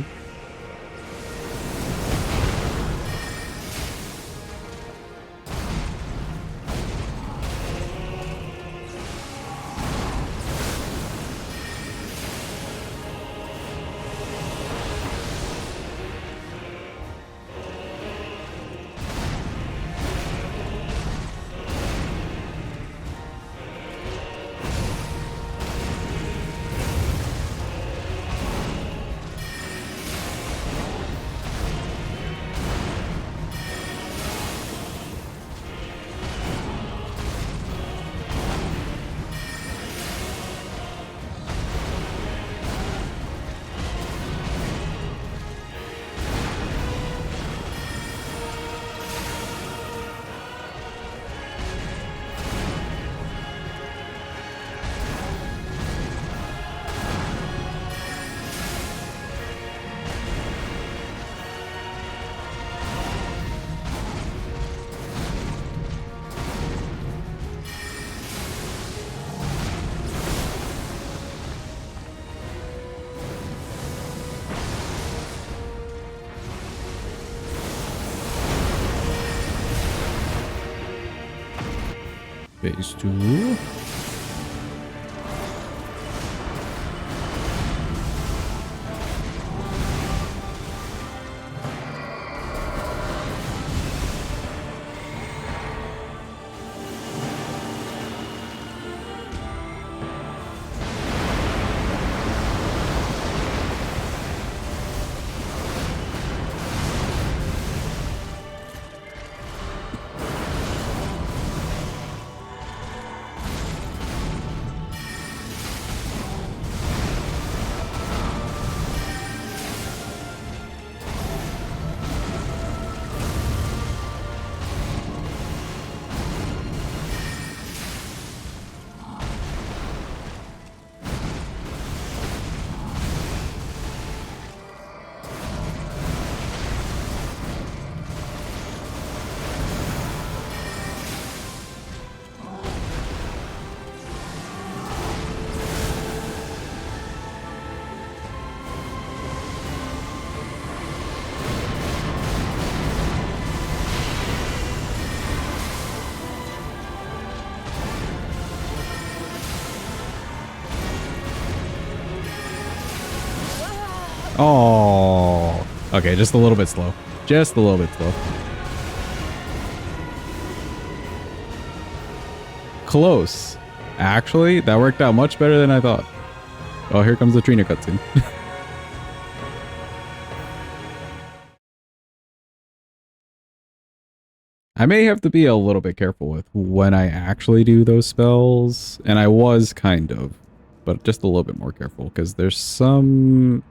Phase 2. Oh. Okay, just a little bit slow. Just a little bit slow. Close. Actually, that worked out much better than I thought. Oh, here comes the Trina cutscene. I may have to be a little bit careful with when I actually do those spells. And I was kind of. But just a little bit more careful. Because there's some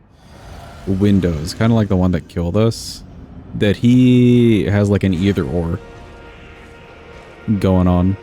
windows, kind of like the one that killed us, that he has like an either or going on.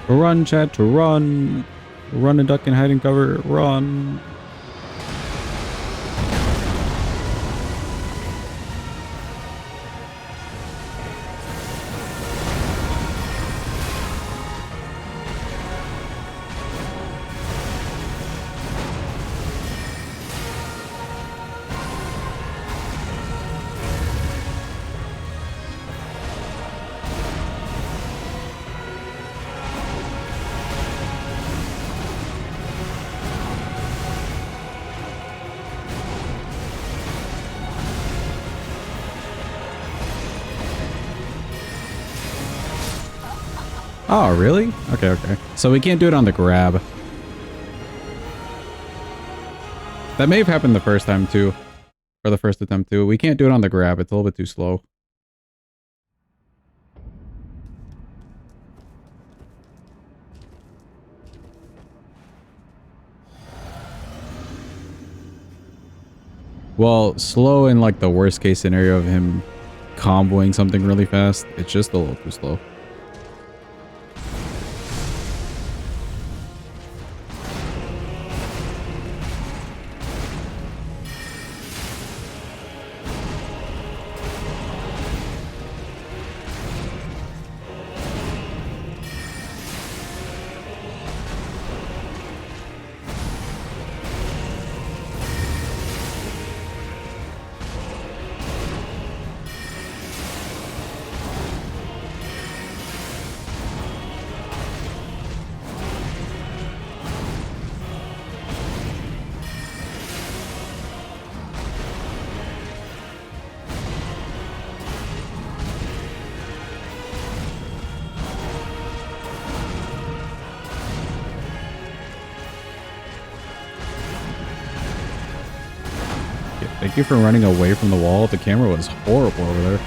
Run, chat, run. Run and duck and hide and cover. Run. Oh, really? Okay, okay. So we can't do it on the grab. That may have happened the first time too. Or the first attempt too. We can't do it on the grab. It's a little bit too slow. Well, slow in like the worst case scenario of him comboing something really fast. It's just a little too slow. Thank you for running away from the wall. The camera was horrible over there.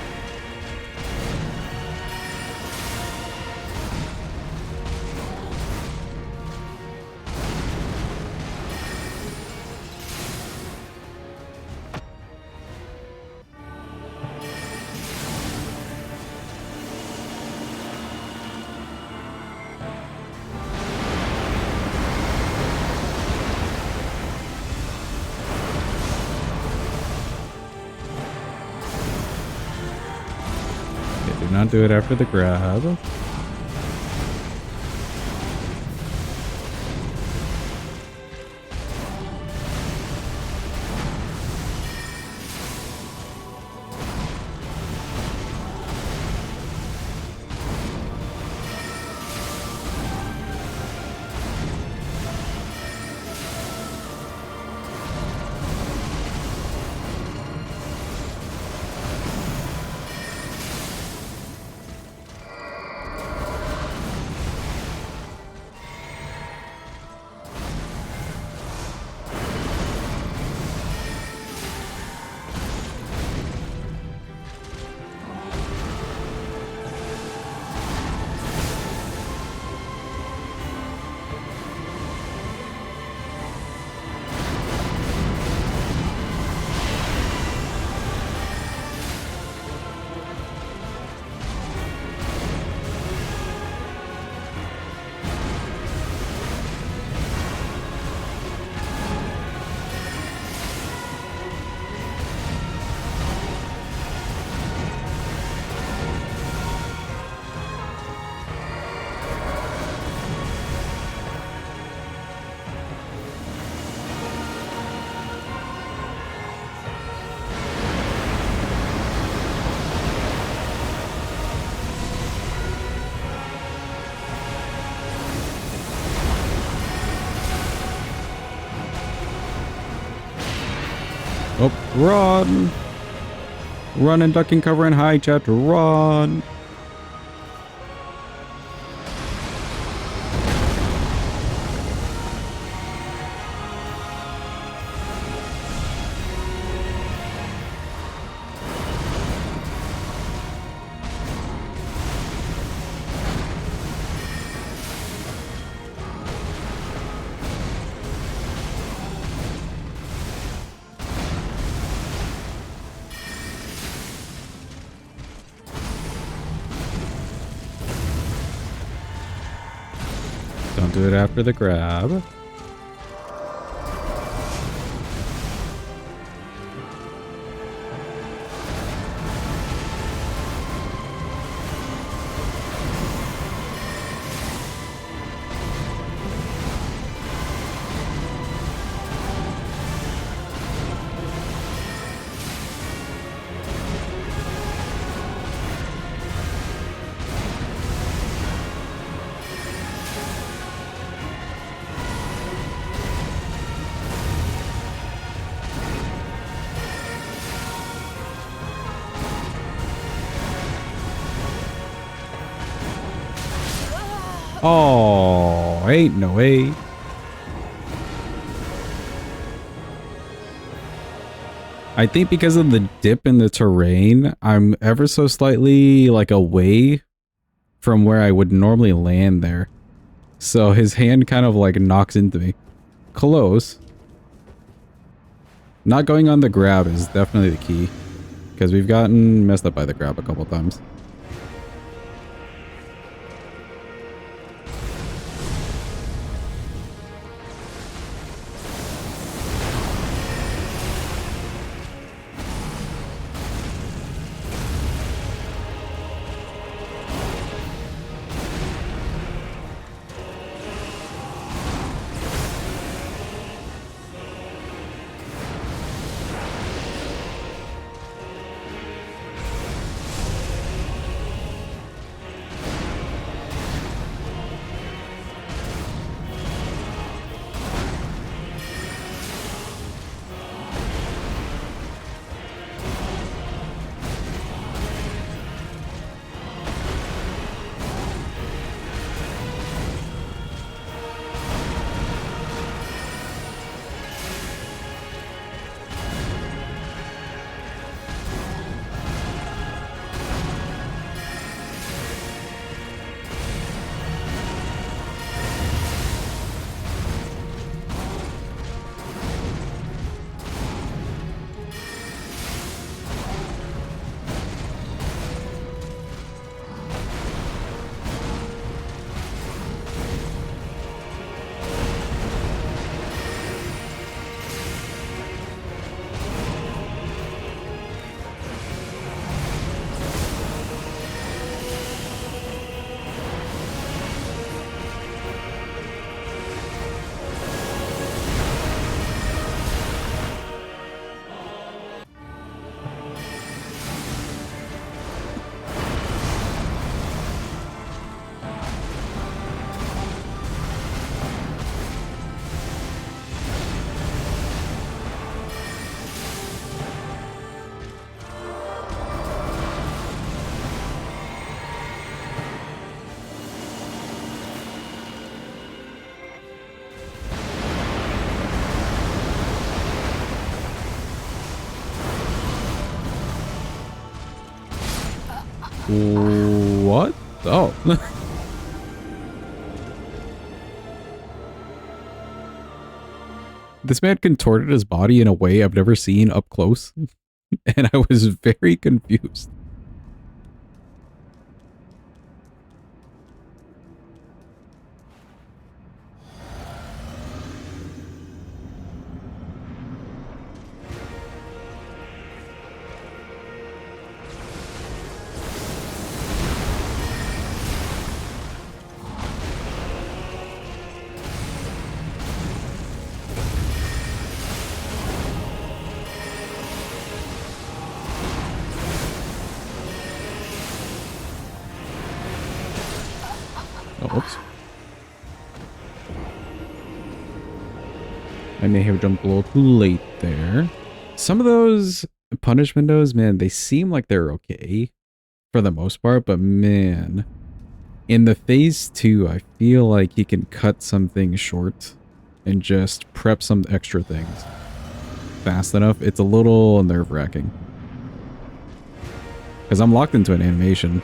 Do not do it after the grab. Oh, run! Run and duck and cover and hide, chat. Run! Don't do it after the grab. Oh, ain't no way. I think because of the dip in the terrain, I'm ever so slightly like away from where I would normally land there. So his hand kind of like knocks into me. Close. Not going on the grab is definitely the key. Because we've gotten messed up by the grab a couple times. What? Oh. This man contorted his body in a way I've never seen up close, and I was very confused. Oh, oops. I may have jumped a little too late there. Some of those punish windows, man, they seem like they're okay for the most part, but man, in the phase 2, I feel like he can cut some things short and just prep some extra things fast enough. It's a little nerve-wracking because I'm locked into an animation.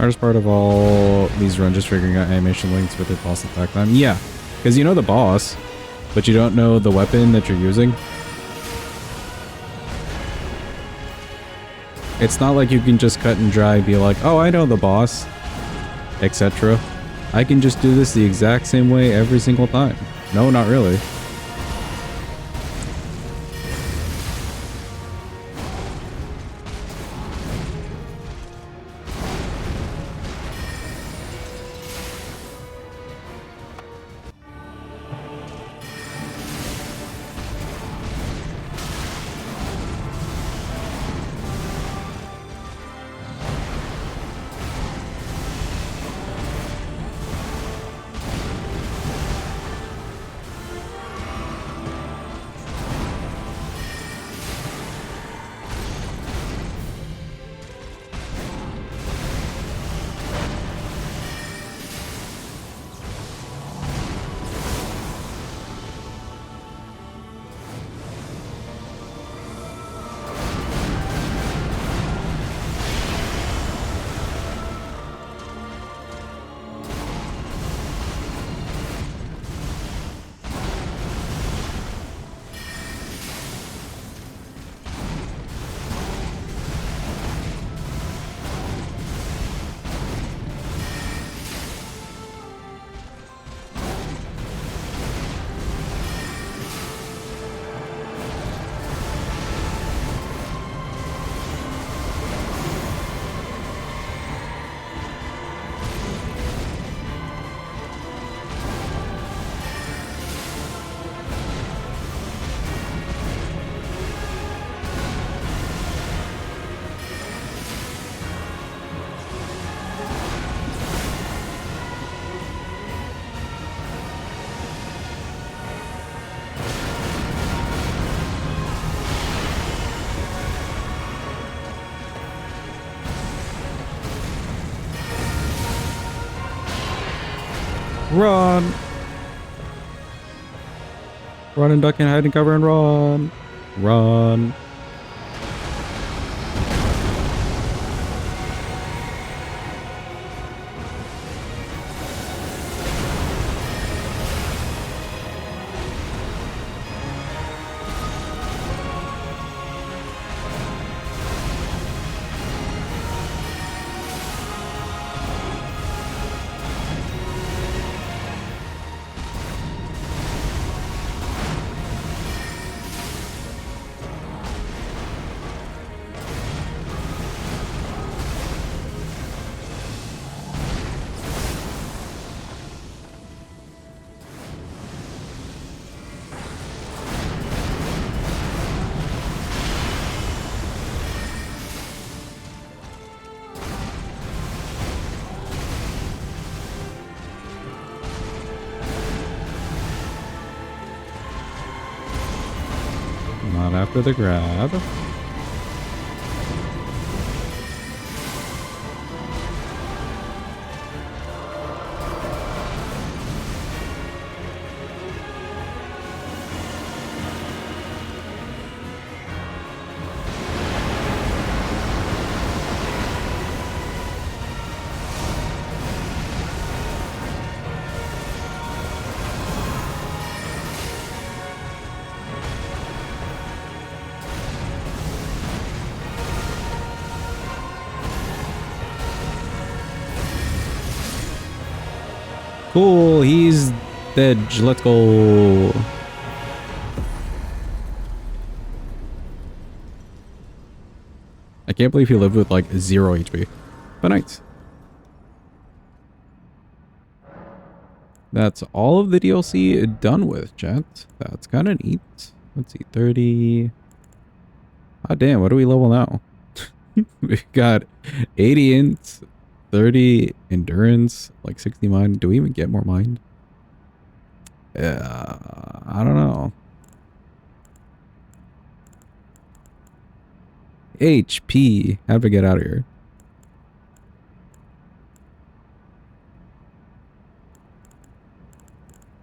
Hardest part of all these runs just figuring out animation links with the boss attack time. Yeah, because you know the boss, but you don't know the weapon that you're using. It's not like you can just cut and dry be like, oh, I know the boss, etc. I can just do this the exact same way every single time. No, not really. Run! Run and duck and hide and cover and run! Run! Not after the grab. Cool, he's dead. Let's go. I can't believe he lived with like 0 HP. But nice. That's all of the DLC done with, chat. That's kind of neat. Let's see, 30. Ah, damn, what do we level now? We got 80 int, 30 endurance, like 60 mind. Do we even get more mind? I don't know. HP. How do we get out of here?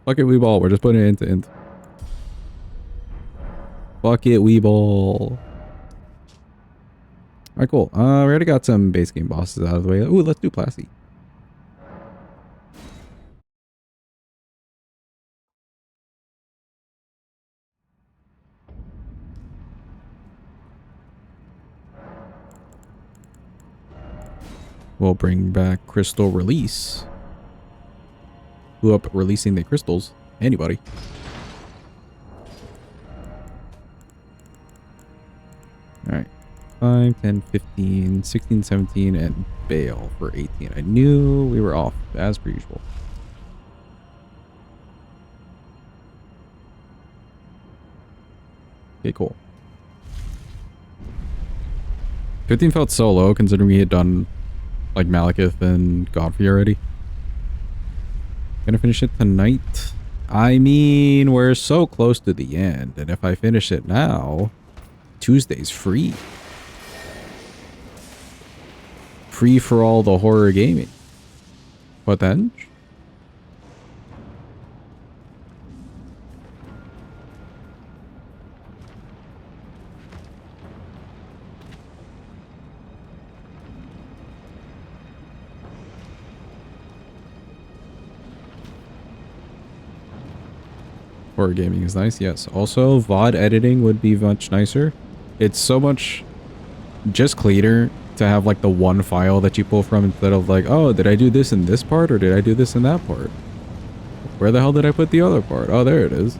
Fuck it, Weeball. We're just putting it into int. Fuck it, Weeball. Alright, cool. We already got some base game bosses out of the way. Ooh, let's do Plasty. We'll bring back Crystal Release. Who up releasing the crystals? Anybody. Alright. 5, 10, 15, 16, 17, and Bale for 18. I knew we were off, as per usual. Okay, cool. 15 felt so low considering we had done like Malekith and Godfrey already. Gonna finish it tonight. I mean, we're so close to the end, and if I finish it now, Tuesday's free. Free for all the horror gaming. What then? Horror gaming is nice, yes. Also, VOD editing would be much nicer. It's so much just cleaner to have like the one file that you pull from instead of like, oh, did I do this in this part or did I do this in that part? Where the hell did I put the other part? Oh, there it is.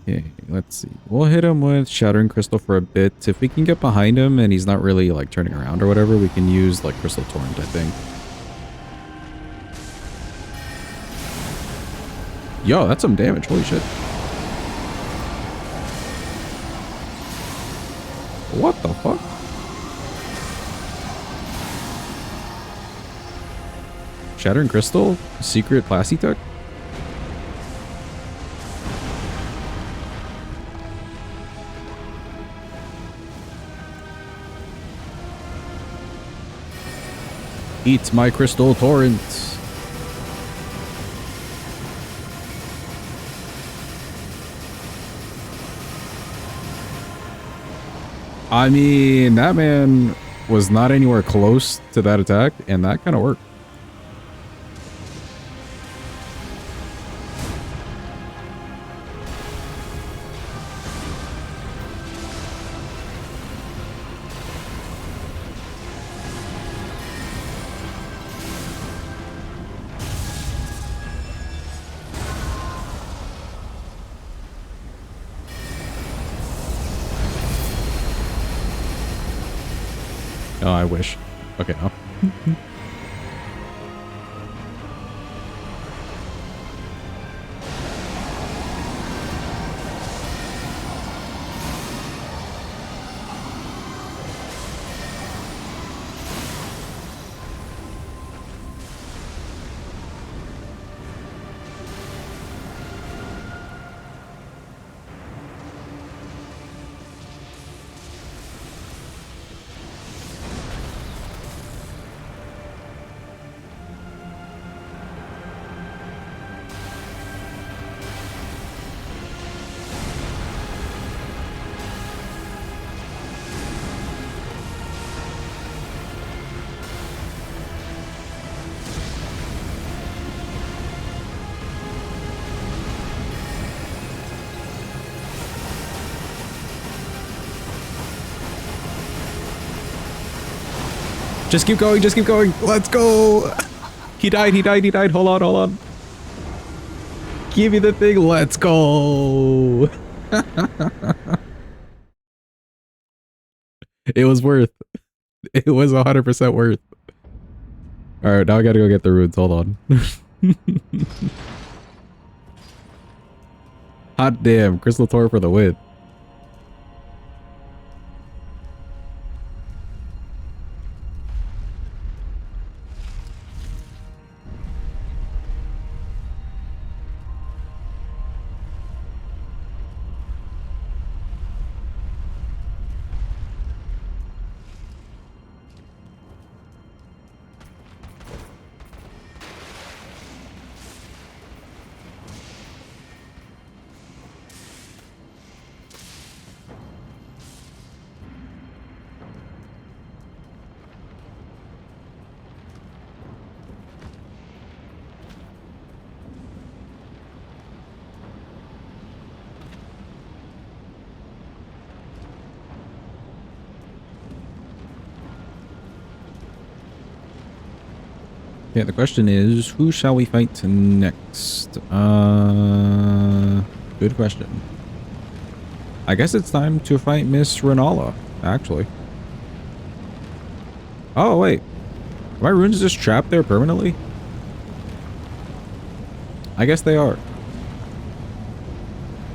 Okay, let's see. We'll hit him with Shattering Crystal for a bit. If we can get behind him and he's not really like turning around or whatever, we can use like Crystal Torrent, I think. Yo, that's some damage. Holy shit. What the fuck? Shattering Crystal? Secret Plasty Tech? Eat my Crystal Torrent. I mean, that man was not anywhere close to that attack, and that kind of worked. Oh, I wish. Okay, no. Just keep going, just keep going. Let's go. He died, he died, he died. Hold on, hold on. Give me the thing. Let's go. It was worth. It was 100% worth. All right, now I gotta go get the runes. Hold on. Hot damn, Crystal Tor for the win. Okay, the question is, who shall we fight next? Good question. I guess it's time to fight Miss Renala, actually. Oh, wait. Are my runes just trapped there permanently? I guess they are.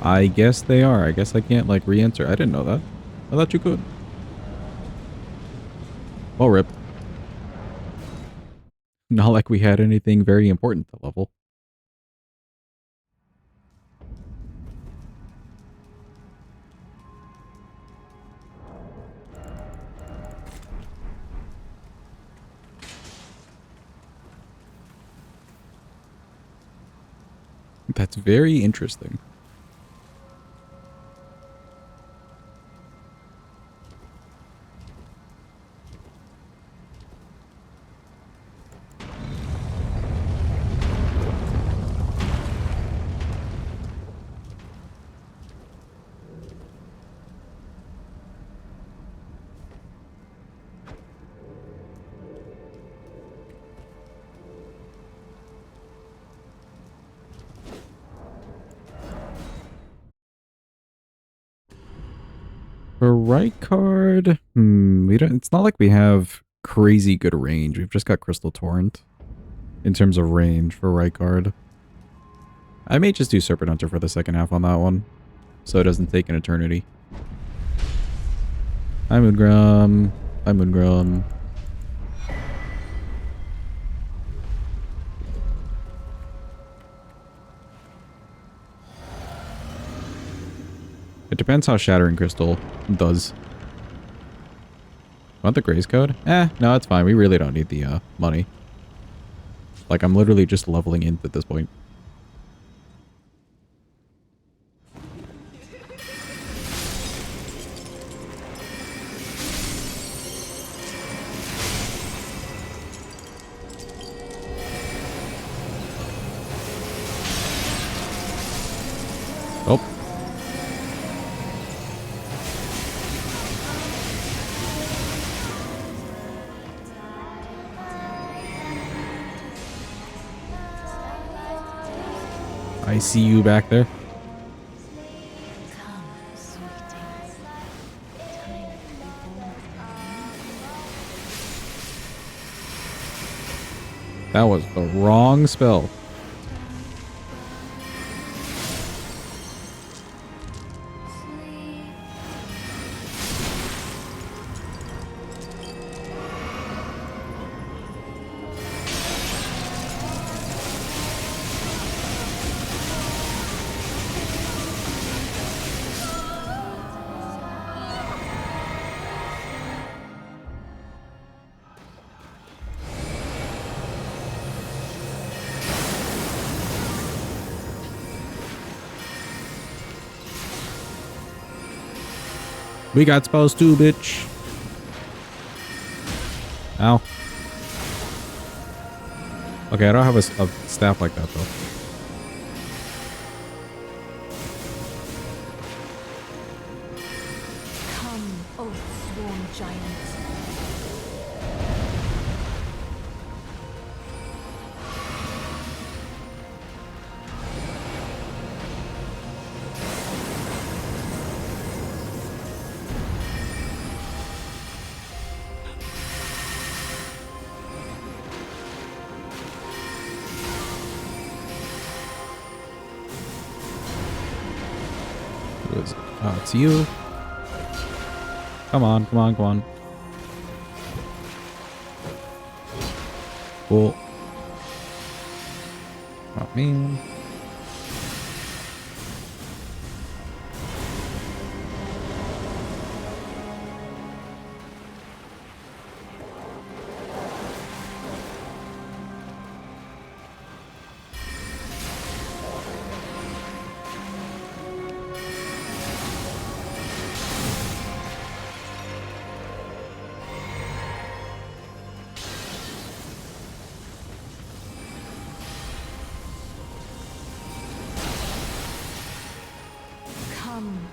I guess they are. I guess I can't, like, re-enter. I didn't know that. I thought you could. Well, rip. Not like we had anything very important to level. That's very interesting. For right card, we don't. It's not like we have crazy good range. We've just got Crystal Torrent in terms of range for right card. I may just do Serpent Hunter for the second half on that one, so it doesn't take an eternity. Hi Moongrum. Hi Moongrum. It depends how Shattering Crystal does. Want the Grace code? No, it's fine. We really don't need the money. Like, I'm literally just leveling in at this point. Oh. I see you back there. That was the wrong spell. We got spells too, bitch. Ow. Okay, I don't have a staff like that, though. Come, O sworn giant. Oh, it's you. Come on, come on, come on. Cool. Oh, man.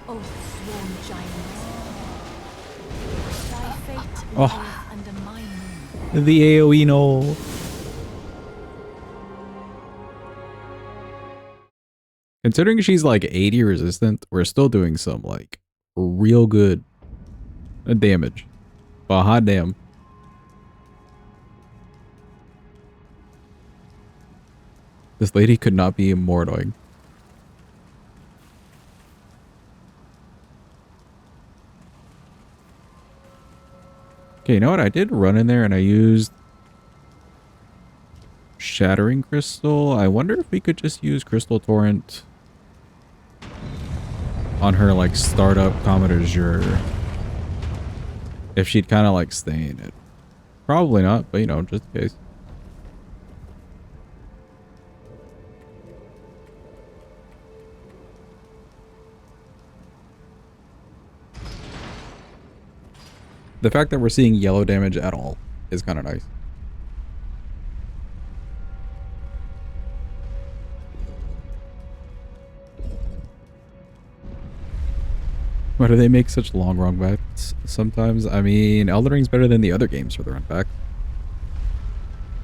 O sworn giant. Thy fate Oh. lieth under my moon. The AoE no. Considering she's like 80 resistant, we're still doing some like real good damage. But hot damn. This lady could not be more annoying. Okay, you know what? I did run in there and I used Shattering Crystal. I wonder if we could just use Crystal Torrent on her like startup Comet Azure. If she'd kind of like stay in it. Probably not, but you know, just in case. The fact that we're seeing yellow damage at all is kind of nice. Why do they make such long run backs sometimes? I mean, Elden Ring's better than the other games for the run back.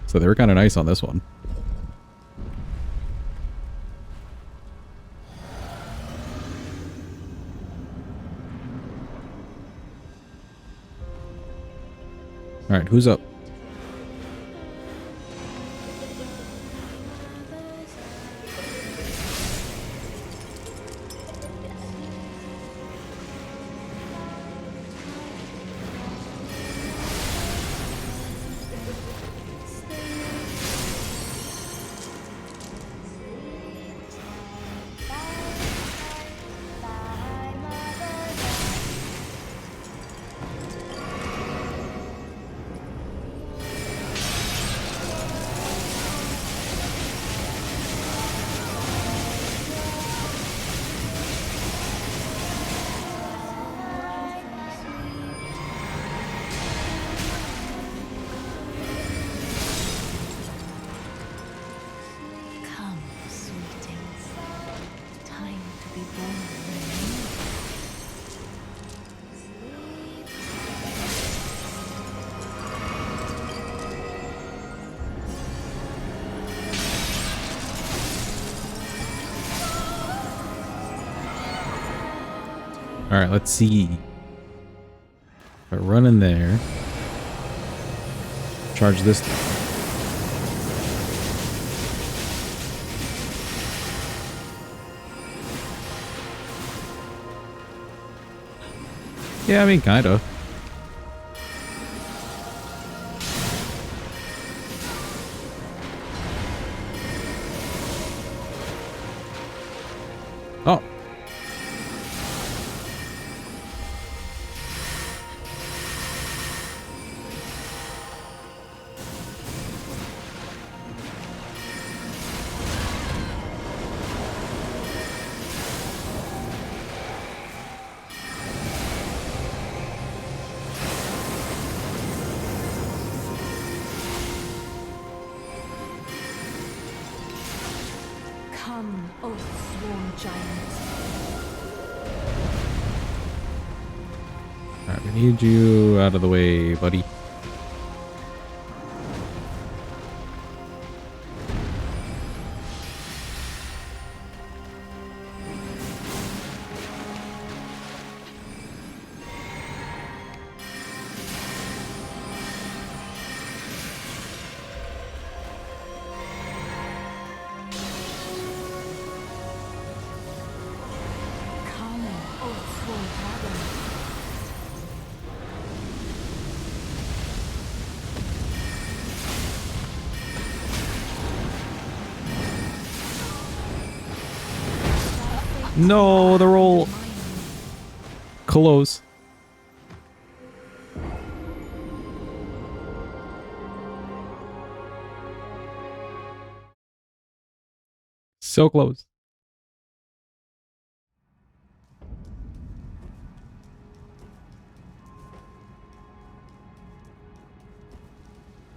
So they were kind of nice on this one. Alright, who's up? Come, sweetings. Time to be born anew. Alright, let's see. If I run in there. Charge this down. Yeah, I mean, kind of. Oh. Come, oath-sworn giant. Alright, we need you out of the way, buddy. Come, oath-sworn dragon. No, they're all close. So close.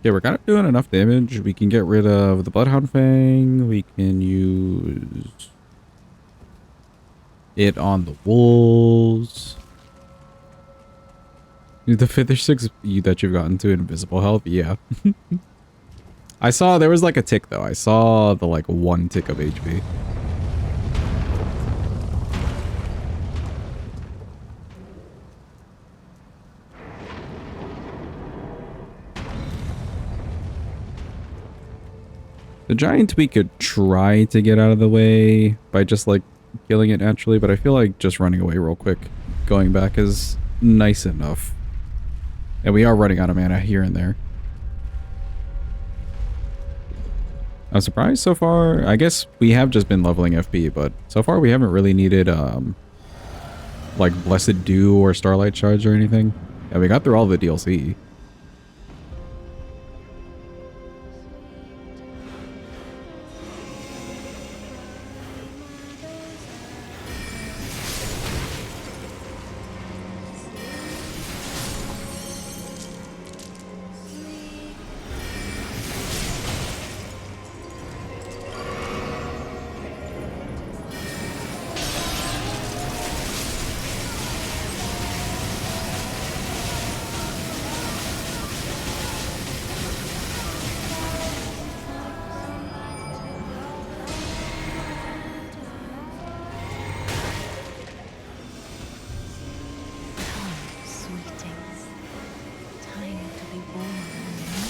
Yeah, we're kind of doing enough damage. We can get rid of the Bloodhound Fang. We can use it on the wolves. The 5th or 6th that you've gotten to invisible health, yeah. I saw there was like a tick though. I saw the like 1 tick of HP. The giant we could try to get out of the way by just like killing it naturally, but I feel like just running away real quick, going back is nice enough. And we are running out of mana here and there. I'm surprised so far. I guess we have just been leveling FP, but so far we haven't really needed like Blessed Dew or Starlight Shards or anything. Yeah, we got through all the DLC. Sweetings. Time to be born anew.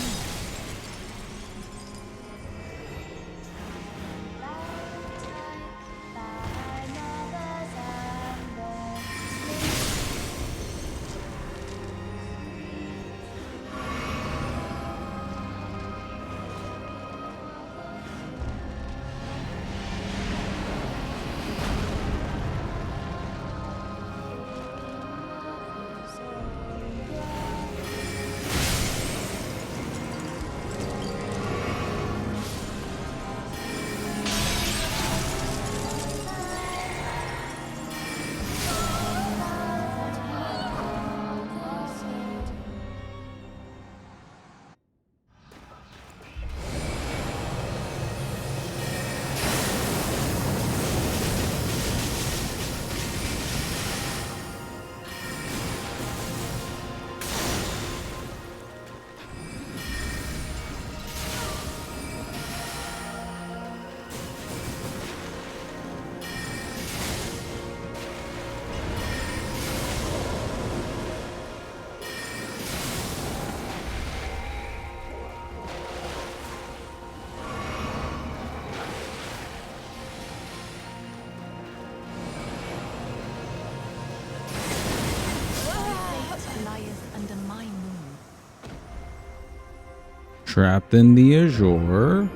Trapped in the Azure.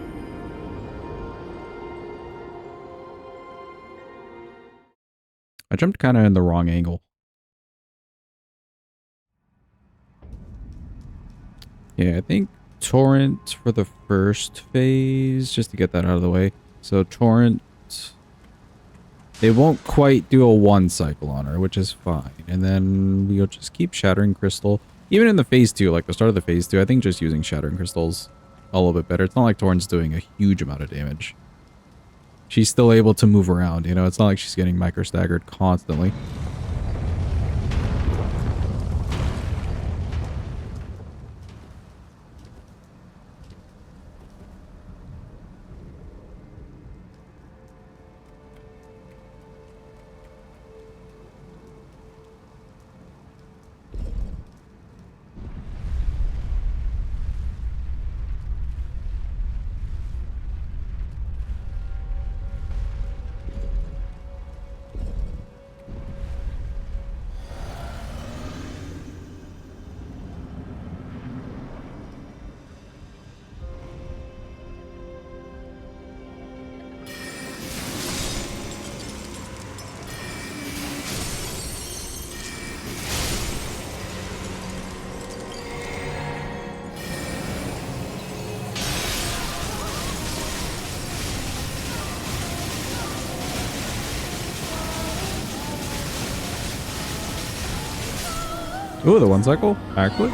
I jumped kind of in the wrong angle. Yeah, I think Torrent for the first phase, just to get that out of the way. So Torrent, they won't quite do a one cycle on her, which is fine. And then we'll just keep Shattering Crystal. Even in the phase 2, like the start of the phase 2, I think just using Shattering Crystals a little bit better. It's not like Torrent's doing a huge amount of damage. She's still able to move around, you know? It's not like she's getting micro-staggered constantly. Ooh, the one cycle? Actually?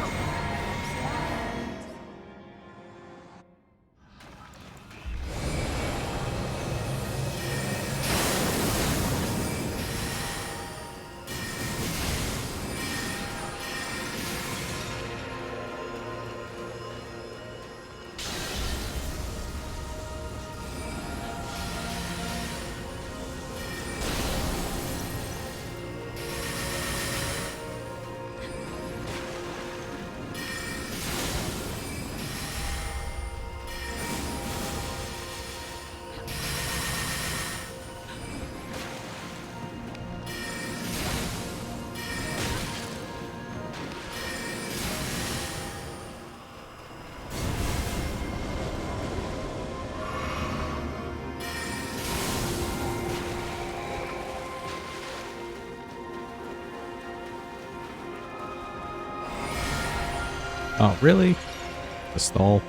Oh, really? The stall.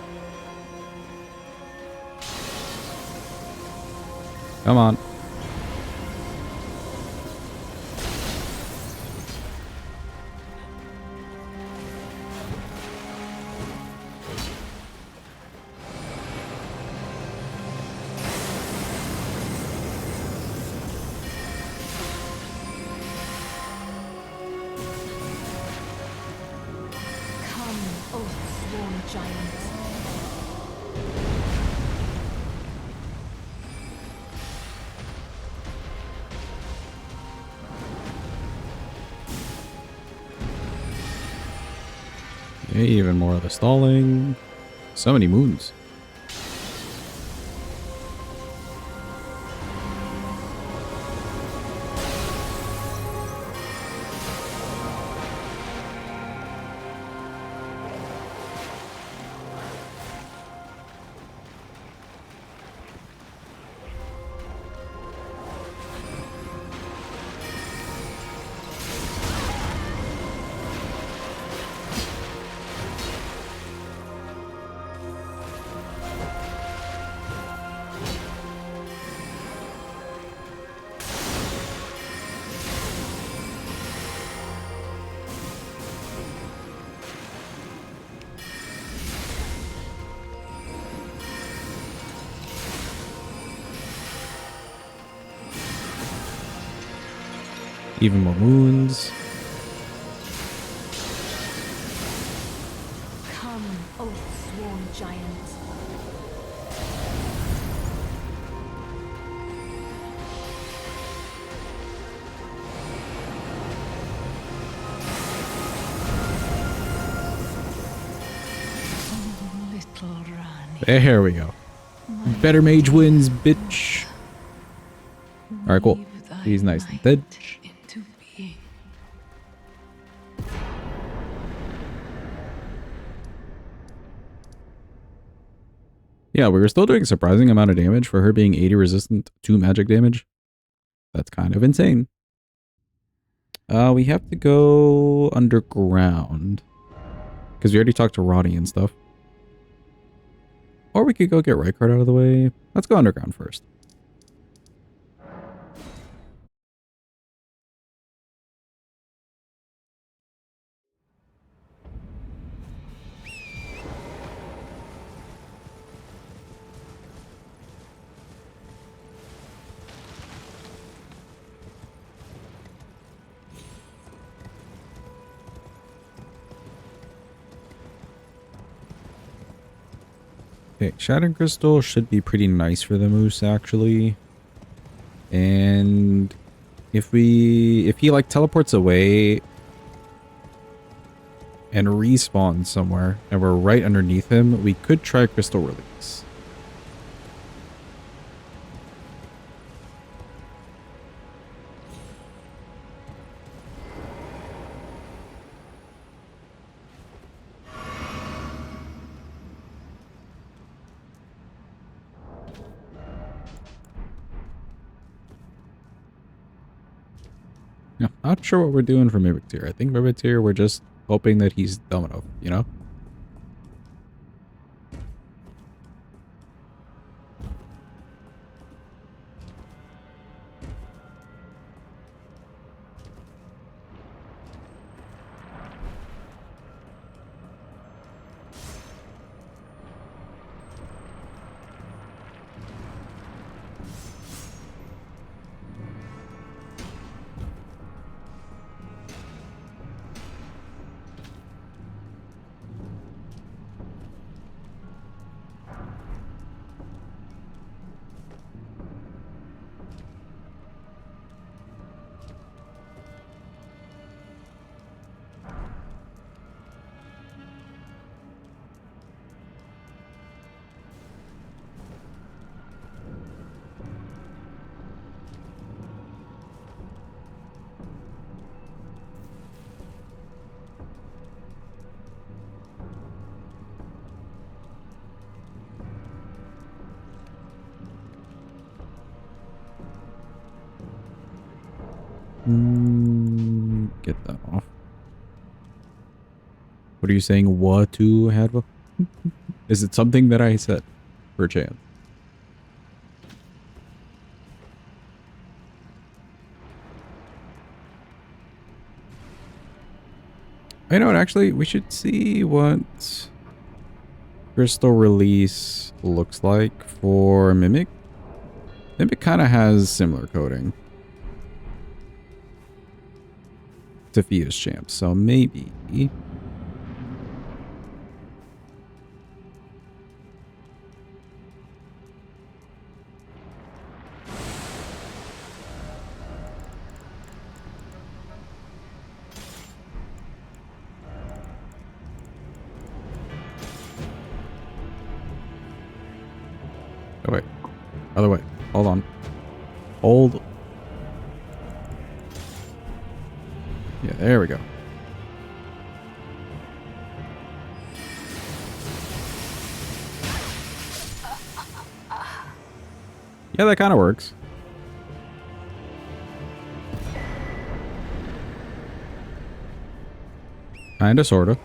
Come on. Come, O sworn giants. Okay, even more of the stalling. So many moons. Even more moons. Come, O sworn giants. Oh, little Rani. There we go. Better mage wins, bitch. Alright, cool. He's nice and dead. Into being. Yeah, we were still doing a surprising amount of damage for her being 80 resistant to magic damage. That's kind of insane. We have to go underground. Because we already talked to Roddy and stuff. Or we could go get Rykard out of the way. Let's go underground first. Okay, Shattered Crystal should be pretty nice for the moose, actually. And if he like teleports away and respawns somewhere and we're right underneath him, we could try Crystal Release. Yeah, not sure what we're doing for Mimic-Tier. I think Mimic-Tier, we're just hoping that he's dumb enough, you know? Get that off. What are you saying? What to have? Is it something that I said? For a chance. I know, actually, we should see what crystal release looks like for Mimic. Mimic kind of has similar coding to Fia's Champ, so maybe. Oh, wait. Other way. Hold on. Hold. Yeah, there we go. Yeah, that kind of works. Kinda, sorta.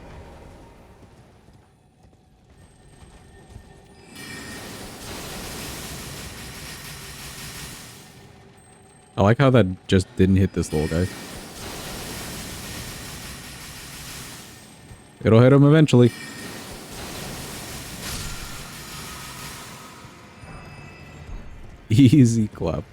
I like how that just didn't hit this little guy. It'll hit him eventually. Easy clap.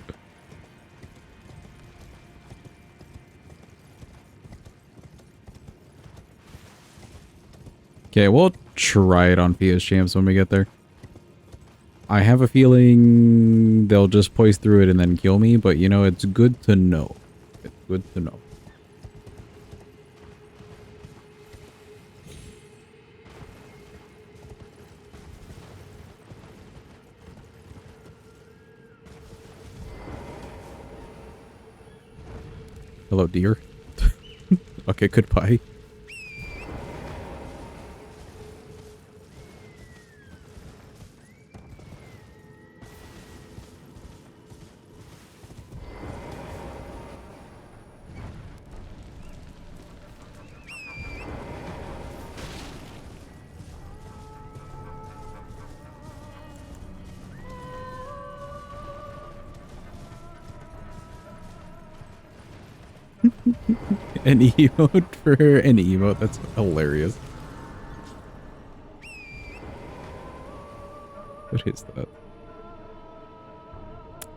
Okay, we'll try it on PS Champs when we get there. I have a feeling they'll just poise through it and then kill me, but you know, it's good to know. It's good to know. Hello, dear. Okay, goodbye. An emote for an emote. That's hilarious. What is that?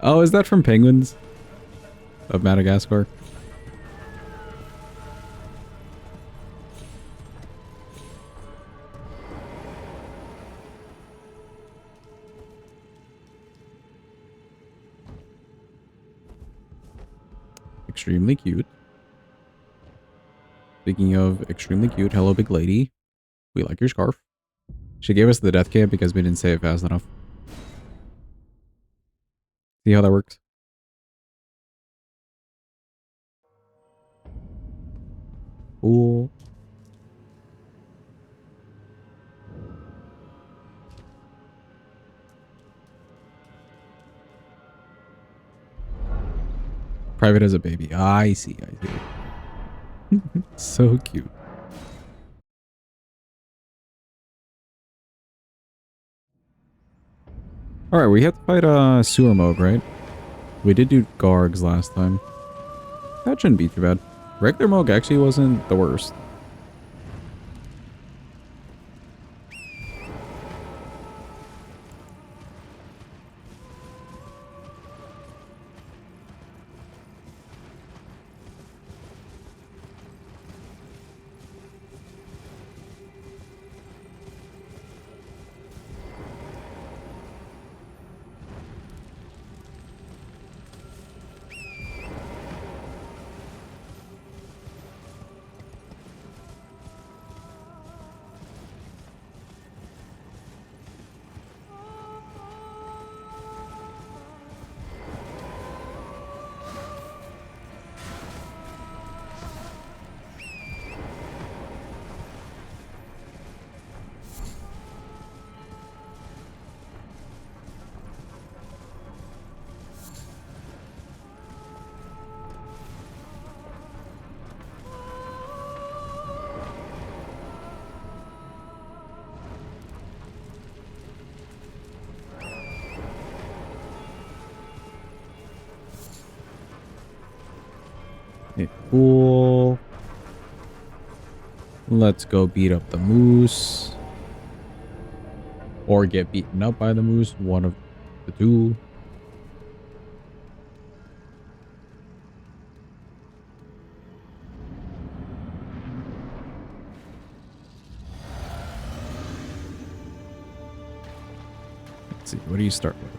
Oh, is that from Penguins of Madagascar? Extremely cute. Speaking of extremely cute, hello, big lady. We like your scarf. She gave us the death camp because we didn't say it fast enough. See how that works? Cool. Private as a baby. I see. I see. So cute. Alright, we had to fight sewer mode, right? We did do Gargs last time. That shouldn't be too bad. Regular mode actually wasn't the worst. Cool. Let's go beat up the moose. Or get beaten up by the moose. One of the two. Let's see. What do you start with?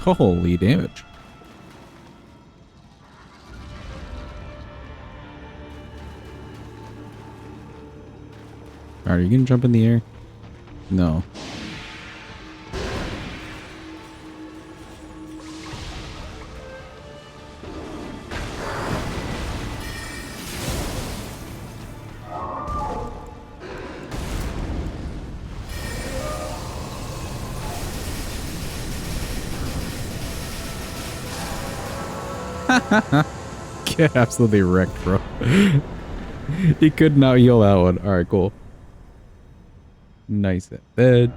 Holy damage. Alright, are you gonna jump in the air? No. Get absolutely wrecked, bro. He could not heal that one. Alright, cool. Nice at bed.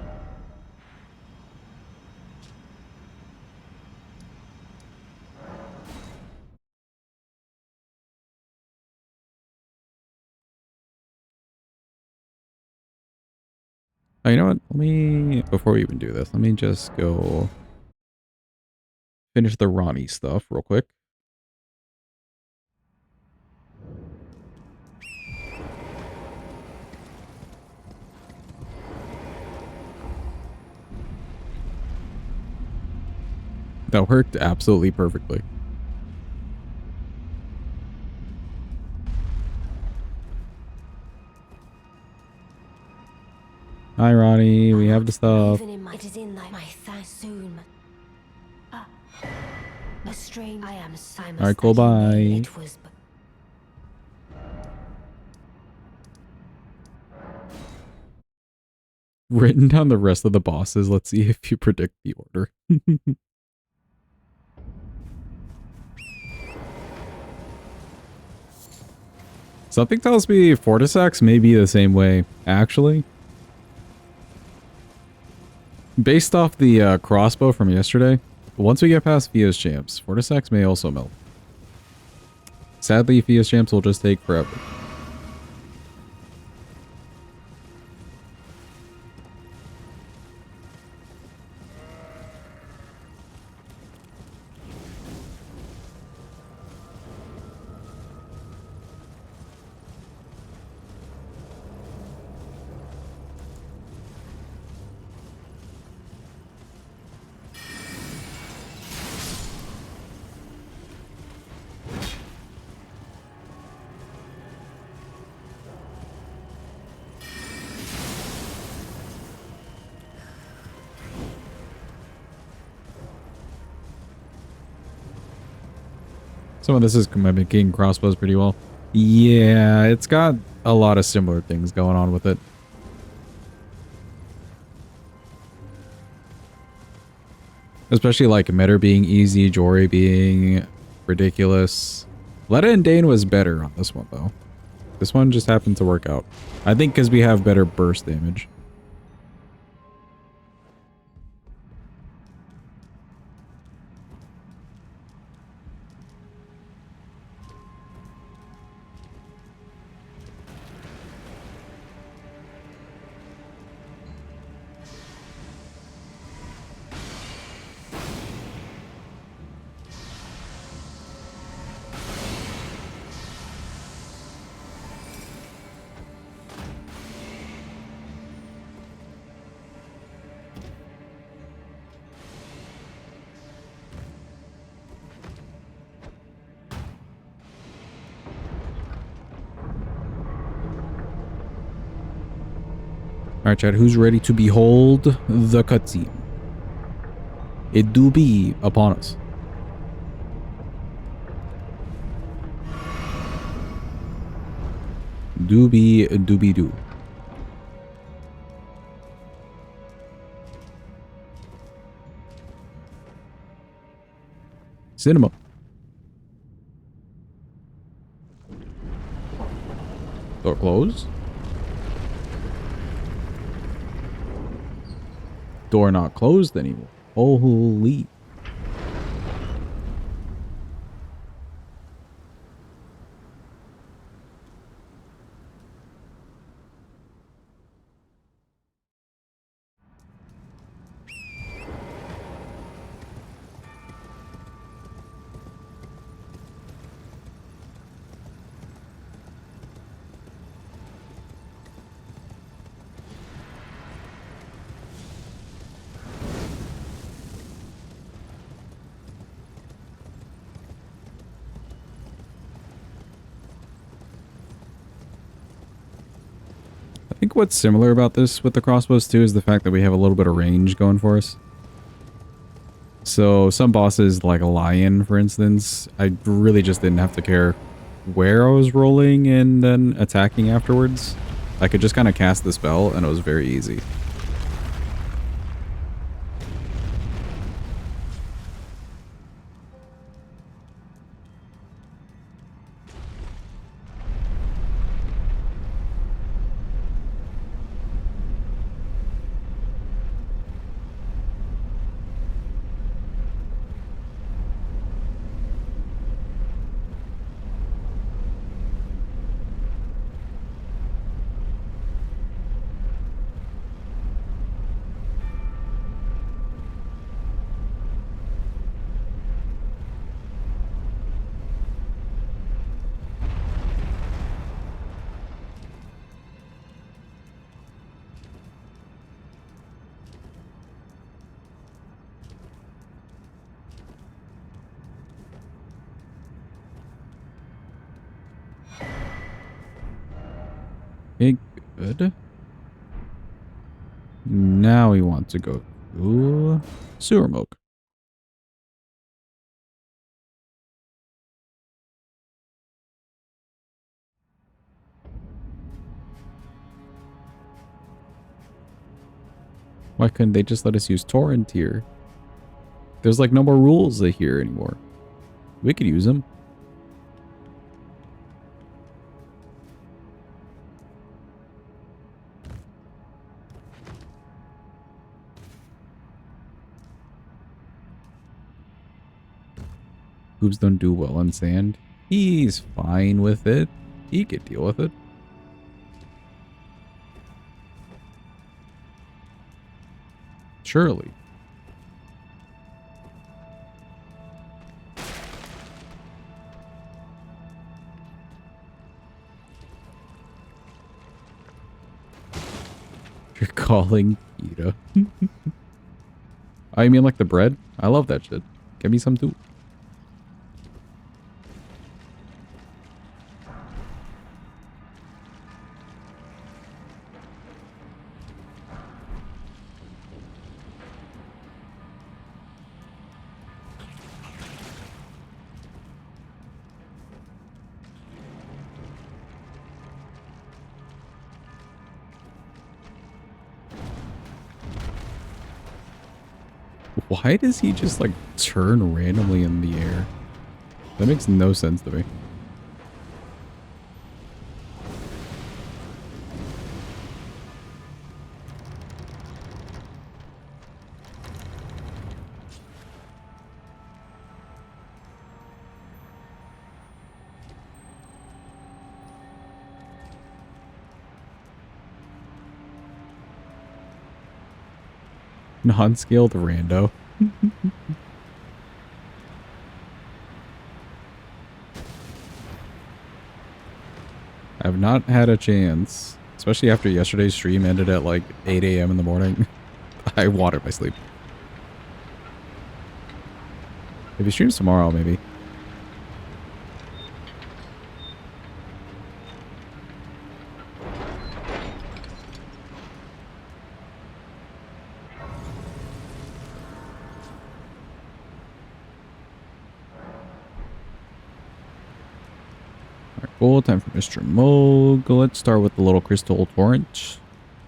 Oh, you know what? Let me, before we even do this, let me just go finish the Ronnie stuff real quick. That worked absolutely perfectly. Hi, Ronnie. We have the stuff. Even in it is in my thanks soon. A strange. I am Simon. Alright, cool. Bye. It was. Written down the rest of the bosses. Let's see if you predict the order. Something tells me Fortisax may be the same way, actually. Based off the crossbow from yesterday, once we get past Fia's champs, Fortisax may also melt. Sadly, Fia's champs will just take forever. Some of this is mimicking crossbows pretty well. Yeah, it's got a lot of similar things going on with it. Especially like Metter being easy, Jory being ridiculous. Letta and Dane was better on this one though. This one just happened to work out. I think because we have better burst damage. Alright, Chad, who's ready to behold the cutscene? It do be upon us. Doobie doo. Cinema. So closed? Door not closed anymore. Holy. I think what's similar about this with the crossbows too is the fact that we have a little bit of range going for us. So some bosses, like a lion, for instance, I really just didn't have to care where I was rolling and then attacking afterwards. I could just kind of cast the spell and it was very easy. Okay, good. Now we want to go to sewer milk. Why couldn't they just let us use torrent here? There's like no more rules here anymore. We could use them. Boobs don't do well on sand. He's fine with it. He could deal with it. Surely. You're calling Ida. I mean like the bread? I love that shit. Give me some too. Why does he just like turn randomly in the air? That makes no sense to me. Non-scaled rando. I've not had a chance, especially after yesterday's stream ended at like 8 a.m. in the morning. I watered my sleep. If he streams tomorrow, maybe. Cool, time for Mr. Moog. Let's start with the little crystal torrent.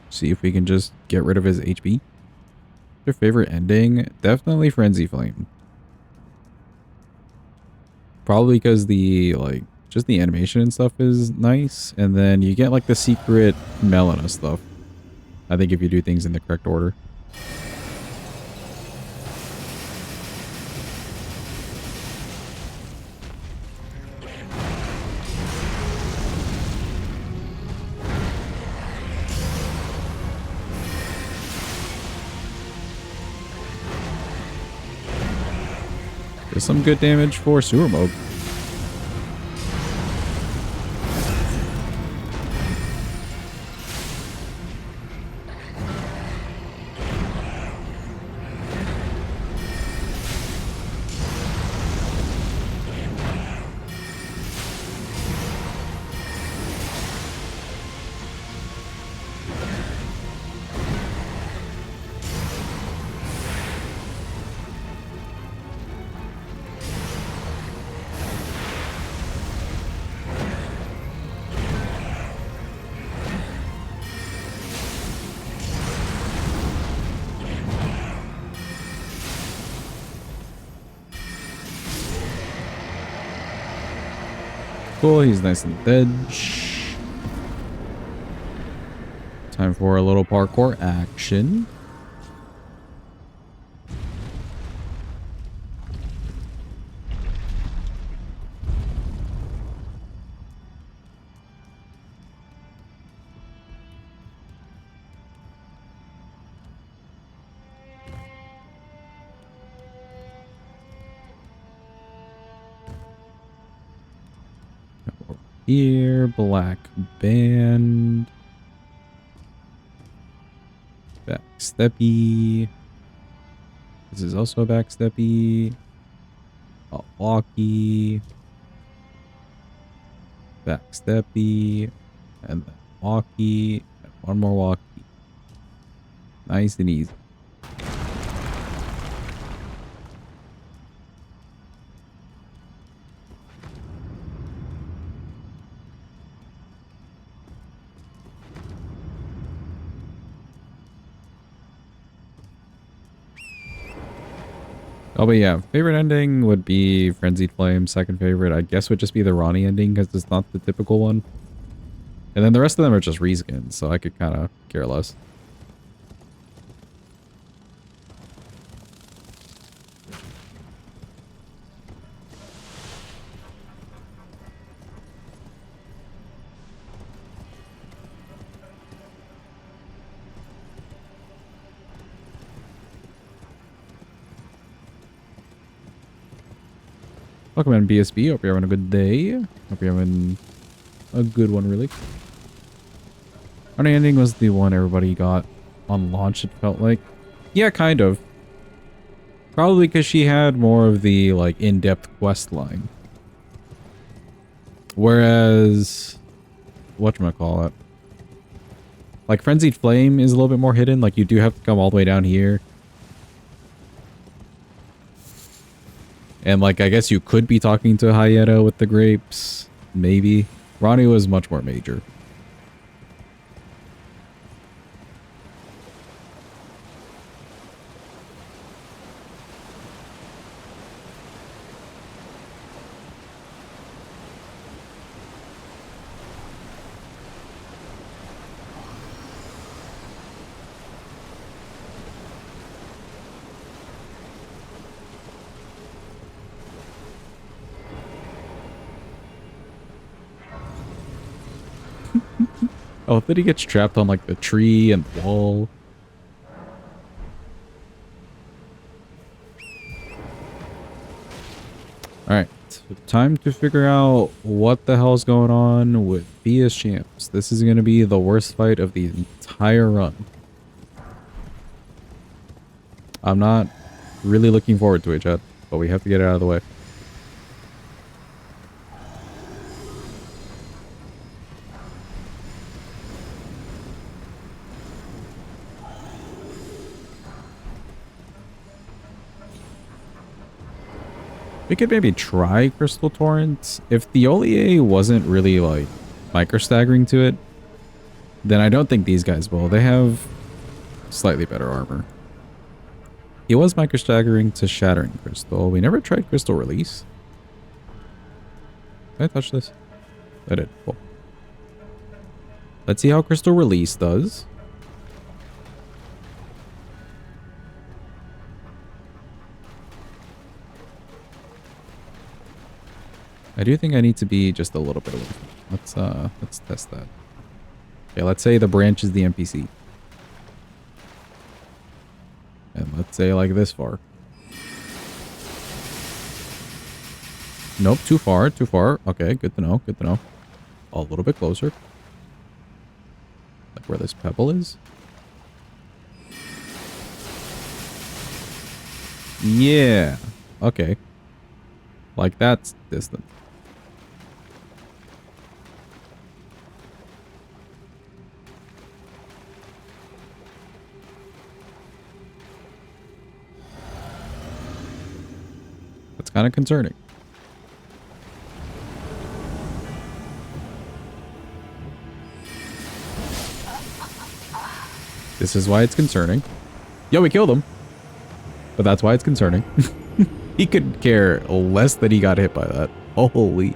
See if we can just get rid of his HP. Your favorite ending? Definitely Frenzy Flame. Probably because the, like, just the animation and stuff is nice. And then you get like the secret Melina stuff. I think if you do things in the correct order. There's some good damage for sewer mode. Cool, he's nice and dead. Time for a little parkour action. Here, black band. Backsteppy. This is also a backsteppy. A walkie. Backsteppy. And then walkie. And one more walkie. Nice and easy. Oh, but yeah, favorite ending would be Frenzied Flame. Second favorite, I guess, would just be the Ronnie ending because it's not the typical one. And then the rest of them are just reskins, so I could kind of care less. Welcome in, BSB. Hope you're having a good day. Hope you're having a good one, really. Our ending was the one everybody got on launch, it felt like. Yeah, kind of. Probably because she had more of the, like, in-depth quest line. Whereas... whatchamacallit? Like, Frenzied Flame is a little bit more hidden. Like, you do have to come all the way down here. And, like, I guess you could be talking to Hyena with the grapes. Maybe. Ronnie was much more major. Oh, then he gets trapped on, like, the tree and the wall. Alright, time to figure out what the hell's going on with BS Champs. This is going to be the worst fight of the entire run. I'm not really looking forward to it, Chad, but we have to get it out of the way. We could maybe try Crystal Torrent. If the Olier wasn't really, like, micro-staggering to it, then I don't think these guys will. They have slightly better armor. He was micro-staggering to Shattering Crystal. We never tried Crystal Release. Can I touch this? I did. Cool. Let's see how Crystal Release does. I do think I need to be just a little bit away. Let's test that. Okay, let's say the branch is the NPC. And let's say like this far. Nope, too far, too far. Okay, good to know, good to know. A little bit closer. Like where this pebble is. Yeah. Okay. Like that's distant. That's kind of concerning. This is why it's concerning. Yo, we killed him. But that's why it's concerning. He could care less that he got hit by that. Holy.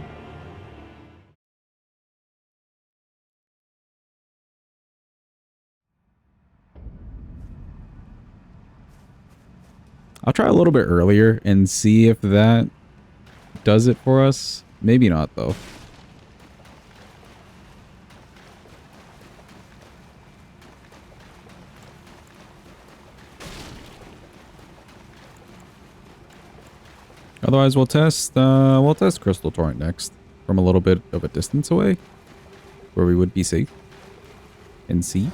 I'll try a little bit earlier and see if that does it for us. Maybe not, though. Otherwise, we'll test Crystal Torrent next from a little bit of a distance away, where we would be safe and see.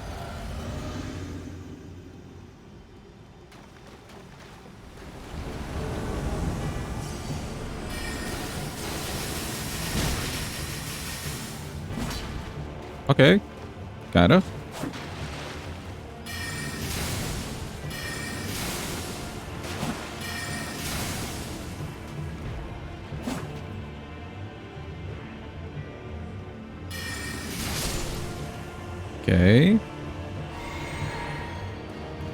Okay, kinda. Okay.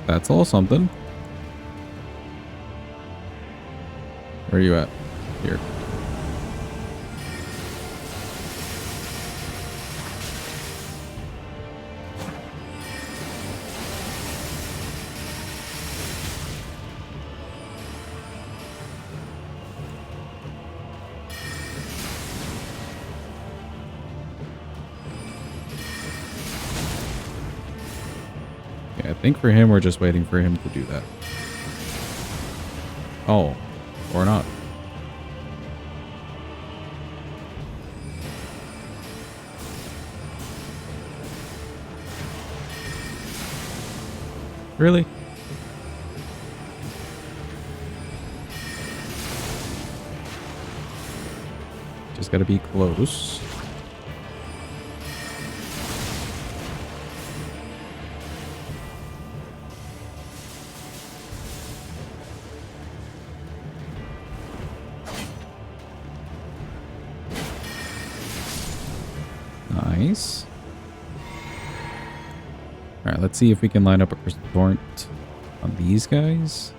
That's all something. Where are you at? Here. I think for him, we're just waiting for him to do that. Oh, or not. Really? Just gotta be close. Nice. Alright, let's see if we can line up a Crystal Torrent on these guys.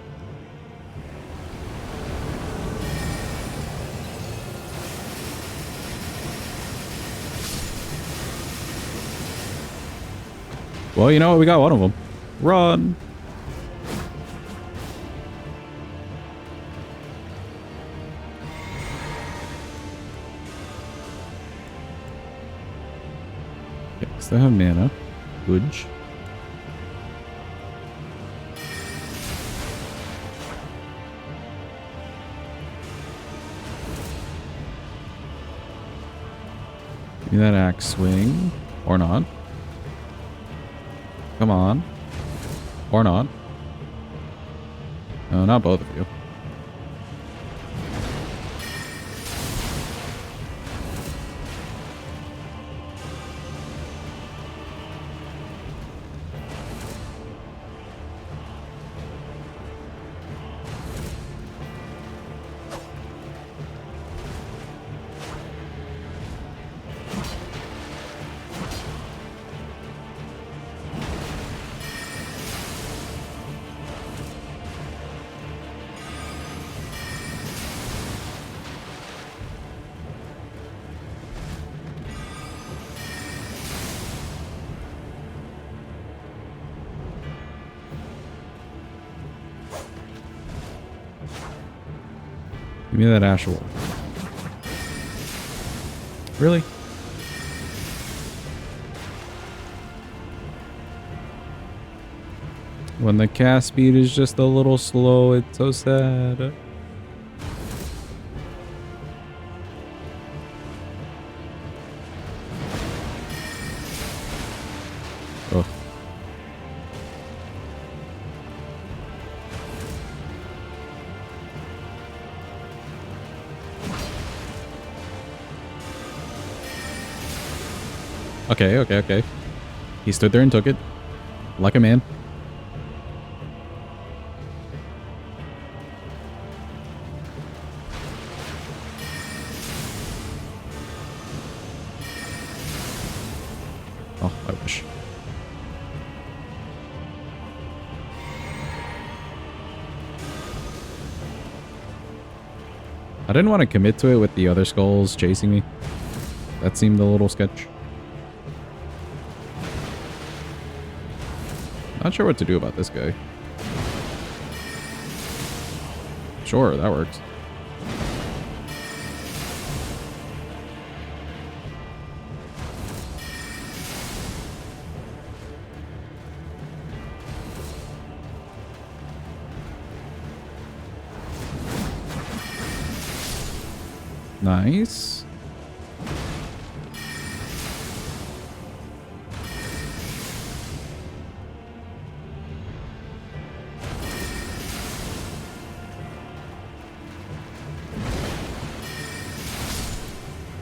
Well, you know what? We got one of them. Run! Okay, still have mana. Good. Give me that axe swing. Or not. Come on. Or not. No, not both of you. Give me that ash wool. Really? When the cast speed is just a little slow, it's so sad. Oh. Okay. He stood there and took it. Like a man. Oh, I wish. I didn't want to commit to it with the other skulls chasing me. That seemed a little sketch. Not sure what to do about this guy. Sure, that works. Nice.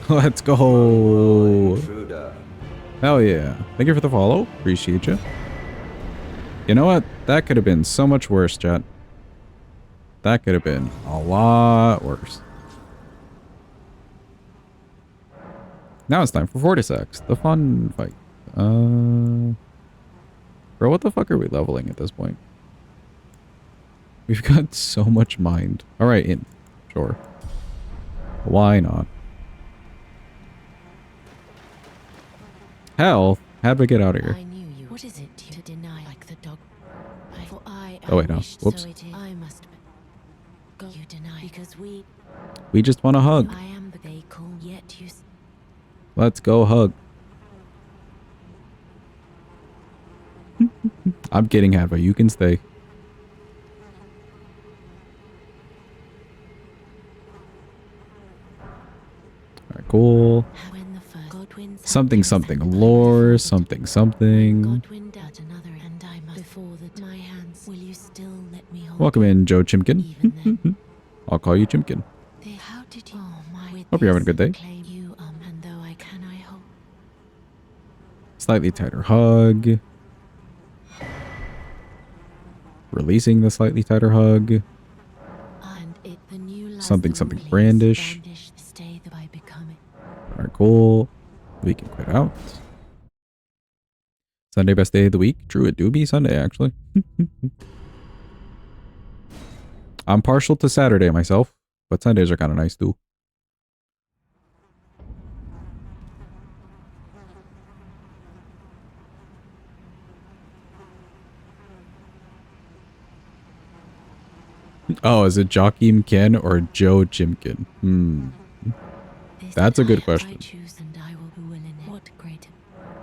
Let's go. Hell yeah. Thank you for the follow. Appreciate you. You know what? That could have been so much worse, chat. That could have been a lot worse. Now it's time for Fortisex, the fun fight. Bro, what the fuck are we leveling at this point? We've got so much mind. Alright, in. Sure. Why not? Hell, how'd we get out of here? I knew you. What is it to deny like the dog? Oh wait, no. Whoops. I must go. You deny because we just want to hug. I am the they call yet you. Let's go hug. I'm kidding, Hadva. You can stay. Alright, cool. Something something lore, something something. Welcome in, Joe Chimkin. I'll call you Chimkin. Hope you're having a good day. Slightly tighter hug. Releasing the slightly tighter hug. Something something brandish. Alright, cool. We can quit out. Sunday best day of the week? True, it do be Sunday, actually. I'm partial to Saturday myself, but Sundays are kind of nice too. Oh, is it Joachim Ken or Joe Chimkin? That's a good question.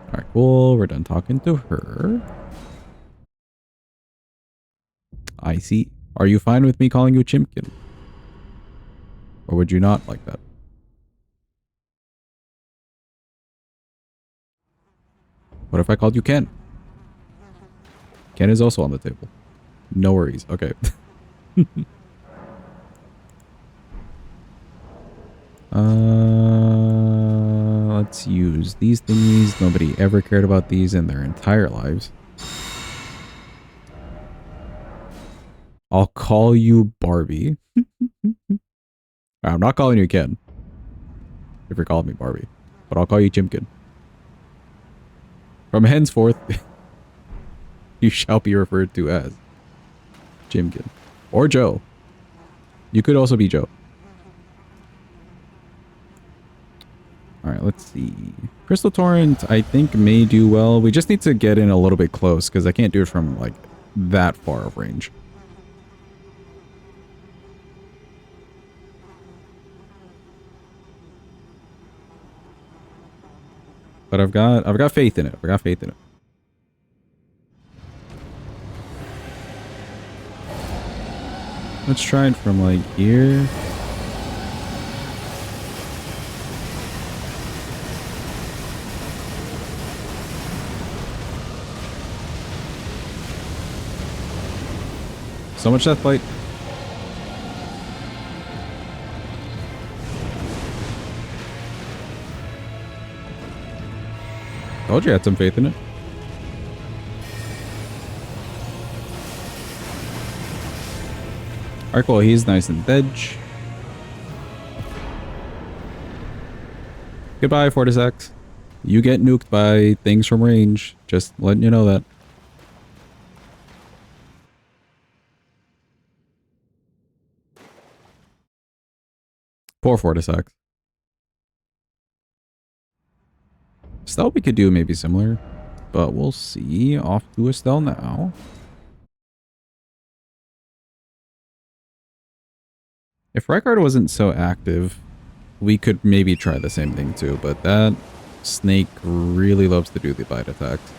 Alright, cool. We're done talking to her. I see. Are you fine with me calling you Chimkin? Or would you not like that? What if I called you Ken? Ken is also on the table. No worries. Okay. Let's use these thingies. Nobody ever cared about these in their entire lives. I'll call you Barbie. I'm not calling you Ken. If you're calling me Barbie. But I'll call you Chimkin. From henceforth, you shall be referred to as Chimkin. Or Joe. You could also be Joe. Alright, let's see. Crystal Torrent, I think, may do well. We just need to get in a little bit close, because I can't do it from, like, that far of range. But I've got faith in it. I've got faith in it. Let's try it from like here. So much death light. Told you I had some faith in it. Alright, cool. He's nice and dead. Goodbye, Fortisax. You get nuked by things from range. Just letting you know that. Poor Fortisax. Estelle we could do maybe similar, but we'll see. Off to Estelle now. If Rykard wasn't so active, we could maybe try the same thing too, but that snake really loves to do the bite attacks.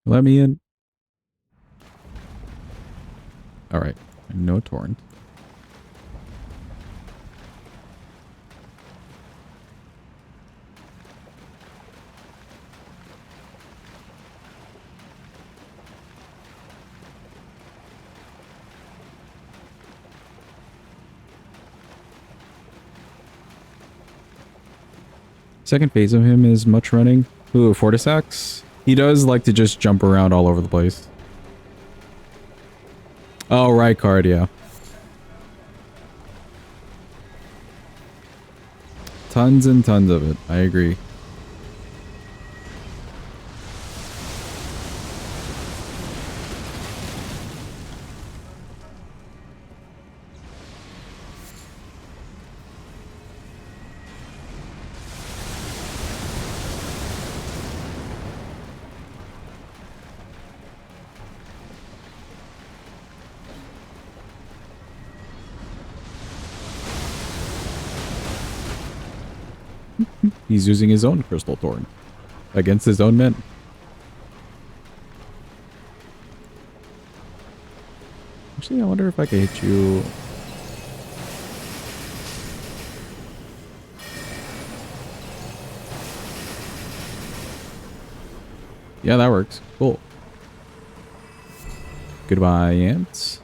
Let me in. Alright, no torrent. Second phase of him is much running. Ooh, Fortisax? He does like to just jump around all over the place. Oh, right card, yeah. Tons and tons of it. I agree. He's using his own crystal torrent against his own men. Actually, I wonder if I could hit you. Yeah, that works. Cool. Goodbye, ants.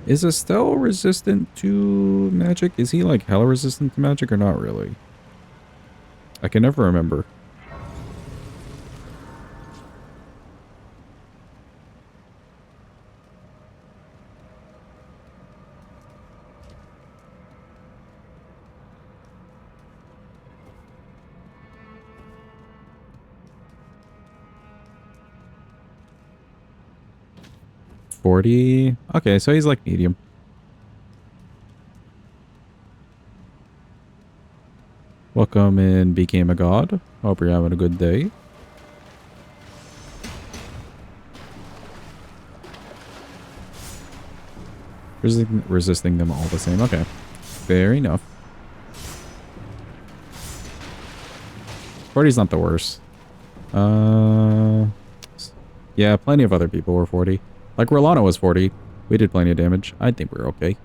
Is Estelle resistant to magic? Is he like hella resistant to magic or not really? I can never remember. $40. Okay, so he's like medium. Welcome and became a god. Hope you're having a good day. Resisting them all the same. Okay. Fair enough. 40's not the worst. Yeah, plenty of other people were 40. Like Rolano was 40. We did plenty of damage. I think we're okay.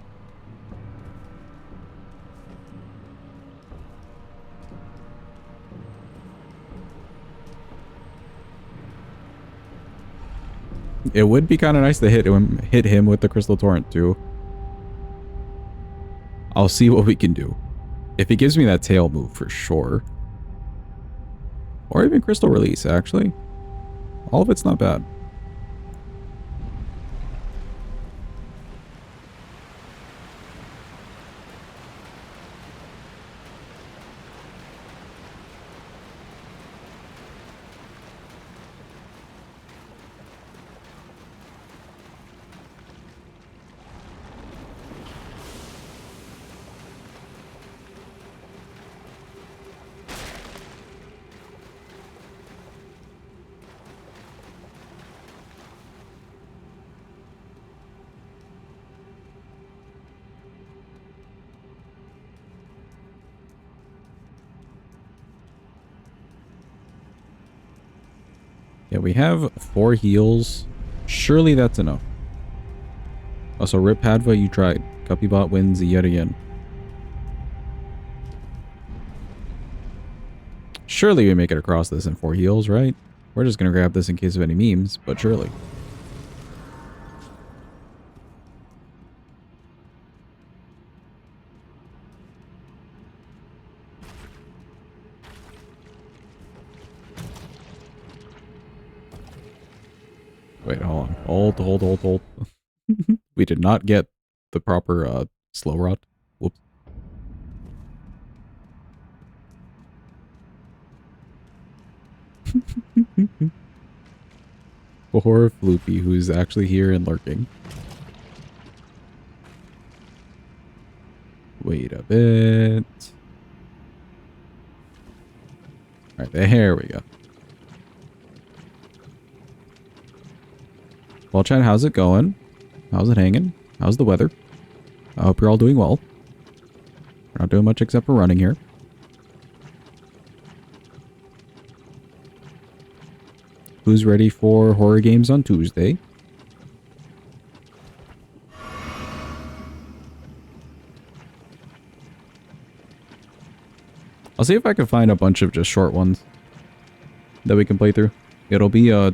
It would be kind of nice to hit him with the Crystal Torrent too. I'll see what we can do. If he gives me that tail move for sure. Or even Crystal Release, actually. All of it's not bad. Okay, we have 4 heals. Surely that's enough. Also, Rip Padva, you tried. Cuppybot wins yet again. Surely we make it across this in 4 heals, right? We're just gonna grab this in case of any memes, but surely. Wait, hold on. Hold. We did not get the proper slow rot. Whoops. Poor Floopy, who's actually here and lurking. Wait a bit. Alright, there we go. Well, Chad, how's it going? How's it hanging? How's the weather? I hope you're all doing well. We're not doing much except for running here. Who's ready for horror games on Tuesday? I'll see if I can find a bunch of just short ones that we can play through. It'll be a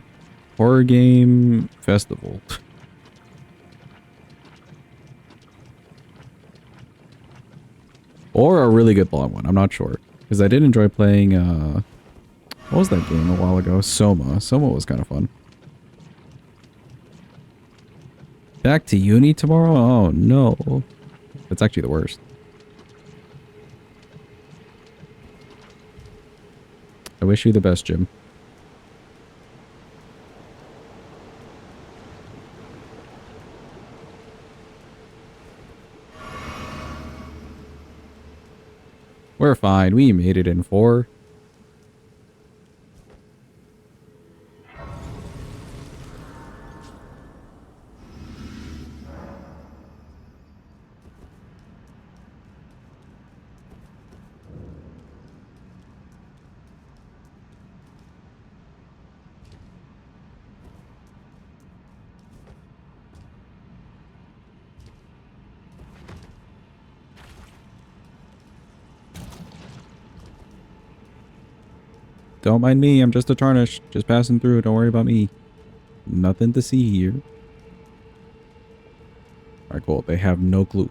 horror game festival. Or a really good long one. I'm not sure. Because I did enjoy playing, what was that game a while ago? Soma. Soma was kind of fun. Back to uni tomorrow? Oh, no. That's actually the worst. I wish you the best, Jim. We're fine. We made it in 4. Don't mind me, I'm just a tarnish. Just passing through, don't worry about me. Nothing to see here. Alright, cool. They have no clue.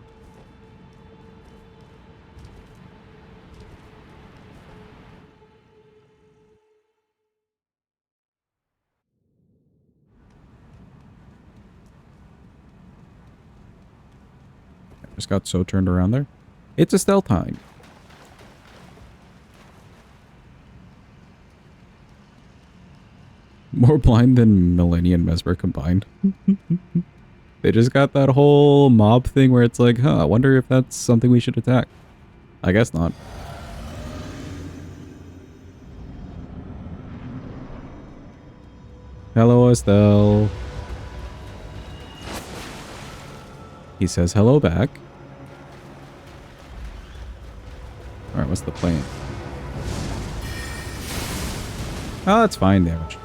I just got so turned around there. It's a stealth time. More blind than Millennium and Mesmer combined. They just got that whole mob thing where it's like, huh, I wonder if that's something we should attack. I guess not. Hello, Estelle. He says hello back. Alright, what's the plan? Oh, that's fine damage.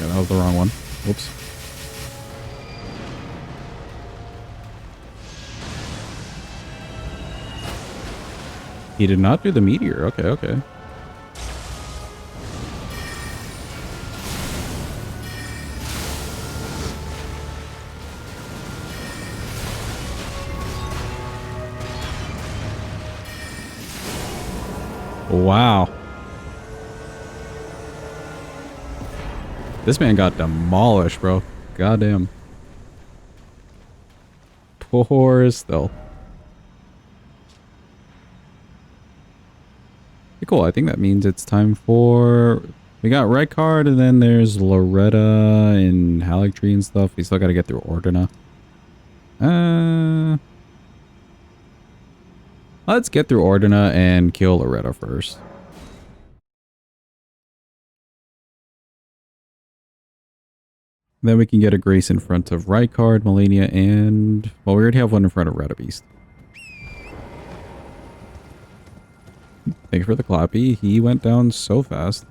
Yeah, that was the wrong one. Whoops. He did not do the meteor. Okay, okay. Wow. This man got demolished, bro. Goddamn. Poor Estelle. Okay, cool. I think that means it's time for... We got Red Card, and then there's Loretta and Haligtree and stuff. We still got to get through Ordina. Let's get through Ordina and kill Loretta first. Then we can get a Grace in front of Rykard, Melania, and... Well, we already have one in front of Radabeast. Thank you for the clappy. He went down so fast.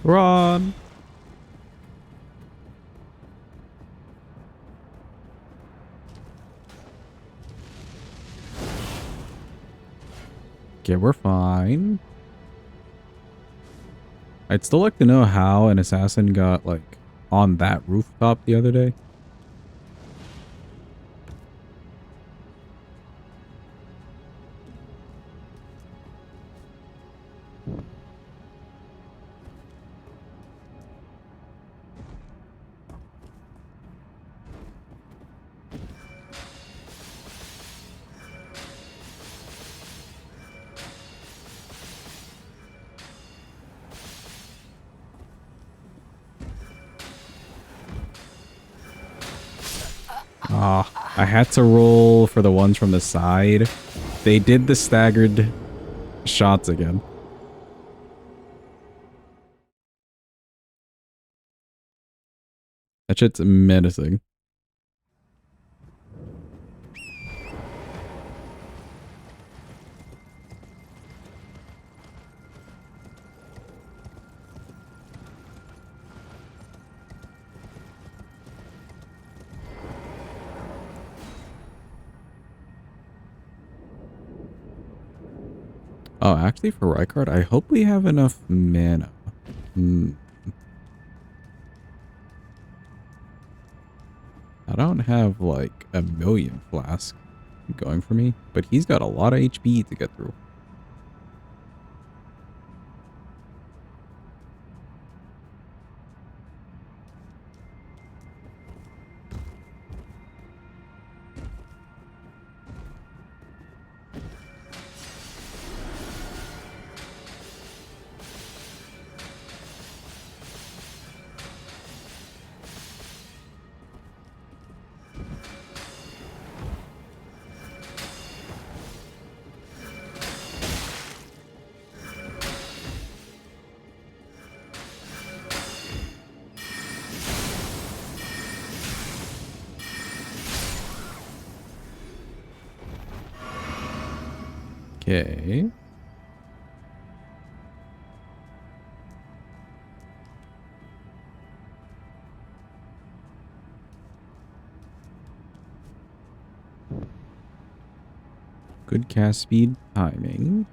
Run! Okay, we're fine. I'd still like to know how an assassin got, like, on that rooftop the other day. I had to roll for the ones from the side. They did the staggered shots again. That shit's menacing. Oh, actually for Rykard, I hope we have enough mana. I don't have like a million flasks going for me, but he's got a lot of HP to get through. Okay. Good cast speed timing.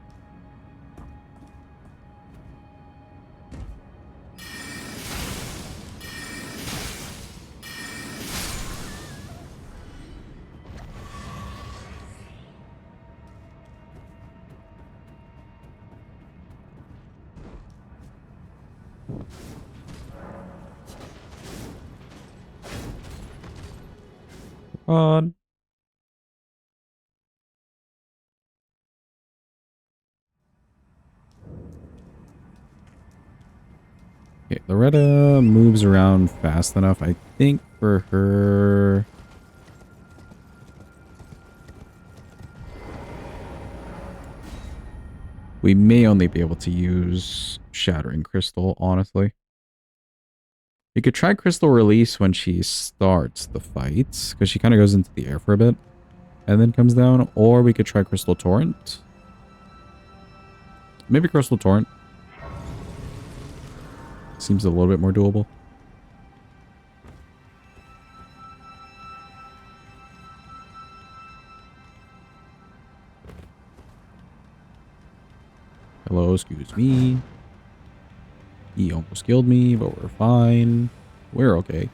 On. Okay, Loretta moves around fast enough, I think, for her. We may only be able to use Shattering Crystal, honestly. We could try Crystal Release when she starts the fights, because she kind of goes into the air for a bit and then comes down. Or we could try Crystal Torrent. Maybe Crystal Torrent. Seems a little bit more doable. Hello, excuse me. He almost killed me, but we're fine. We're okay.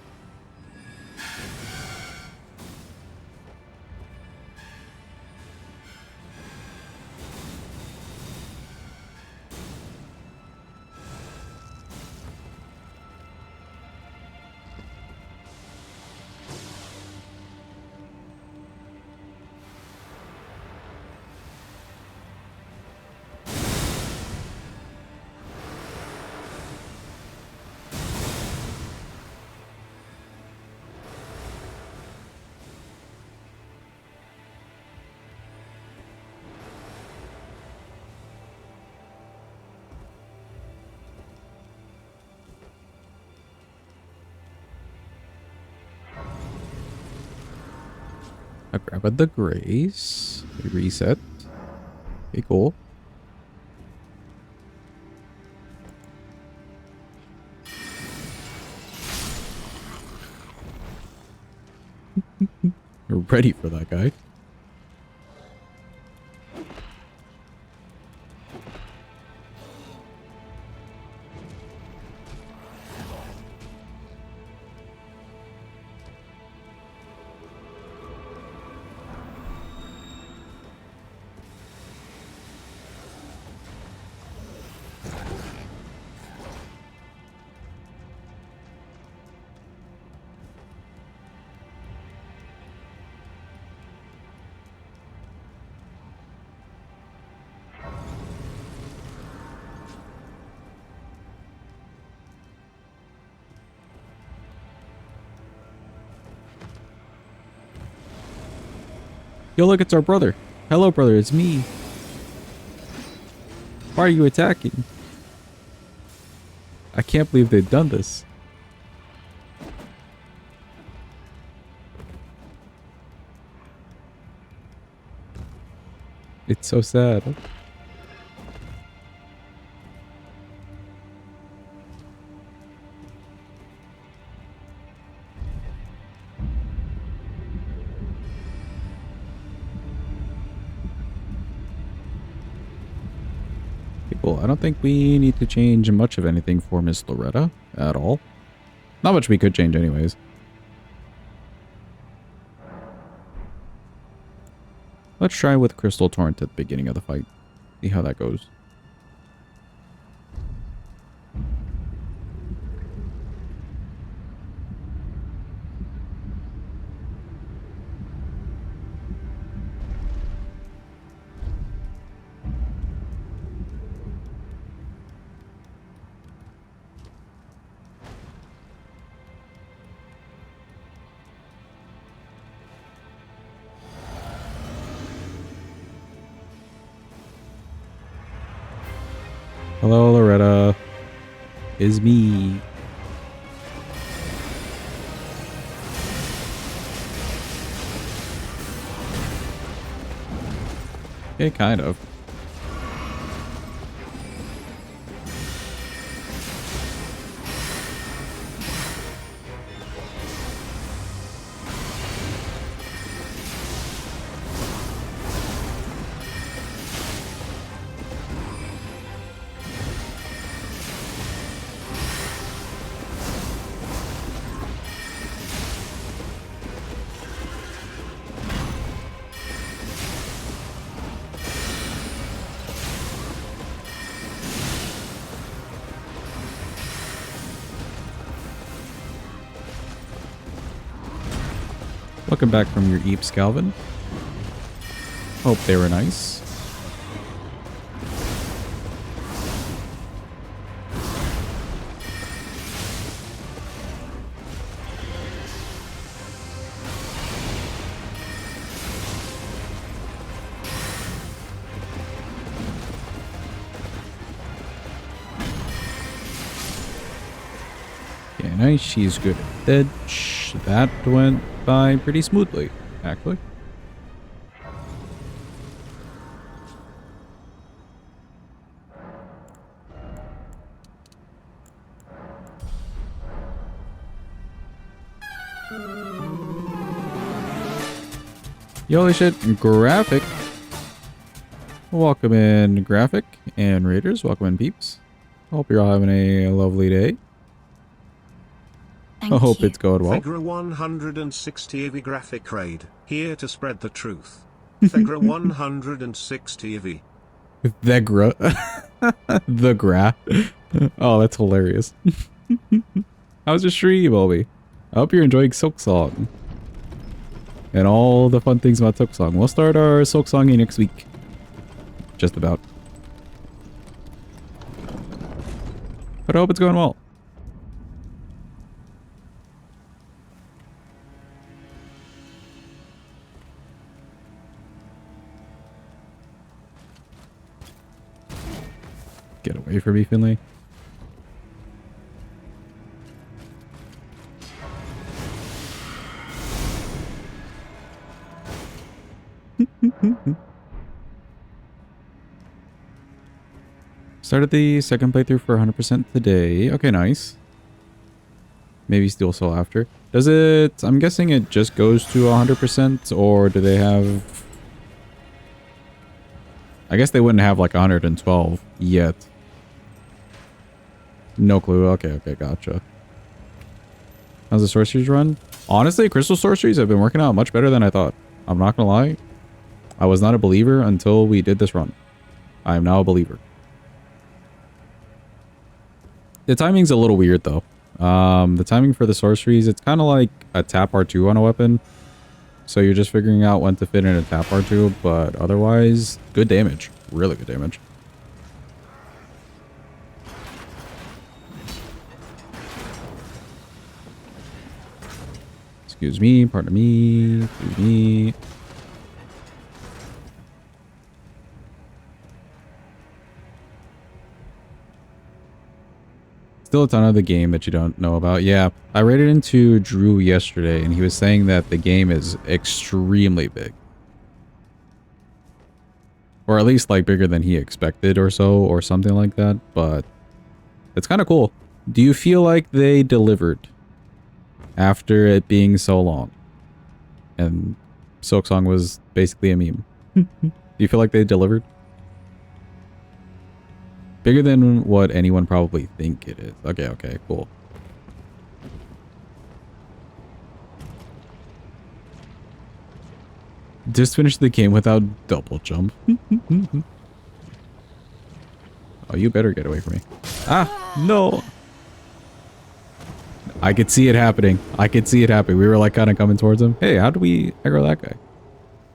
I grab the grace. We reset. Okay, cool. We're ready for that guy. Yo, look, it's our brother. Hello, brother, it's me. Why are you attacking? I can't believe they've done this. It's so sad. Cool. I don't think we need to change much of anything for Miss Loretta at all. Not much we could change anyways. Let's try with Crystal Torrent at the beginning of the fight. See how that goes. Hello, Loretta. Is me. Okay, kind of. Welcome back from your eeps, Calvin. Hope they were nice. Okay, nice. She's good at edge. That went by pretty smoothly, actually. Yo, holy shit, graphic. Welcome in Graphic and Raiders. Welcome in peeps. Hope you're all having a lovely day. I hope it's going well. Thegra 160 EV graphic raid, here to spread the truth. Thegra 160 EV. Thegra. The gra. Oh, that's hilarious. How's your stream, Obi? I hope you're enjoying Silksong. And all the fun things about Silksong. We'll start our Silksong next week. Just about. But I hope it's going well. Get away from me, Finley. Started the second playthrough for 100% today. Okay, nice. Maybe Steel Soul after. Does it... I'm guessing it just goes to 100%, or do they have... I guess they wouldn't have like 112 yet. No clue. Okay, gotcha. How's the sorceries run? Honestly, crystal sorceries have been working out much better than I thought. I'm not gonna lie. I was not a believer until we did this run. I am now a believer. The timing's a little weird though. The timing for the sorceries, it's kind of like a tap R2 on a weapon. So you're just figuring out when to fit in a tap R2, but otherwise, good damage. Really good damage. Excuse me, pardon me, excuse me. Still a ton of the game that you don't know about. Yeah, I rated into Drew yesterday, and he was saying that the game is extremely big. Or at least, like, bigger than he expected or so, or something like that, but it's kind of cool. Do you feel like they delivered after it being so long? And Silksong was basically a meme. Do you feel like they delivered? Bigger than what anyone probably think it is. Okay, cool. Just finished the game without double jump. Oh, you better get away from me. Ah, no. I could see it happening. We were like kind of coming towards him. Hey, how do we aggro that guy?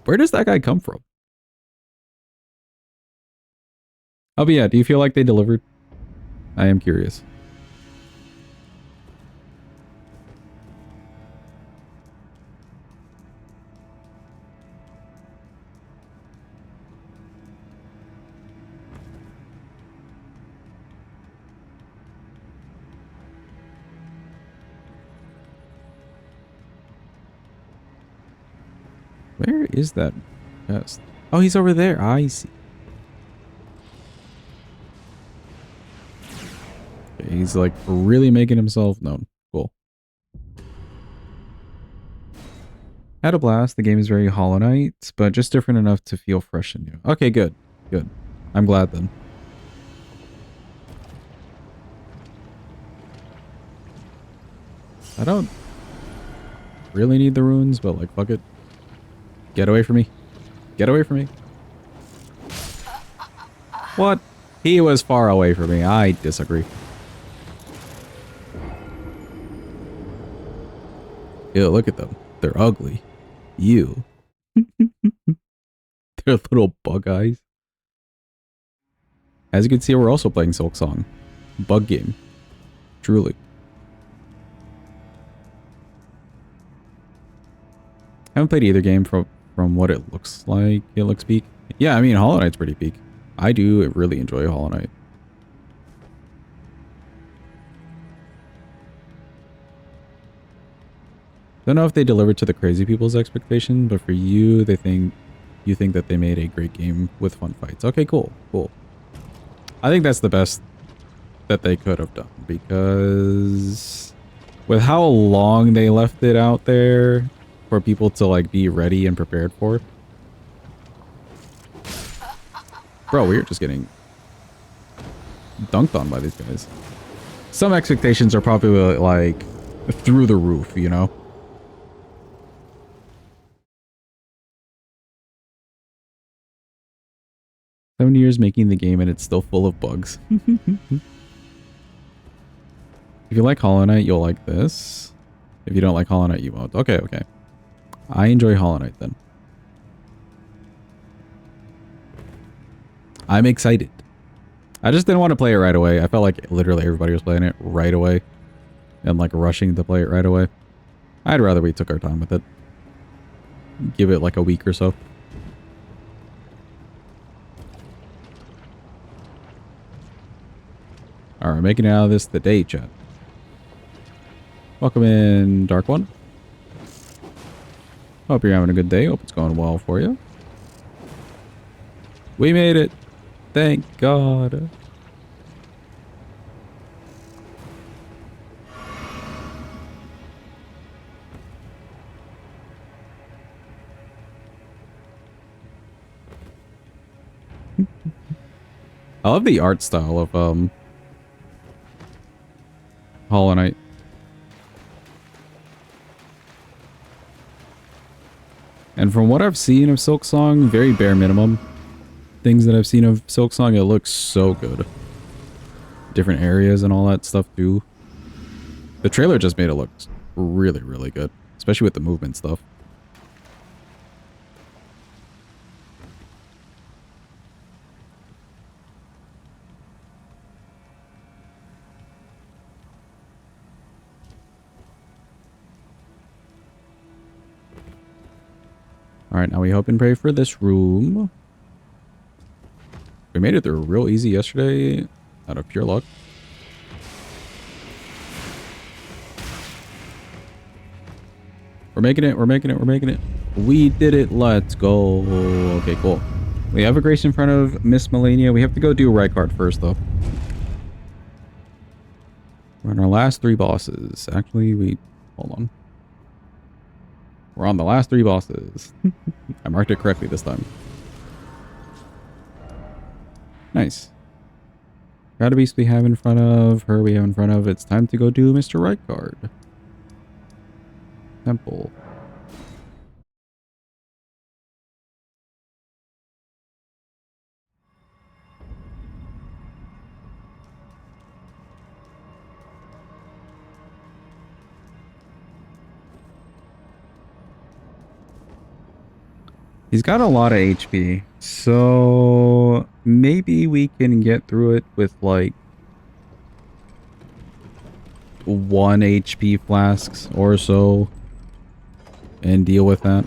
Where does that guy come from? Oh, but yeah, do you feel like they delivered? I am curious. Where is that chest? Oh, he's over there. I see. Okay, he's like really making himself known. Cool. Had a blast. The game is very Hollow Knight, but just different enough to feel fresh and new. Okay, good. Good. I'm glad then. I don't really need the runes, but like, fuck it. Get away from me. Get away from me. What? He was far away from me. I disagree. Ew, look at them. They're ugly. You. They're little bug eyes. As you can see, we're also playing Silksong. Bug game. Truly. Haven't played either game from what it looks like. It looks peak. Yeah, I mean, Hollow Knight's pretty peak. I do really enjoy Hollow Knight. Don't know if they delivered to the crazy people's expectation, but for you, you think that they made a great game with fun fights. Okay, cool. I think that's the best that they could have done, because with how long they left it out there for people to like be ready and prepared for. Bro, we're just getting dunked on by these guys. Some expectations are probably like through the roof, you know? "7 years making the game and it's still full of bugs." If you like Hollow Knight, you'll like this. If you don't like Hollow Knight, you won't. Okay, okay. I enjoy Hollow Knight then. I'm excited. I just didn't want to play it right away. I felt like literally everybody was playing it right away. And like rushing to play it right away. I'd rather we took our time with it. Give it like a week or so. Alright, making it out of this today, chat. Welcome in, Dark One. Hope you're having a good day. Hope it's going well for you. We made it. Thank God. I love the art style of Hollow Knight. And from what I've seen of Silksong, very bare minimum things that I've seen of Silksong, it looks so good. Different areas and all that stuff too. The trailer just made it look really, really good, especially with the movement stuff. Alright, now we hope and pray for this room. We made it through real easy yesterday, out of pure luck. We're making it, we're making it, we're making it. We did it, let's go. Okay, cool. We have a grace in front of Miss Melania. We have to go do Rykard first, though. We're on our last 3 bosses. Actually, hold on. We're on the last 3 bosses. I marked it correctly this time. Nice. Got a beast we have in front of. Her we have in front of. It's time to go do Mr. Rykard. Temple. He's got a lot of HP, so maybe we can get through it with like 1 HP flasks or so and deal with that.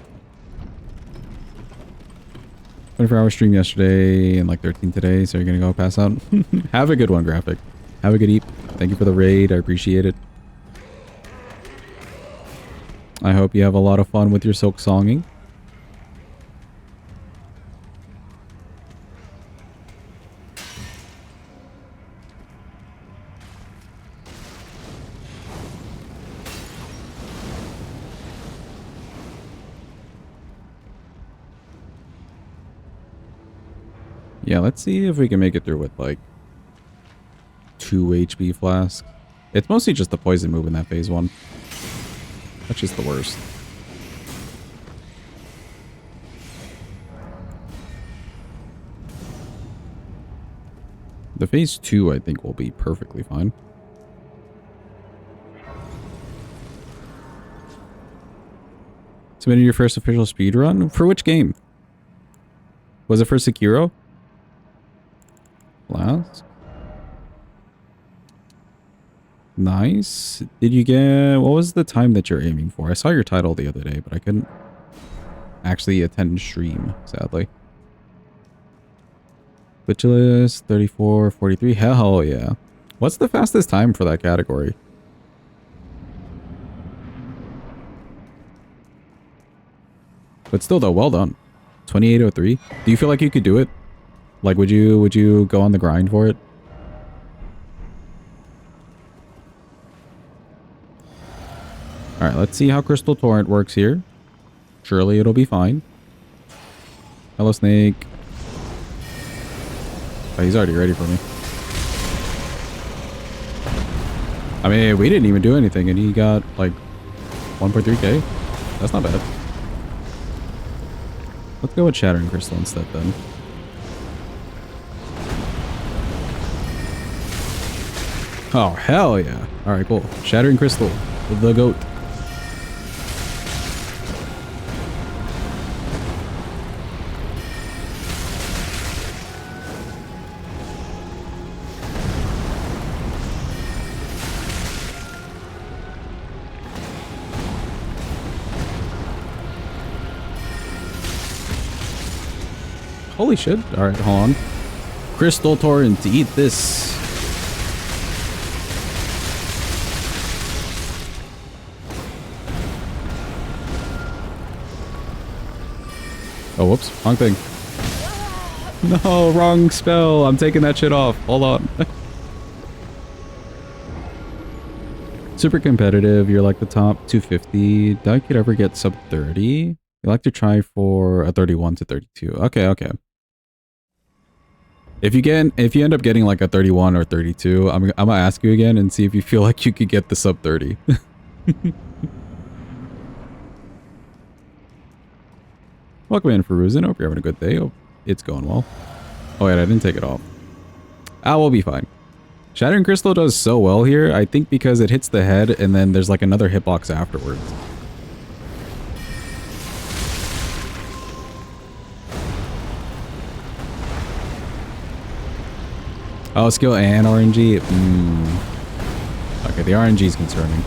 24-hour stream yesterday and like 13 today, so you're gonna go pass out. Have a good one, Graphic. Have a good eat. Thank you for the raid. I appreciate it. I hope you have a lot of fun with your silk songing. Yeah, let's see if we can make it through with like 2 HP flasks. It's mostly just the poison move in that phase 1. That's just the worst. The phase 2, I think, will be perfectly fine. Submitted your first official speedrun? For which game? Was it for Sekiro? Last? Nice. Did you get... What was the time that you're aiming for? I saw your title the other day, but I couldn't actually attend stream, sadly. Glitchless, 34, 43. Hell yeah. What's the fastest time for that category? But still though, well done. 2803. Do you feel like you could do it? Like, would you go on the grind for it? Alright, let's see how Crystal Torrent works here. Surely it'll be fine. Hello, Snake. Oh, he's already ready for me. I mean, we didn't even do anything, and he got like 1.3k. That's not bad. Let's go with Shattering Crystal instead then. Oh, hell yeah. Alright, cool. Shattering Crystal. The GOAT. Holy shit. Alright, hold on. Crystal Torrent, eat this. Oh, whoops. Wrong thing. No, wrong spell. I'm taking that shit off. Hold on. Super competitive. You're like the top 250. Doubt you could ever get sub 30. You like to try for a 31 to 32. Okay, okay. If you end up getting like a 31 or 32, I'm gonna ask you again and see if you feel like you could get the sub 30. Welcome in, Feruzin. Hope you're having a good day. Hope it's going well. Oh wait, I didn't take it off. Ah, we'll be fine. Shattering Crystal does so well here, I think because it hits the head and then there's like another hitbox afterwards. Oh, skill and RNG? Okay, the RNG is concerning.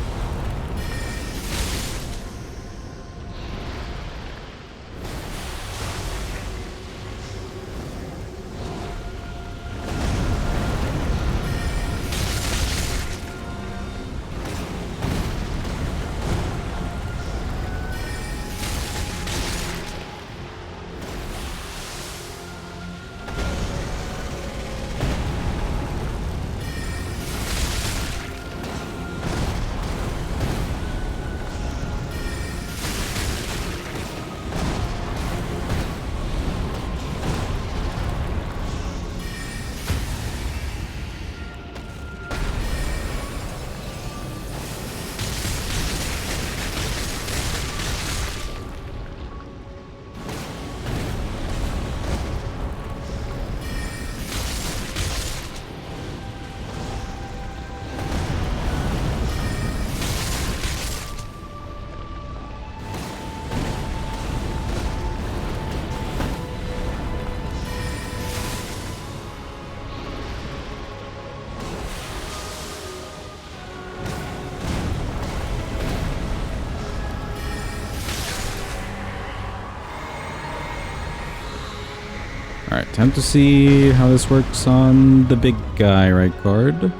Alright, time to see how this works on the big guy right card.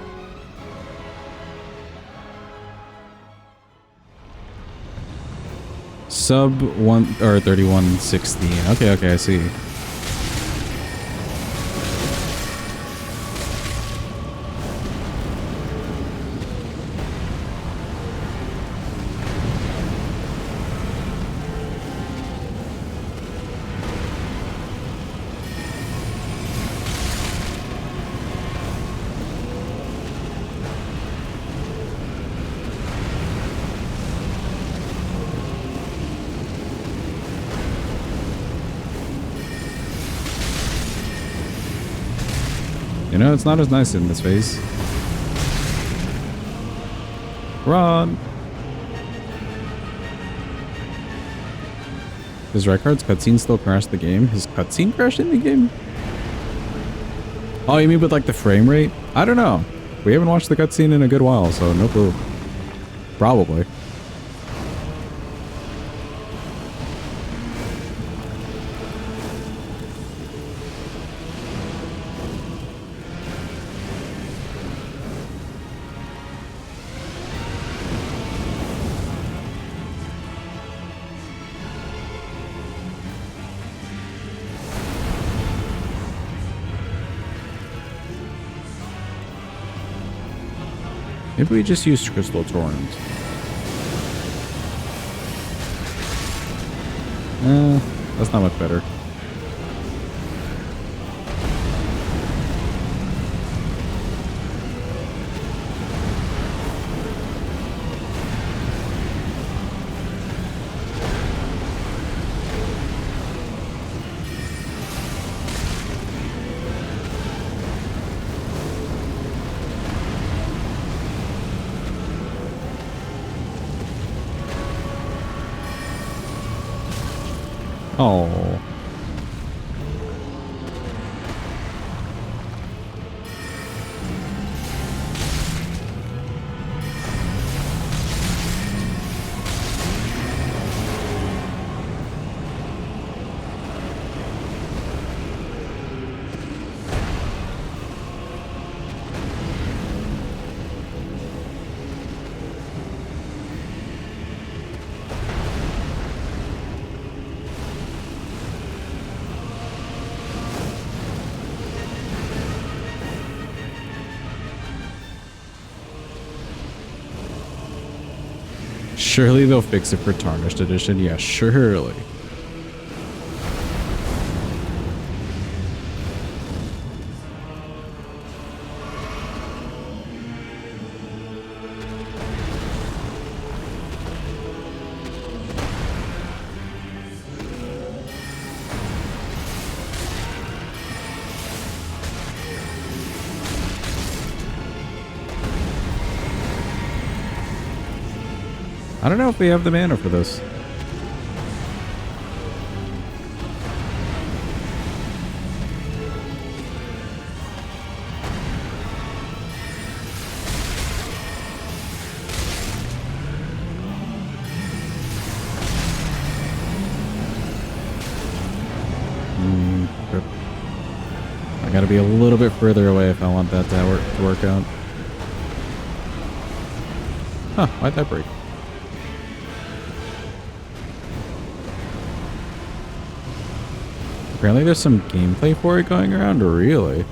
Sub 1 or 3160. Okay, okay, I see. You know, it's not as nice in this phase. Run! Does Rykard's cutscene still crash the game? His cutscene crashed in the game? Oh, you mean with like the frame rate? I don't know. We haven't watched the cutscene in a good while, so no clue. Probably. Maybe we just use Crystal Torrent. That's not much better. Oh. Surely they'll fix it for Tarnished Edition. Yeah, surely. I don't know if we have the mana for this. Rip. I gotta be a little bit further away if I want that to work out. Huh, why'd that break? Apparently there's some gameplay for it going around, really?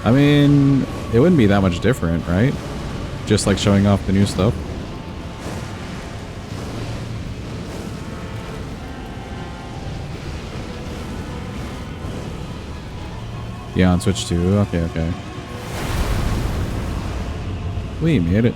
I mean, it wouldn't be that much different, right? Just like showing off the new stuff. Yeah, on Switch 2. Okay, okay. We made it.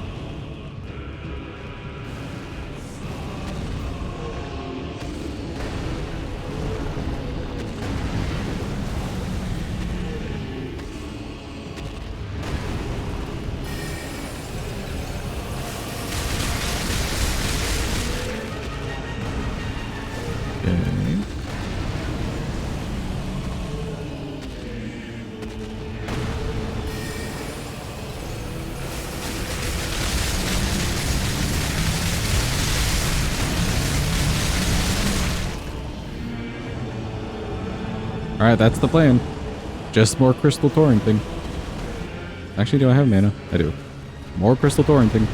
Alright, that's the plan. Just more crystal torrenting. Actually, do I have mana? I do. More crystal torrenting.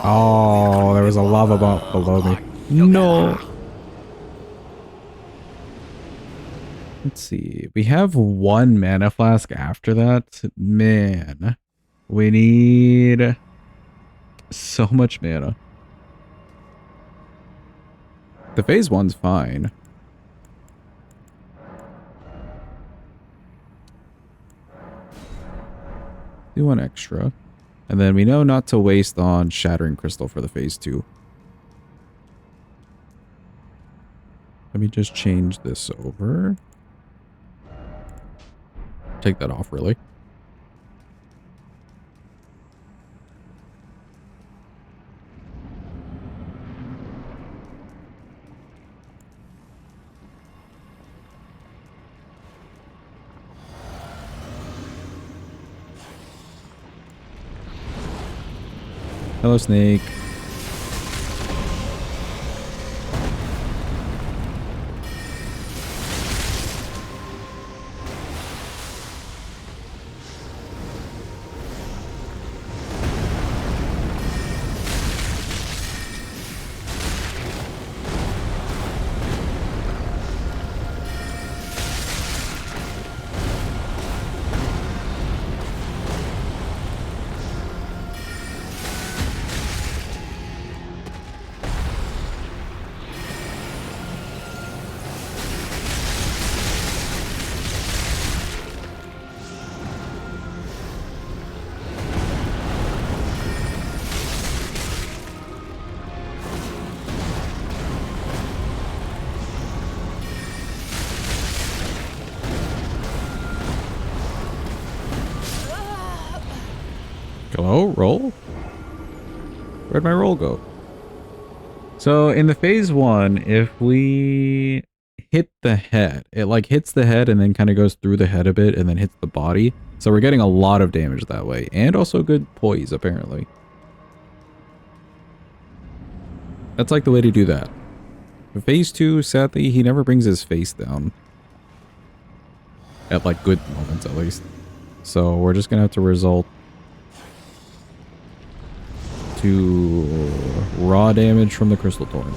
Oh, there was a lava bump below me. No. Let's see. We have one mana flask after that. Man, we need so much mana. The phase one's fine. Do one extra. And then we know not to waste on Shattering Crystal for the phase 2. Let me just change this over. Take that off, really. Hello, snake. Hello, roll? Where'd my roll go? So in the phase one, if we hit the head, it like hits the head and then kind of goes through the head a bit and then hits the body. So we're getting a lot of damage that way, and also good poise apparently. That's like the way to do that. For phase two, sadly, he never brings his face down. At like good moments at least. So we're just gonna have to result to raw damage from the Crystal Torrent.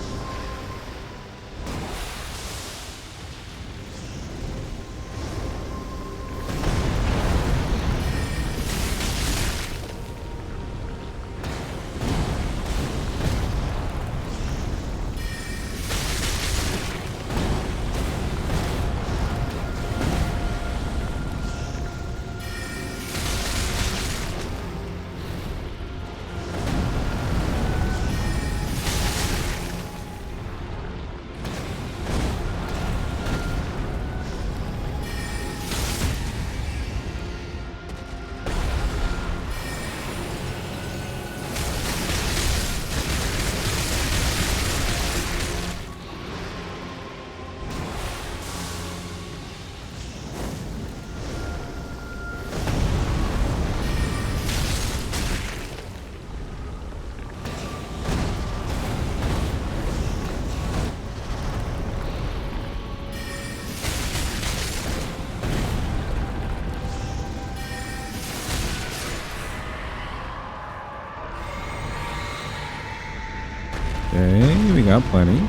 Okay, we got plenty.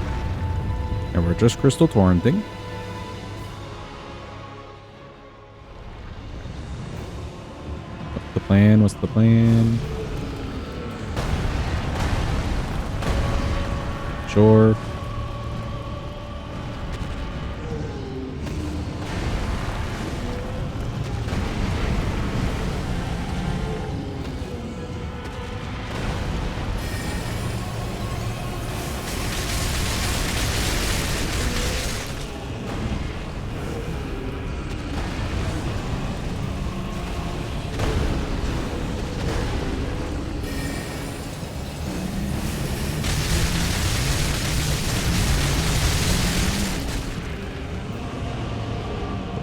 And we're just Crystal Torrenting. What's the plan? What's the plan? Sure.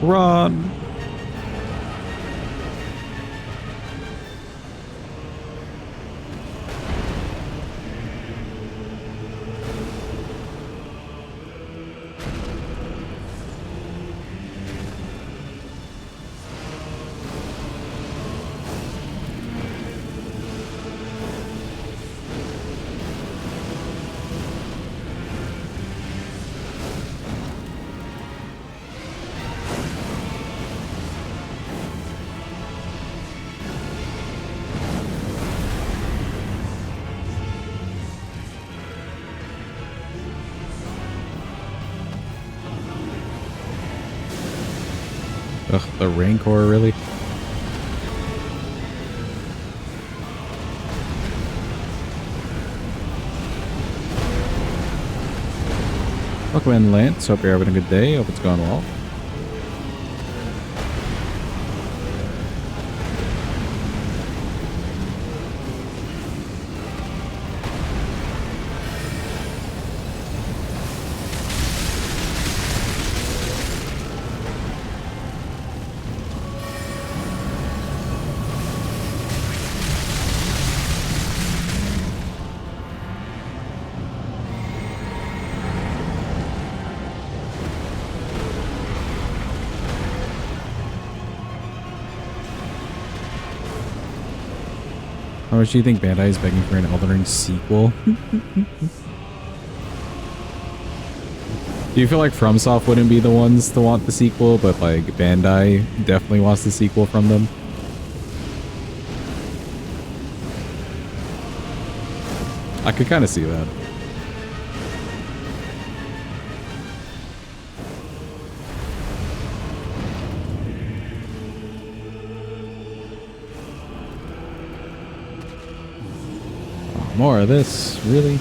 Run! Ugh, the Rancor, really? Welcome in, Lance. Hope you're having a good day. Hope it's going well. How much do you think Bandai is begging for an Elden Ring sequel? Do you feel like FromSoft wouldn't be the ones to want the sequel, but like Bandai definitely wants the sequel from them? I could kind of see that. Oh, more of this, really?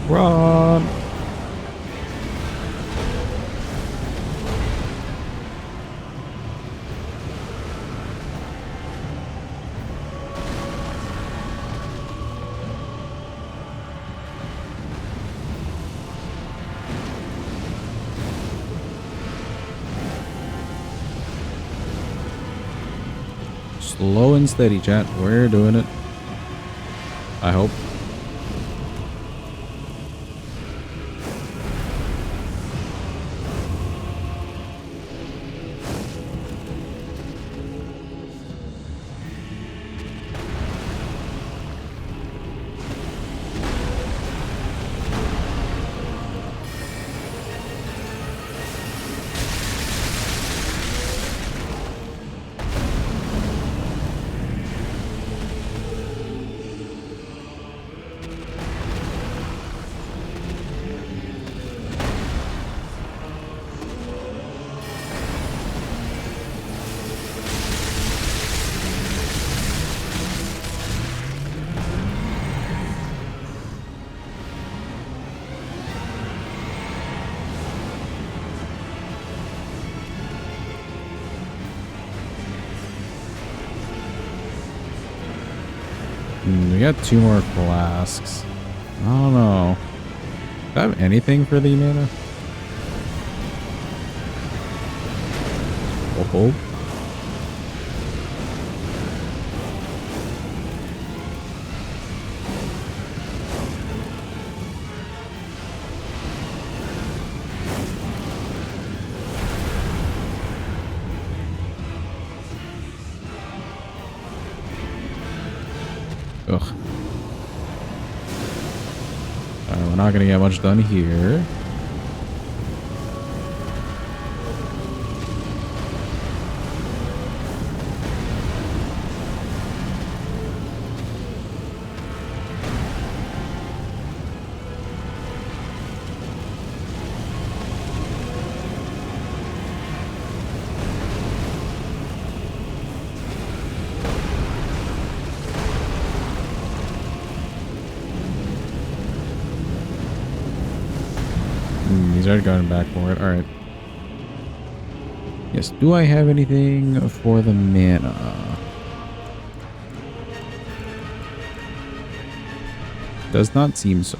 Run! Slow and steady, chat. We're doing it. I hope. We got 2 more flasks. I don't know. Do I have anything for the mana? We'll hold. Ugh. Alright, we're not gonna get much done here. He's already going back for it. Alright. Yes, do I have anything for the mana? Does not seem so.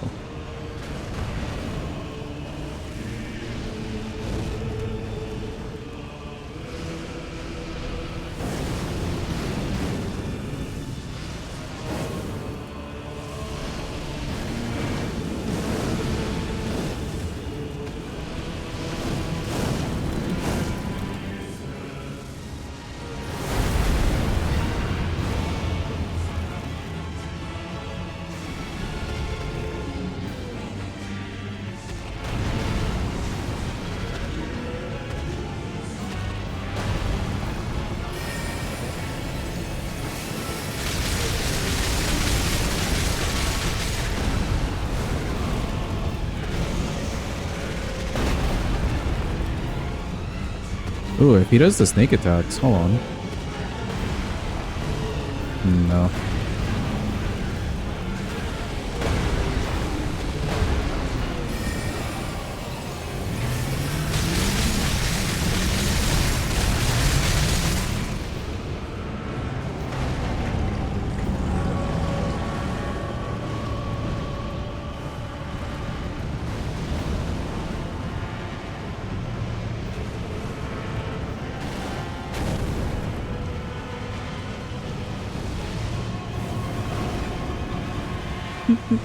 Ooh, if he does the snake attacks, hold on. No.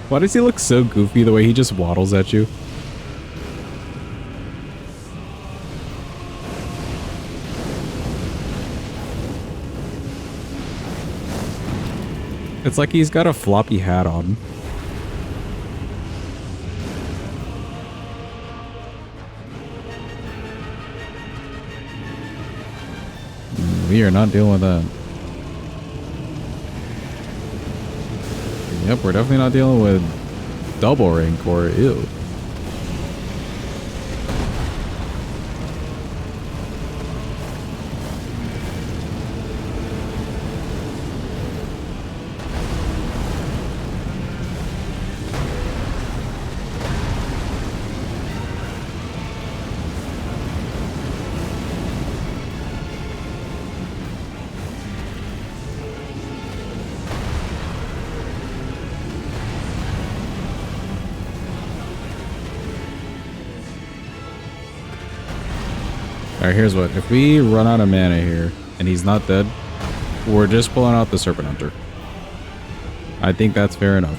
Why does he look so goofy the way he just waddles at you? It's like he's got a floppy hat on. We are not dealing with that. Yep, we're definitely not dealing with double Rancor. Ew. Alright, here's what. If we run out of mana here and he's not dead, we're just pulling out the Serpent Hunter. I think that's fair enough.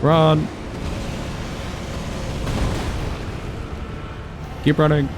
Run! Keep running.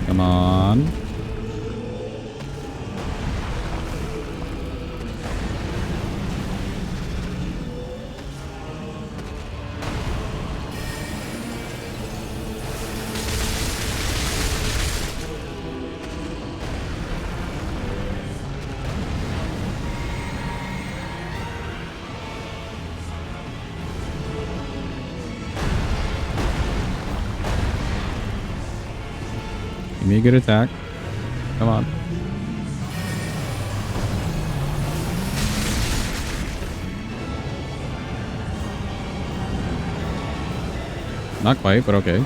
Come on. Give me a good attack. Come on. Not quite, but okay.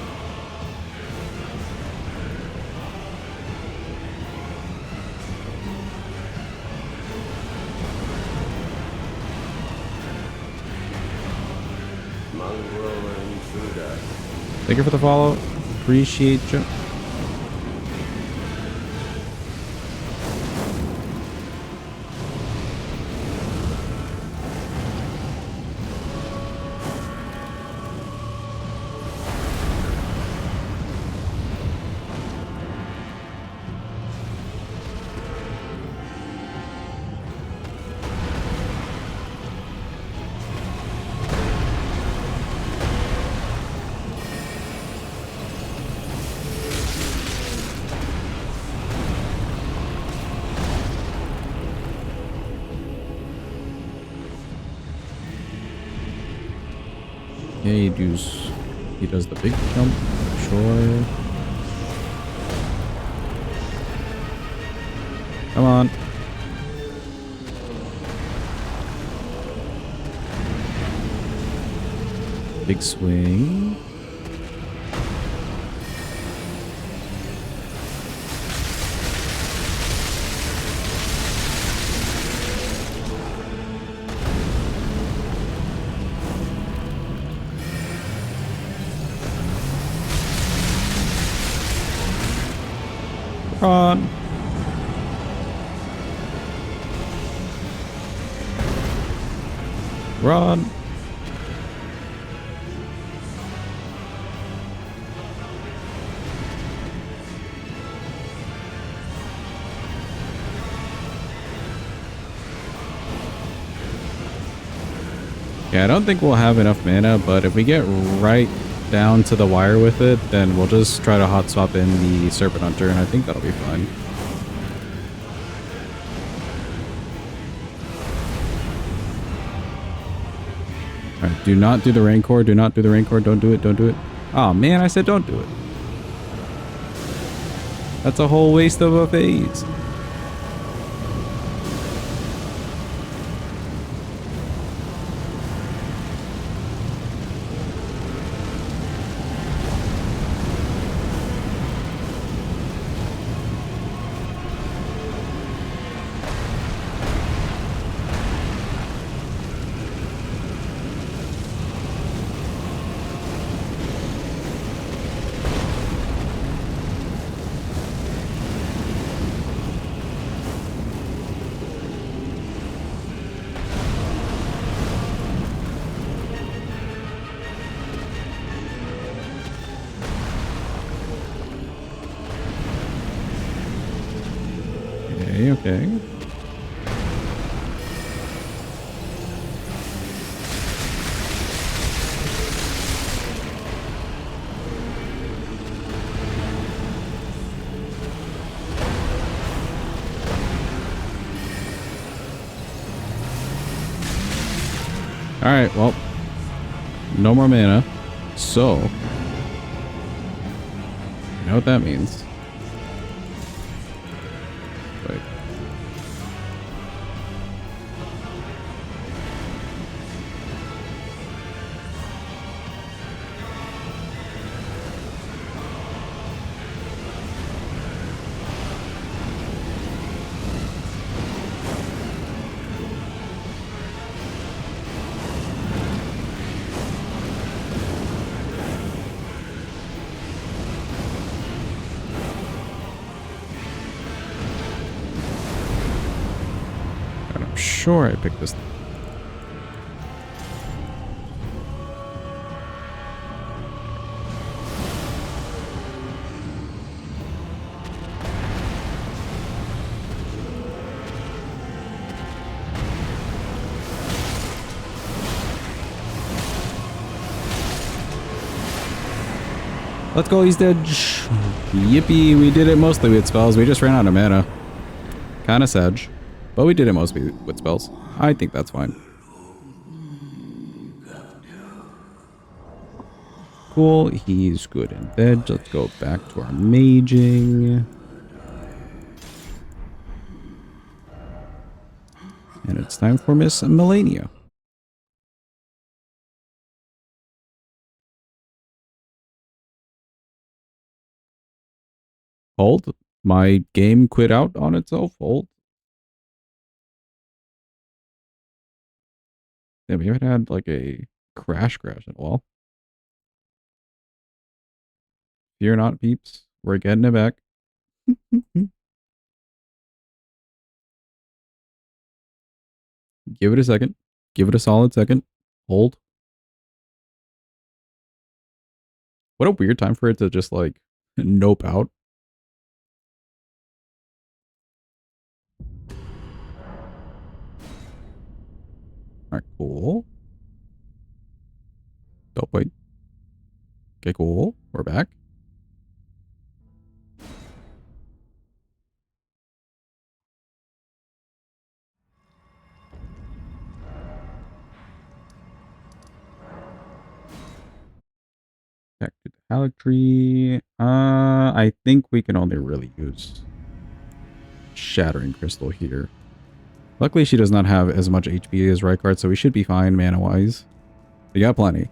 Thank you for the follow. Appreciate you. Yeah, he does the big jump, sure. Come on. Big swing. Run. Run. Yeah, I don't think we'll have enough mana, but if we get right down to the wire with it, then we'll just try to hot swap in the Serpent Hunter, and I think that'll be fine. Alright, do not do the Rancor, do not do the Rancor, don't do it, don't do it. Oh man, I said don't do it. That's a whole waste of a phase. Okay. Alright, well, no more mana. So, you know what that means. Wait. I'm sure I picked this. Let's go, he's dead. Yippee, we did it mostly with spells. We just ran out of mana. Kinda sad. But we did it mostly with spells. I think that's fine. Cool, he's good in bed. Let's go back to our maging. And it's time for Miss Melania. Hold. My game quit out on itself. Hold. Yeah, we haven't had like a crash in a while. Fear not, peeps. We're getting it back. Give it a second. Give it a solid second. Hold. What a weird time for it to just like nope out. Alright, cool. Oh, wait. Okay, cool. We're back. Back to the Halic tree. I think we can only really use Shattering Crystal here. Luckily, she does not have as much HP as Rykard, so we should be fine mana-wise. We got plenty.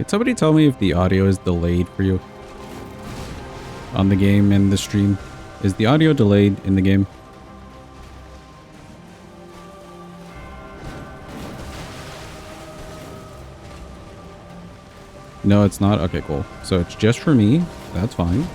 Could somebody tell me if the audio is delayed for you? On the game and the stream? Is the audio delayed in the game? No, it's not? Okay, cool. So it's just for me. That's fine.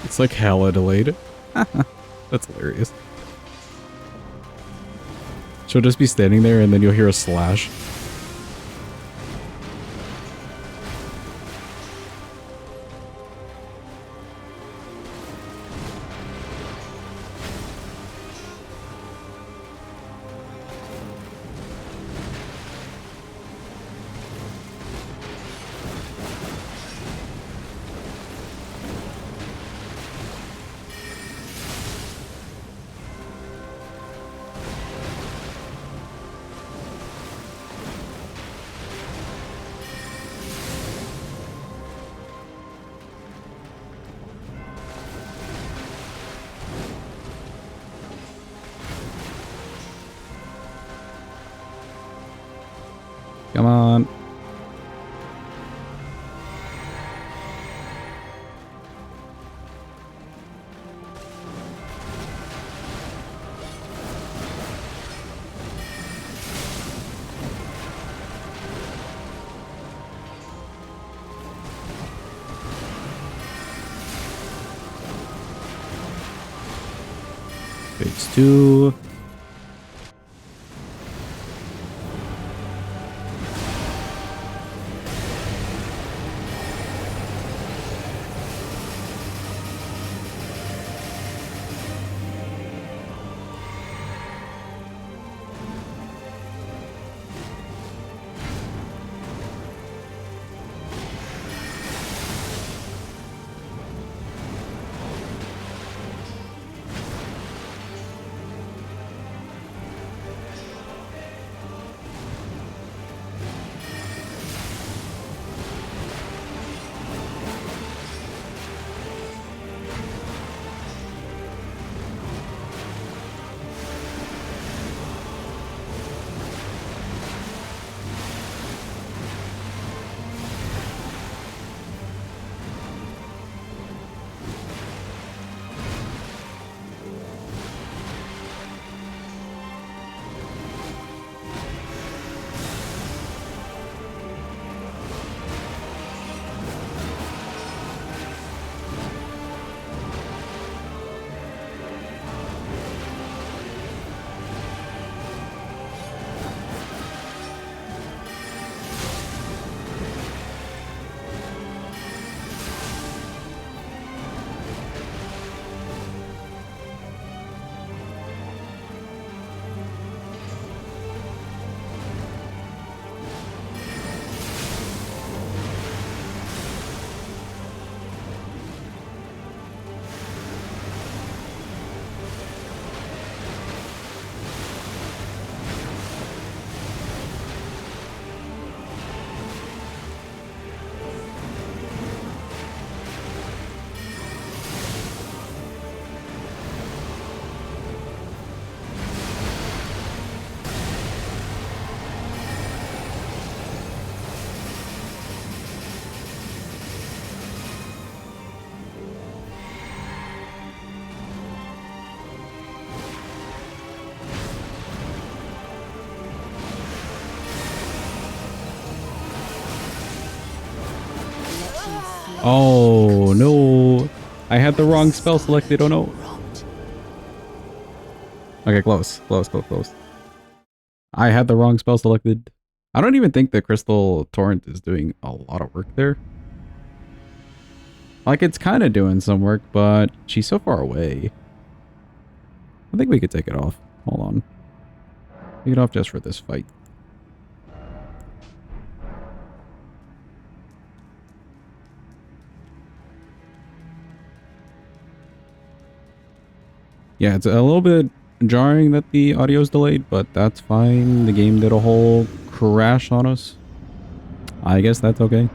It's like hella delayed. That's hilarious. She'll just be standing there and then you'll hear a slash. Come on. Phase 2. Oh, no. I had the wrong spell selected. Oh, no. Okay, close. Close, close, close. I had the wrong spell selected. I don't even think the Crystal Torrent is doing a lot of work there. Like, it's kind of doing some work, but she's so far away. I think we could take it off. Hold on. Take it off just for this fight. Yeah, it's a little bit jarring that the audio's delayed, but that's fine. The game did a whole crash on us. I guess that's okay.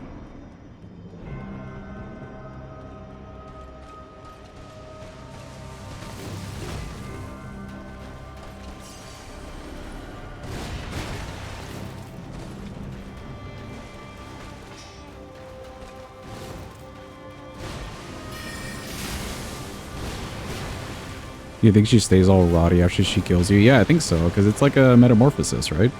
You think she stays all rotty after she kills you? Yeah, I think so, because it's like a metamorphosis, right?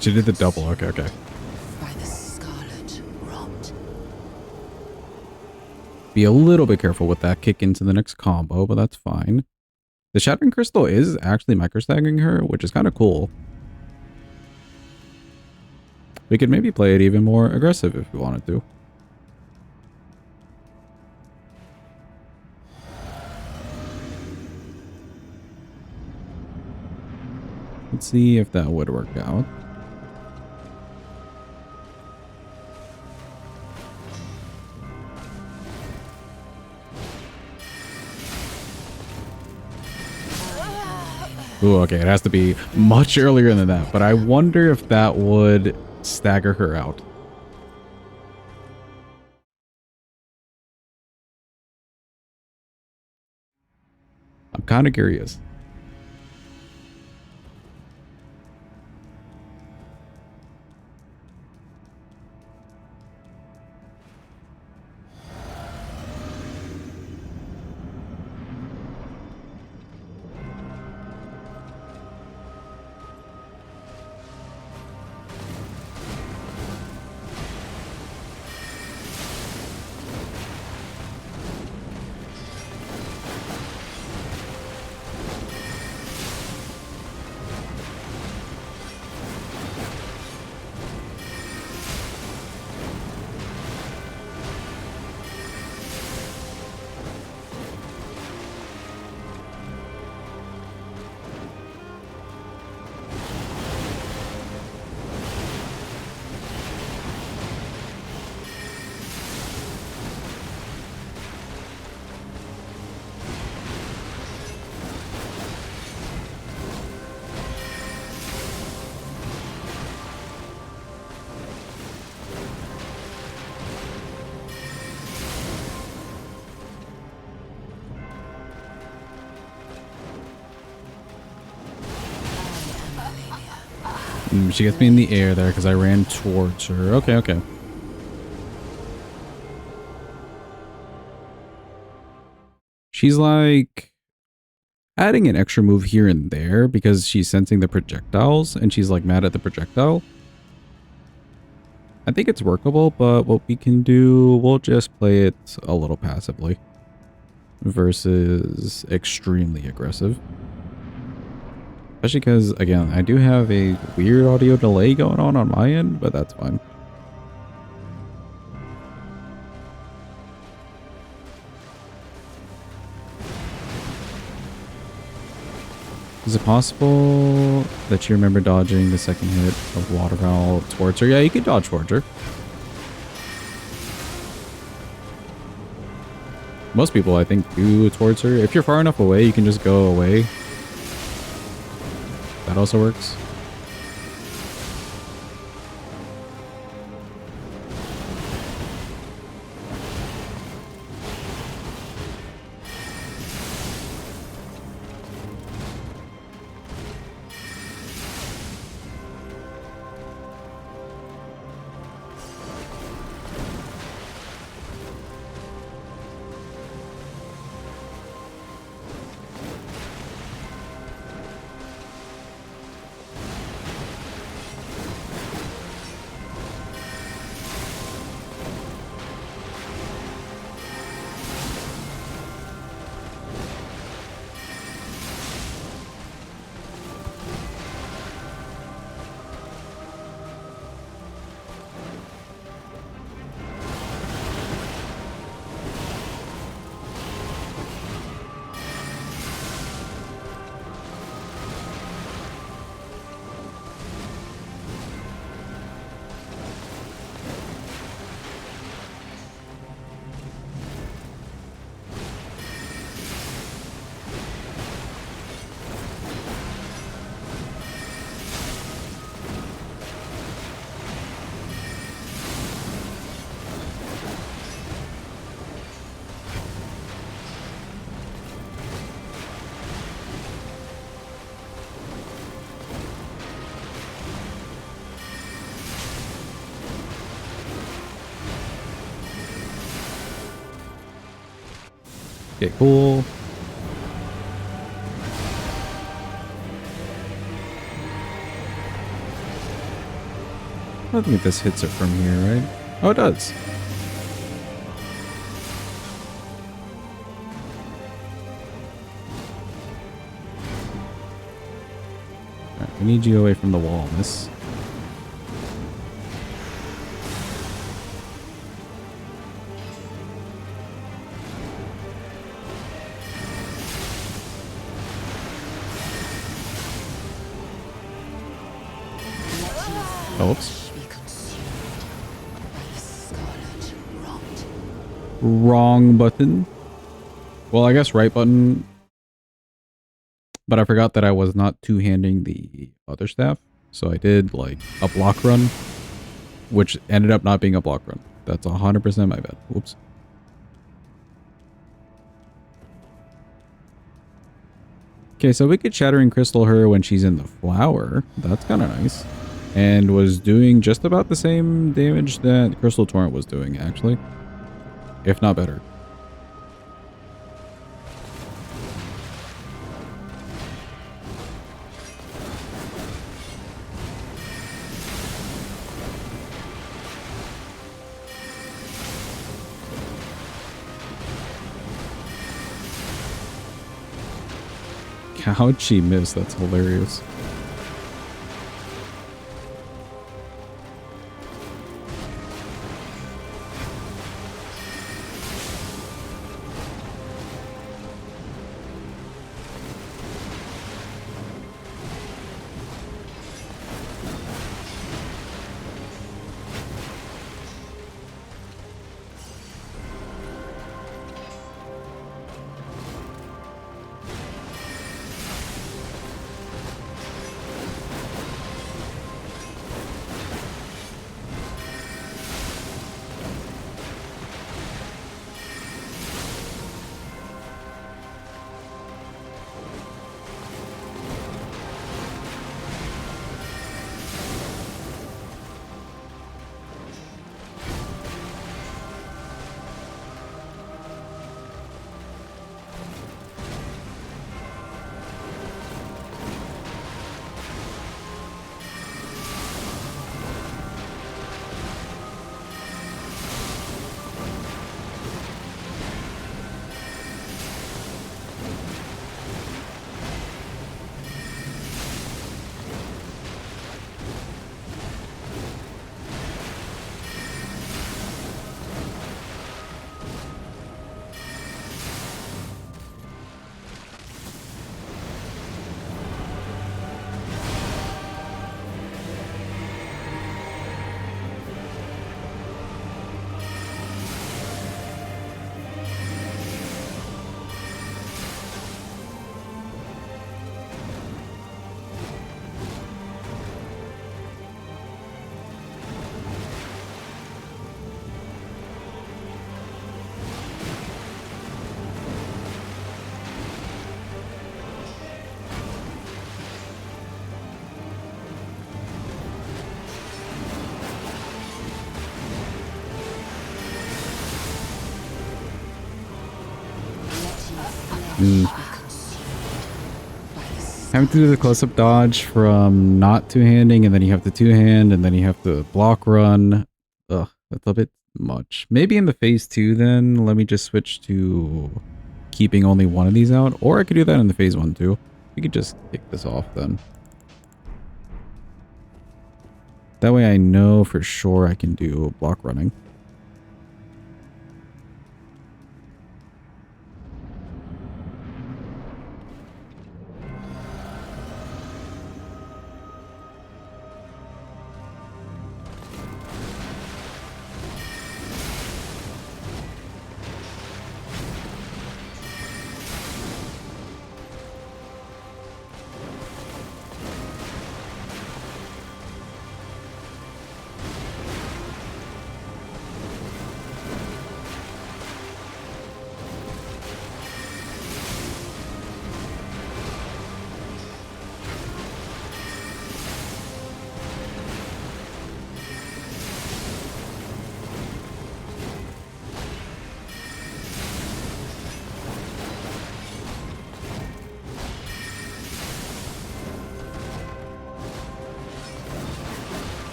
She did the double. Okay, okay. By the scarlet rot. Be a little bit careful with that kick into the next combo, but that's fine. The Shattering Crystal is actually micro-staggering her, which is kind of cool. We could maybe play it even more aggressive if we wanted to. Let's see if that would work out. Ooh, okay, it has to be much earlier than that, but I wonder if that would stagger her out. I'm kind of curious. She gets me in the air there because I ran towards her. Okay, okay. She's like adding an extra move here and there because she's sensing the projectiles and she's like mad at the projectile. I think it's workable, but what we can do, we'll just play it a little passively versus extremely aggressive. Especially because, again, I do have a weird audio delay going on my end, but that's fine. Is it possible that you remember dodging the second hit of Waterfowl towards her? Yeah, you can dodge towards her. Most people, I think, do towards her. If you're far enough away, you can just go away. That also works. Okay, cool. I don't think this hits it from here, right? Oh, it does. Alright, we need you away from the wall, miss. Oh, whoops. Wrong button. Well, I guess right button. But I forgot that I was not two-handing the other staff. So I did like a block run, which ended up not being a block run. That's 100% my bad. Whoops. Okay, so we could Shattering Crystal her when she's in the flower. That's kind of nice. And was doing just about the same damage that Crystal Torrent was doing, actually. If not better. How'd she miss? That's hilarious. Having to do the close-up dodge from not two-handing, and then you have to two-hand, and then you have to block run. Ugh, that's a bit much. Maybe in the phase 2 then, let me just switch to keeping only one of these out. Or I could do that in the phase 1 too. We could just kick this off then. That way I know for sure I can do block running.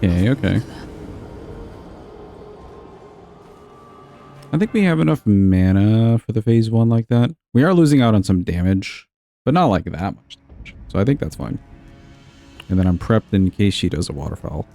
Okay, okay. I think we have enough mana for the phase 1 like that. We are losing out on some damage, but not like that much damage. So I think that's fine. And then I'm prepped in case she does a waterfowl.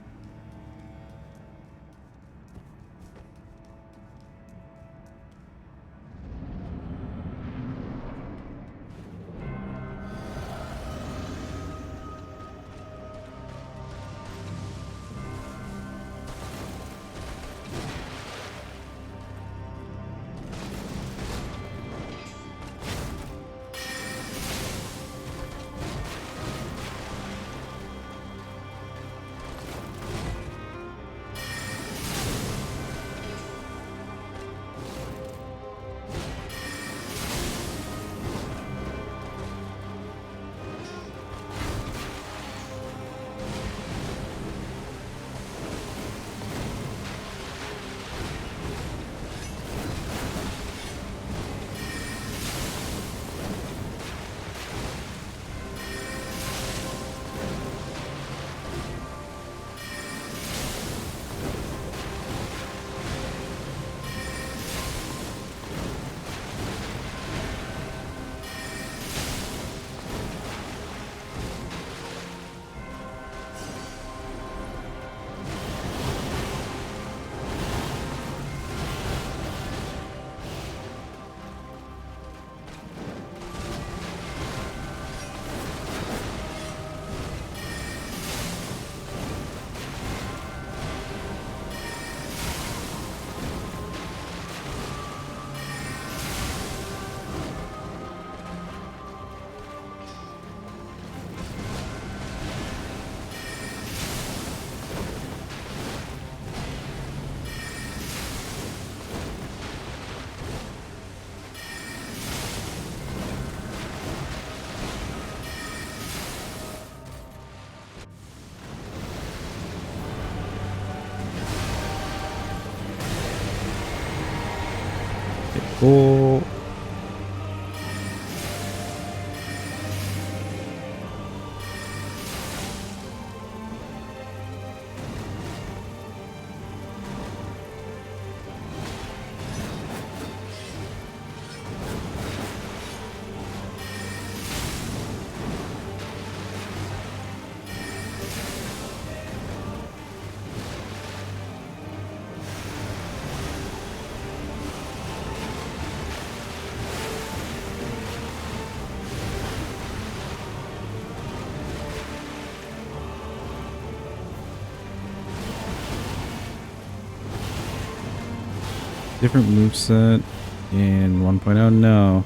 Cool. Different moveset in 1.0. No.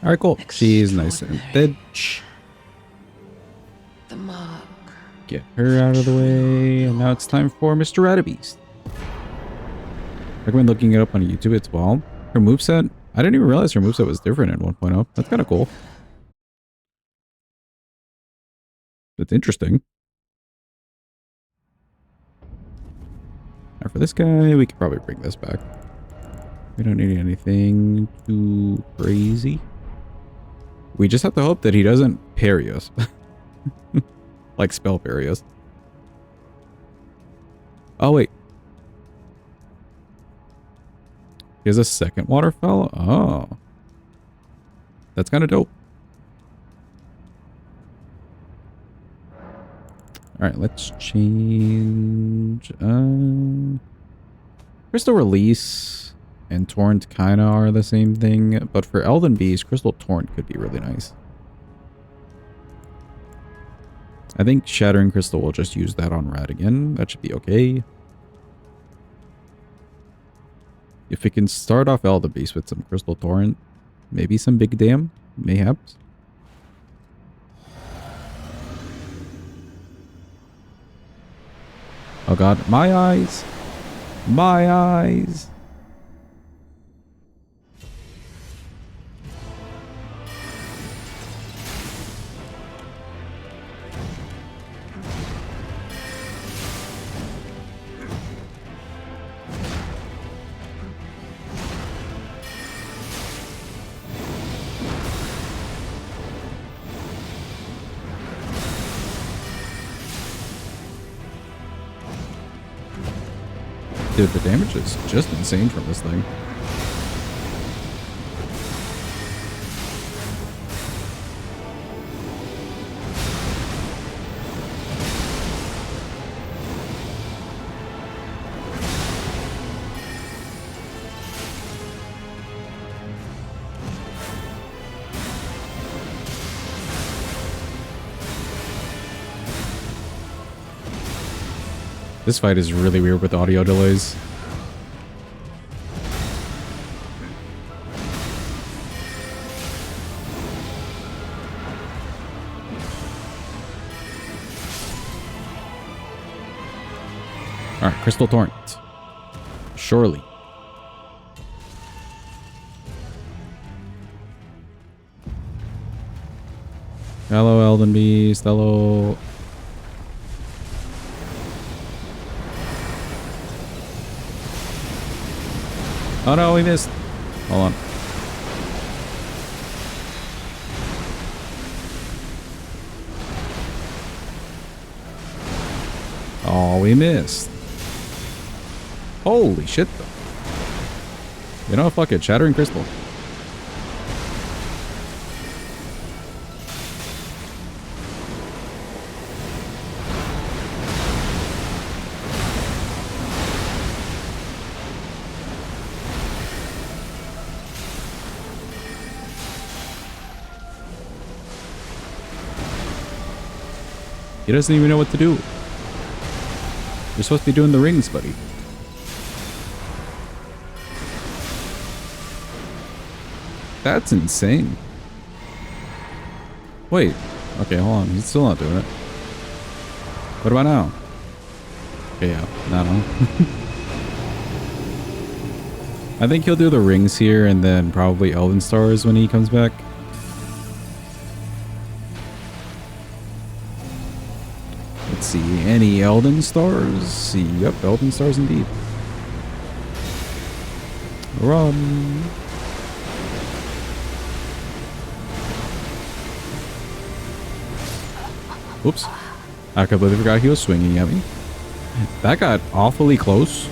All right, cool. She's nice and dead. The mark. Get her out of the way. And now it's time for Mr. Radabeast. Recommend looking it up on YouTube as well. Her moveset, I didn't even realize her moveset was different in 1.0. That's kind of cool. It's interesting. Now for this guy, we could probably bring this back. We don't need anything too crazy. We just have to hope that he doesn't parry us. Like spell parry us. Oh, wait. He has a second waterfall? Oh. That's kind of dope. Alright, let's change... Crystal Release and Torrent kind of are the same thing, but for Elden Beast, Crystal Torrent could be really nice. I think Shattering Crystal will just use that on Rad again. That should be okay. If we can start off Elden Beast with some Crystal Torrent, maybe some Big Dam, mayhaps. Oh god, my eyes! My eyes! Dude, the damage is just insane from this thing. This fight is really weird with audio delays. Alright, Crystal Torrent. Surely. Hello, Elden Beast. Hello. Oh no, we missed. Hold on. Oh, we missed. Holy shit, though. You know, fuck it. Shattering Crystal. He doesn't even know what to do. You're supposed to be doing the rings, buddy. That's insane. Wait. Okay, hold on. He's still not doing it. What about now? Okay, yeah. No. I think he'll do the rings here and then probably Elden Stars when he comes back. Let's see. Any Elden Stars? Yep, Elden Stars indeed. Run. Oops. I completely forgot he was swinging at me. That got awfully close.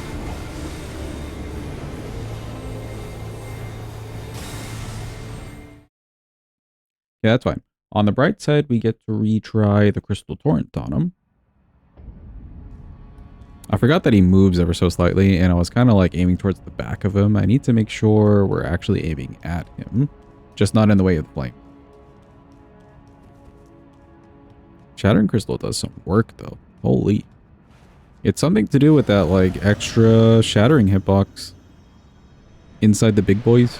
Yeah, that's fine. On the bright side, we get to retry the Crystal Torrent on him. I forgot that he moves ever so slightly, and I was kind of like aiming towards the back of him. I need to make sure we're actually aiming at him, just not in the way of the flame. Shattering Crystal does some work, though. Holy. It's something to do with that, like, extra shattering hitbox inside the big boys.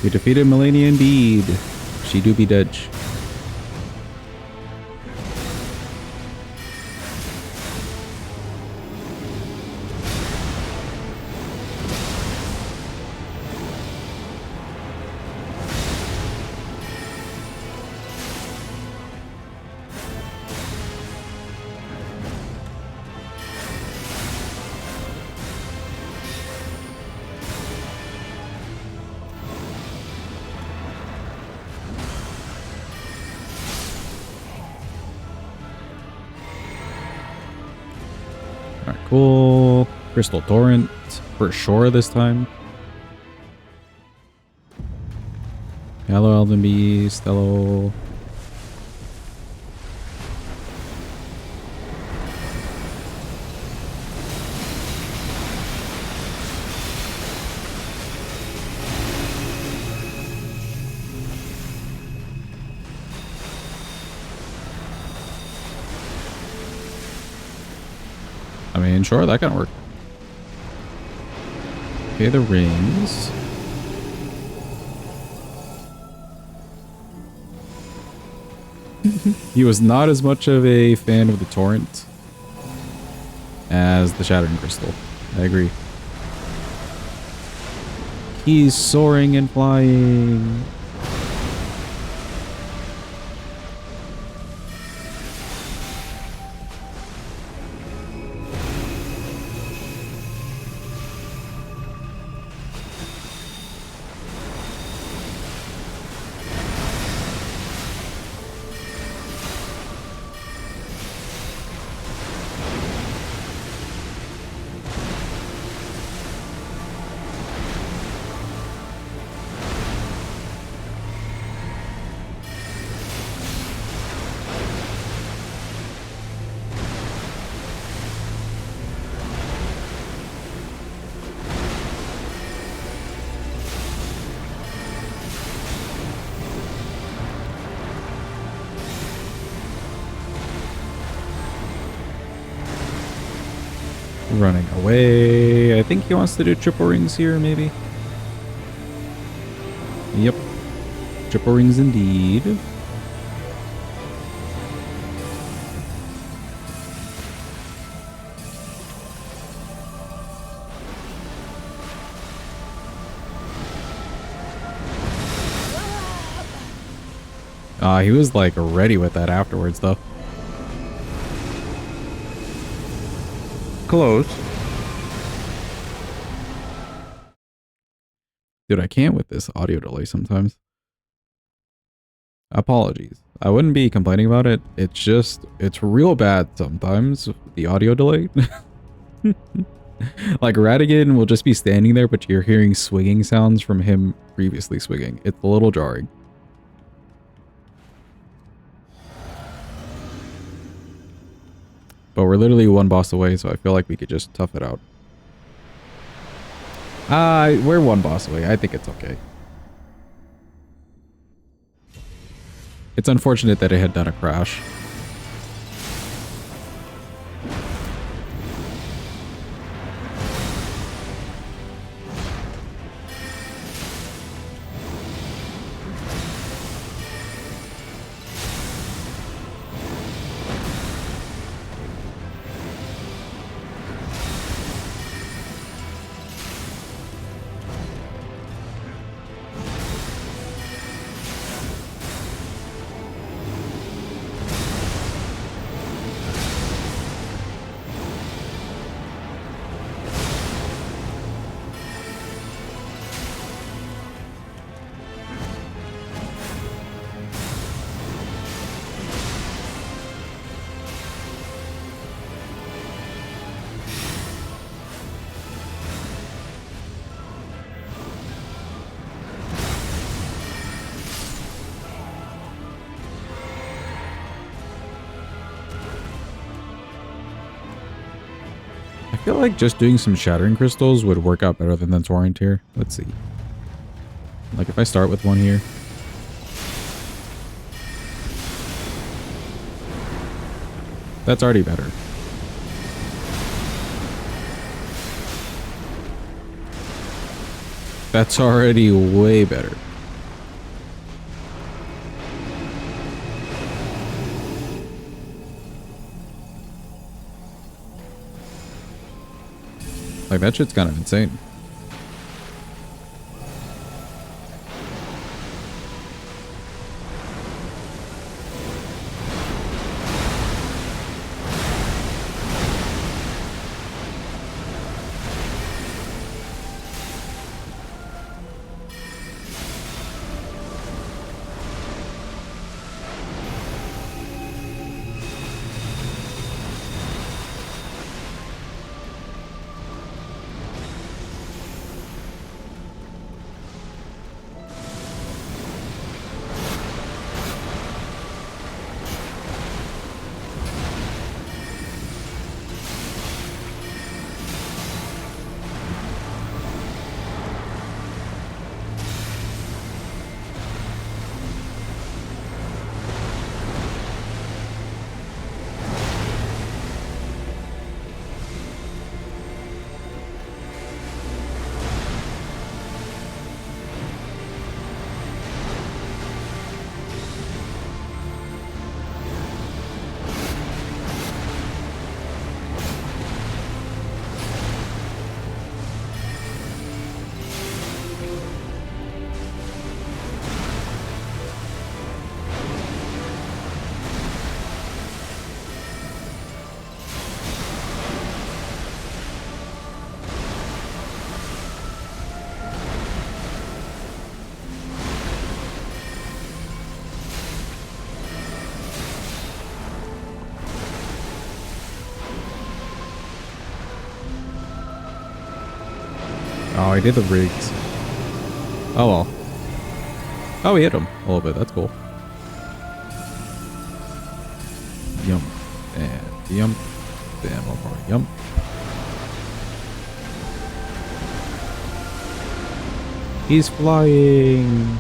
We defeated Melania indeed. She do be dead. Cool. Crystal Torrent for sure this time. Hello, Elden Beast. Hello. I mean, sure, that can work. Okay, the rings. He was not as much of a fan of the Torrent as the Shattering Crystal. I agree. He's soaring and flying. Running away. I think he wants to do triple rings here, maybe. Yep. Triple rings indeed. He was like ready with that afterwards, though. Close. Dude, I can't with this audio delay sometimes. Apologies. I wouldn't be complaining about it. It's just, it's real bad sometimes, the audio delay. Like Radigan will just be standing there, but you're hearing swinging sounds from him previously swinging. It's a little jarring. But we're literally one boss away, so I feel like we could just tough it out. We're one boss away. I think it's okay. It's unfortunate that it had done a crash. I feel like just doing some shattering crystals would work out better than the torrent here. Let's see. Like if I start with one here. That's already better. That's already way better. Like that shit's kind of insane. Oh, I did the rigs. Oh well. Oh, we hit him a little bit. That's cool. Yum. And yum. Then one more yum. He's flying.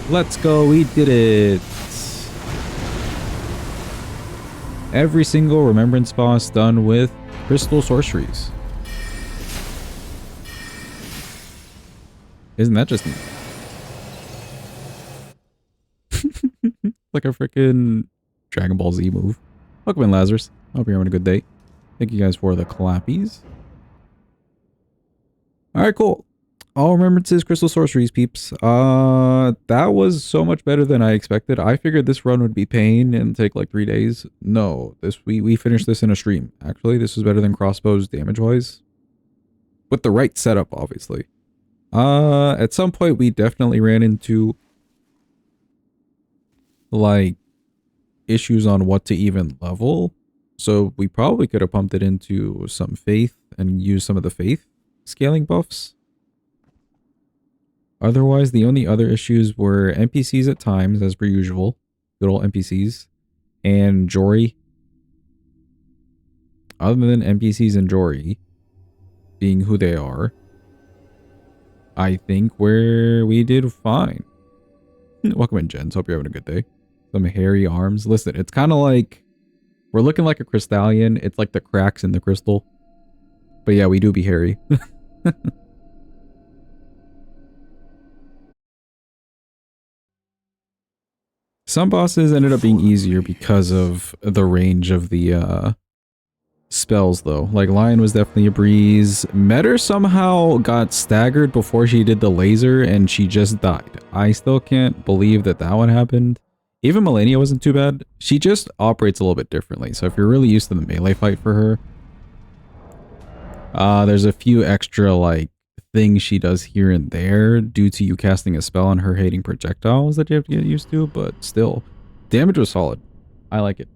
Let's go. We did it. Every single remembrance boss done with crystal sorceries. Isn't that just neat? Like a freaking Dragon Ball Z move. Welcome in, Lazarus. Hope you're having a good day. Thank you guys for the clappies. Alright, cool. All remembrances, crystal sorceries, peeps. That was so much better than I expected. I figured this run would be pain and take like 3 days. No, we finished this in a stream. Actually, this was better than crossbows damage-wise. With the right setup, obviously. At some point we definitely ran into like issues on what to even level. So we probably could have pumped it into some faith and used some of the faith scaling buffs. Otherwise, the only other issues were NPCs at times, as per usual. Good old NPCs. And Jory. Other than NPCs and Jory being who they are, I think we did fine. Welcome in, Jens. Hope you're having a good day. Some hairy arms. Listen, it's kind of like we're looking like a Crystalian. It's like the cracks in the crystal. But yeah, we do be hairy. Some bosses ended up being easier because of the range of the spells, though. Like, Lion was definitely a breeze. Metter somehow got staggered before she did the laser, and she just died. I still can't believe that one happened. Even Melania wasn't too bad. She just operates a little bit differently, so if you're really used to the melee fight for her, there's a few extra, like, things she does here and there due to you casting a spell on her hating projectiles that you have to get used to, but still, damage was solid. I like it.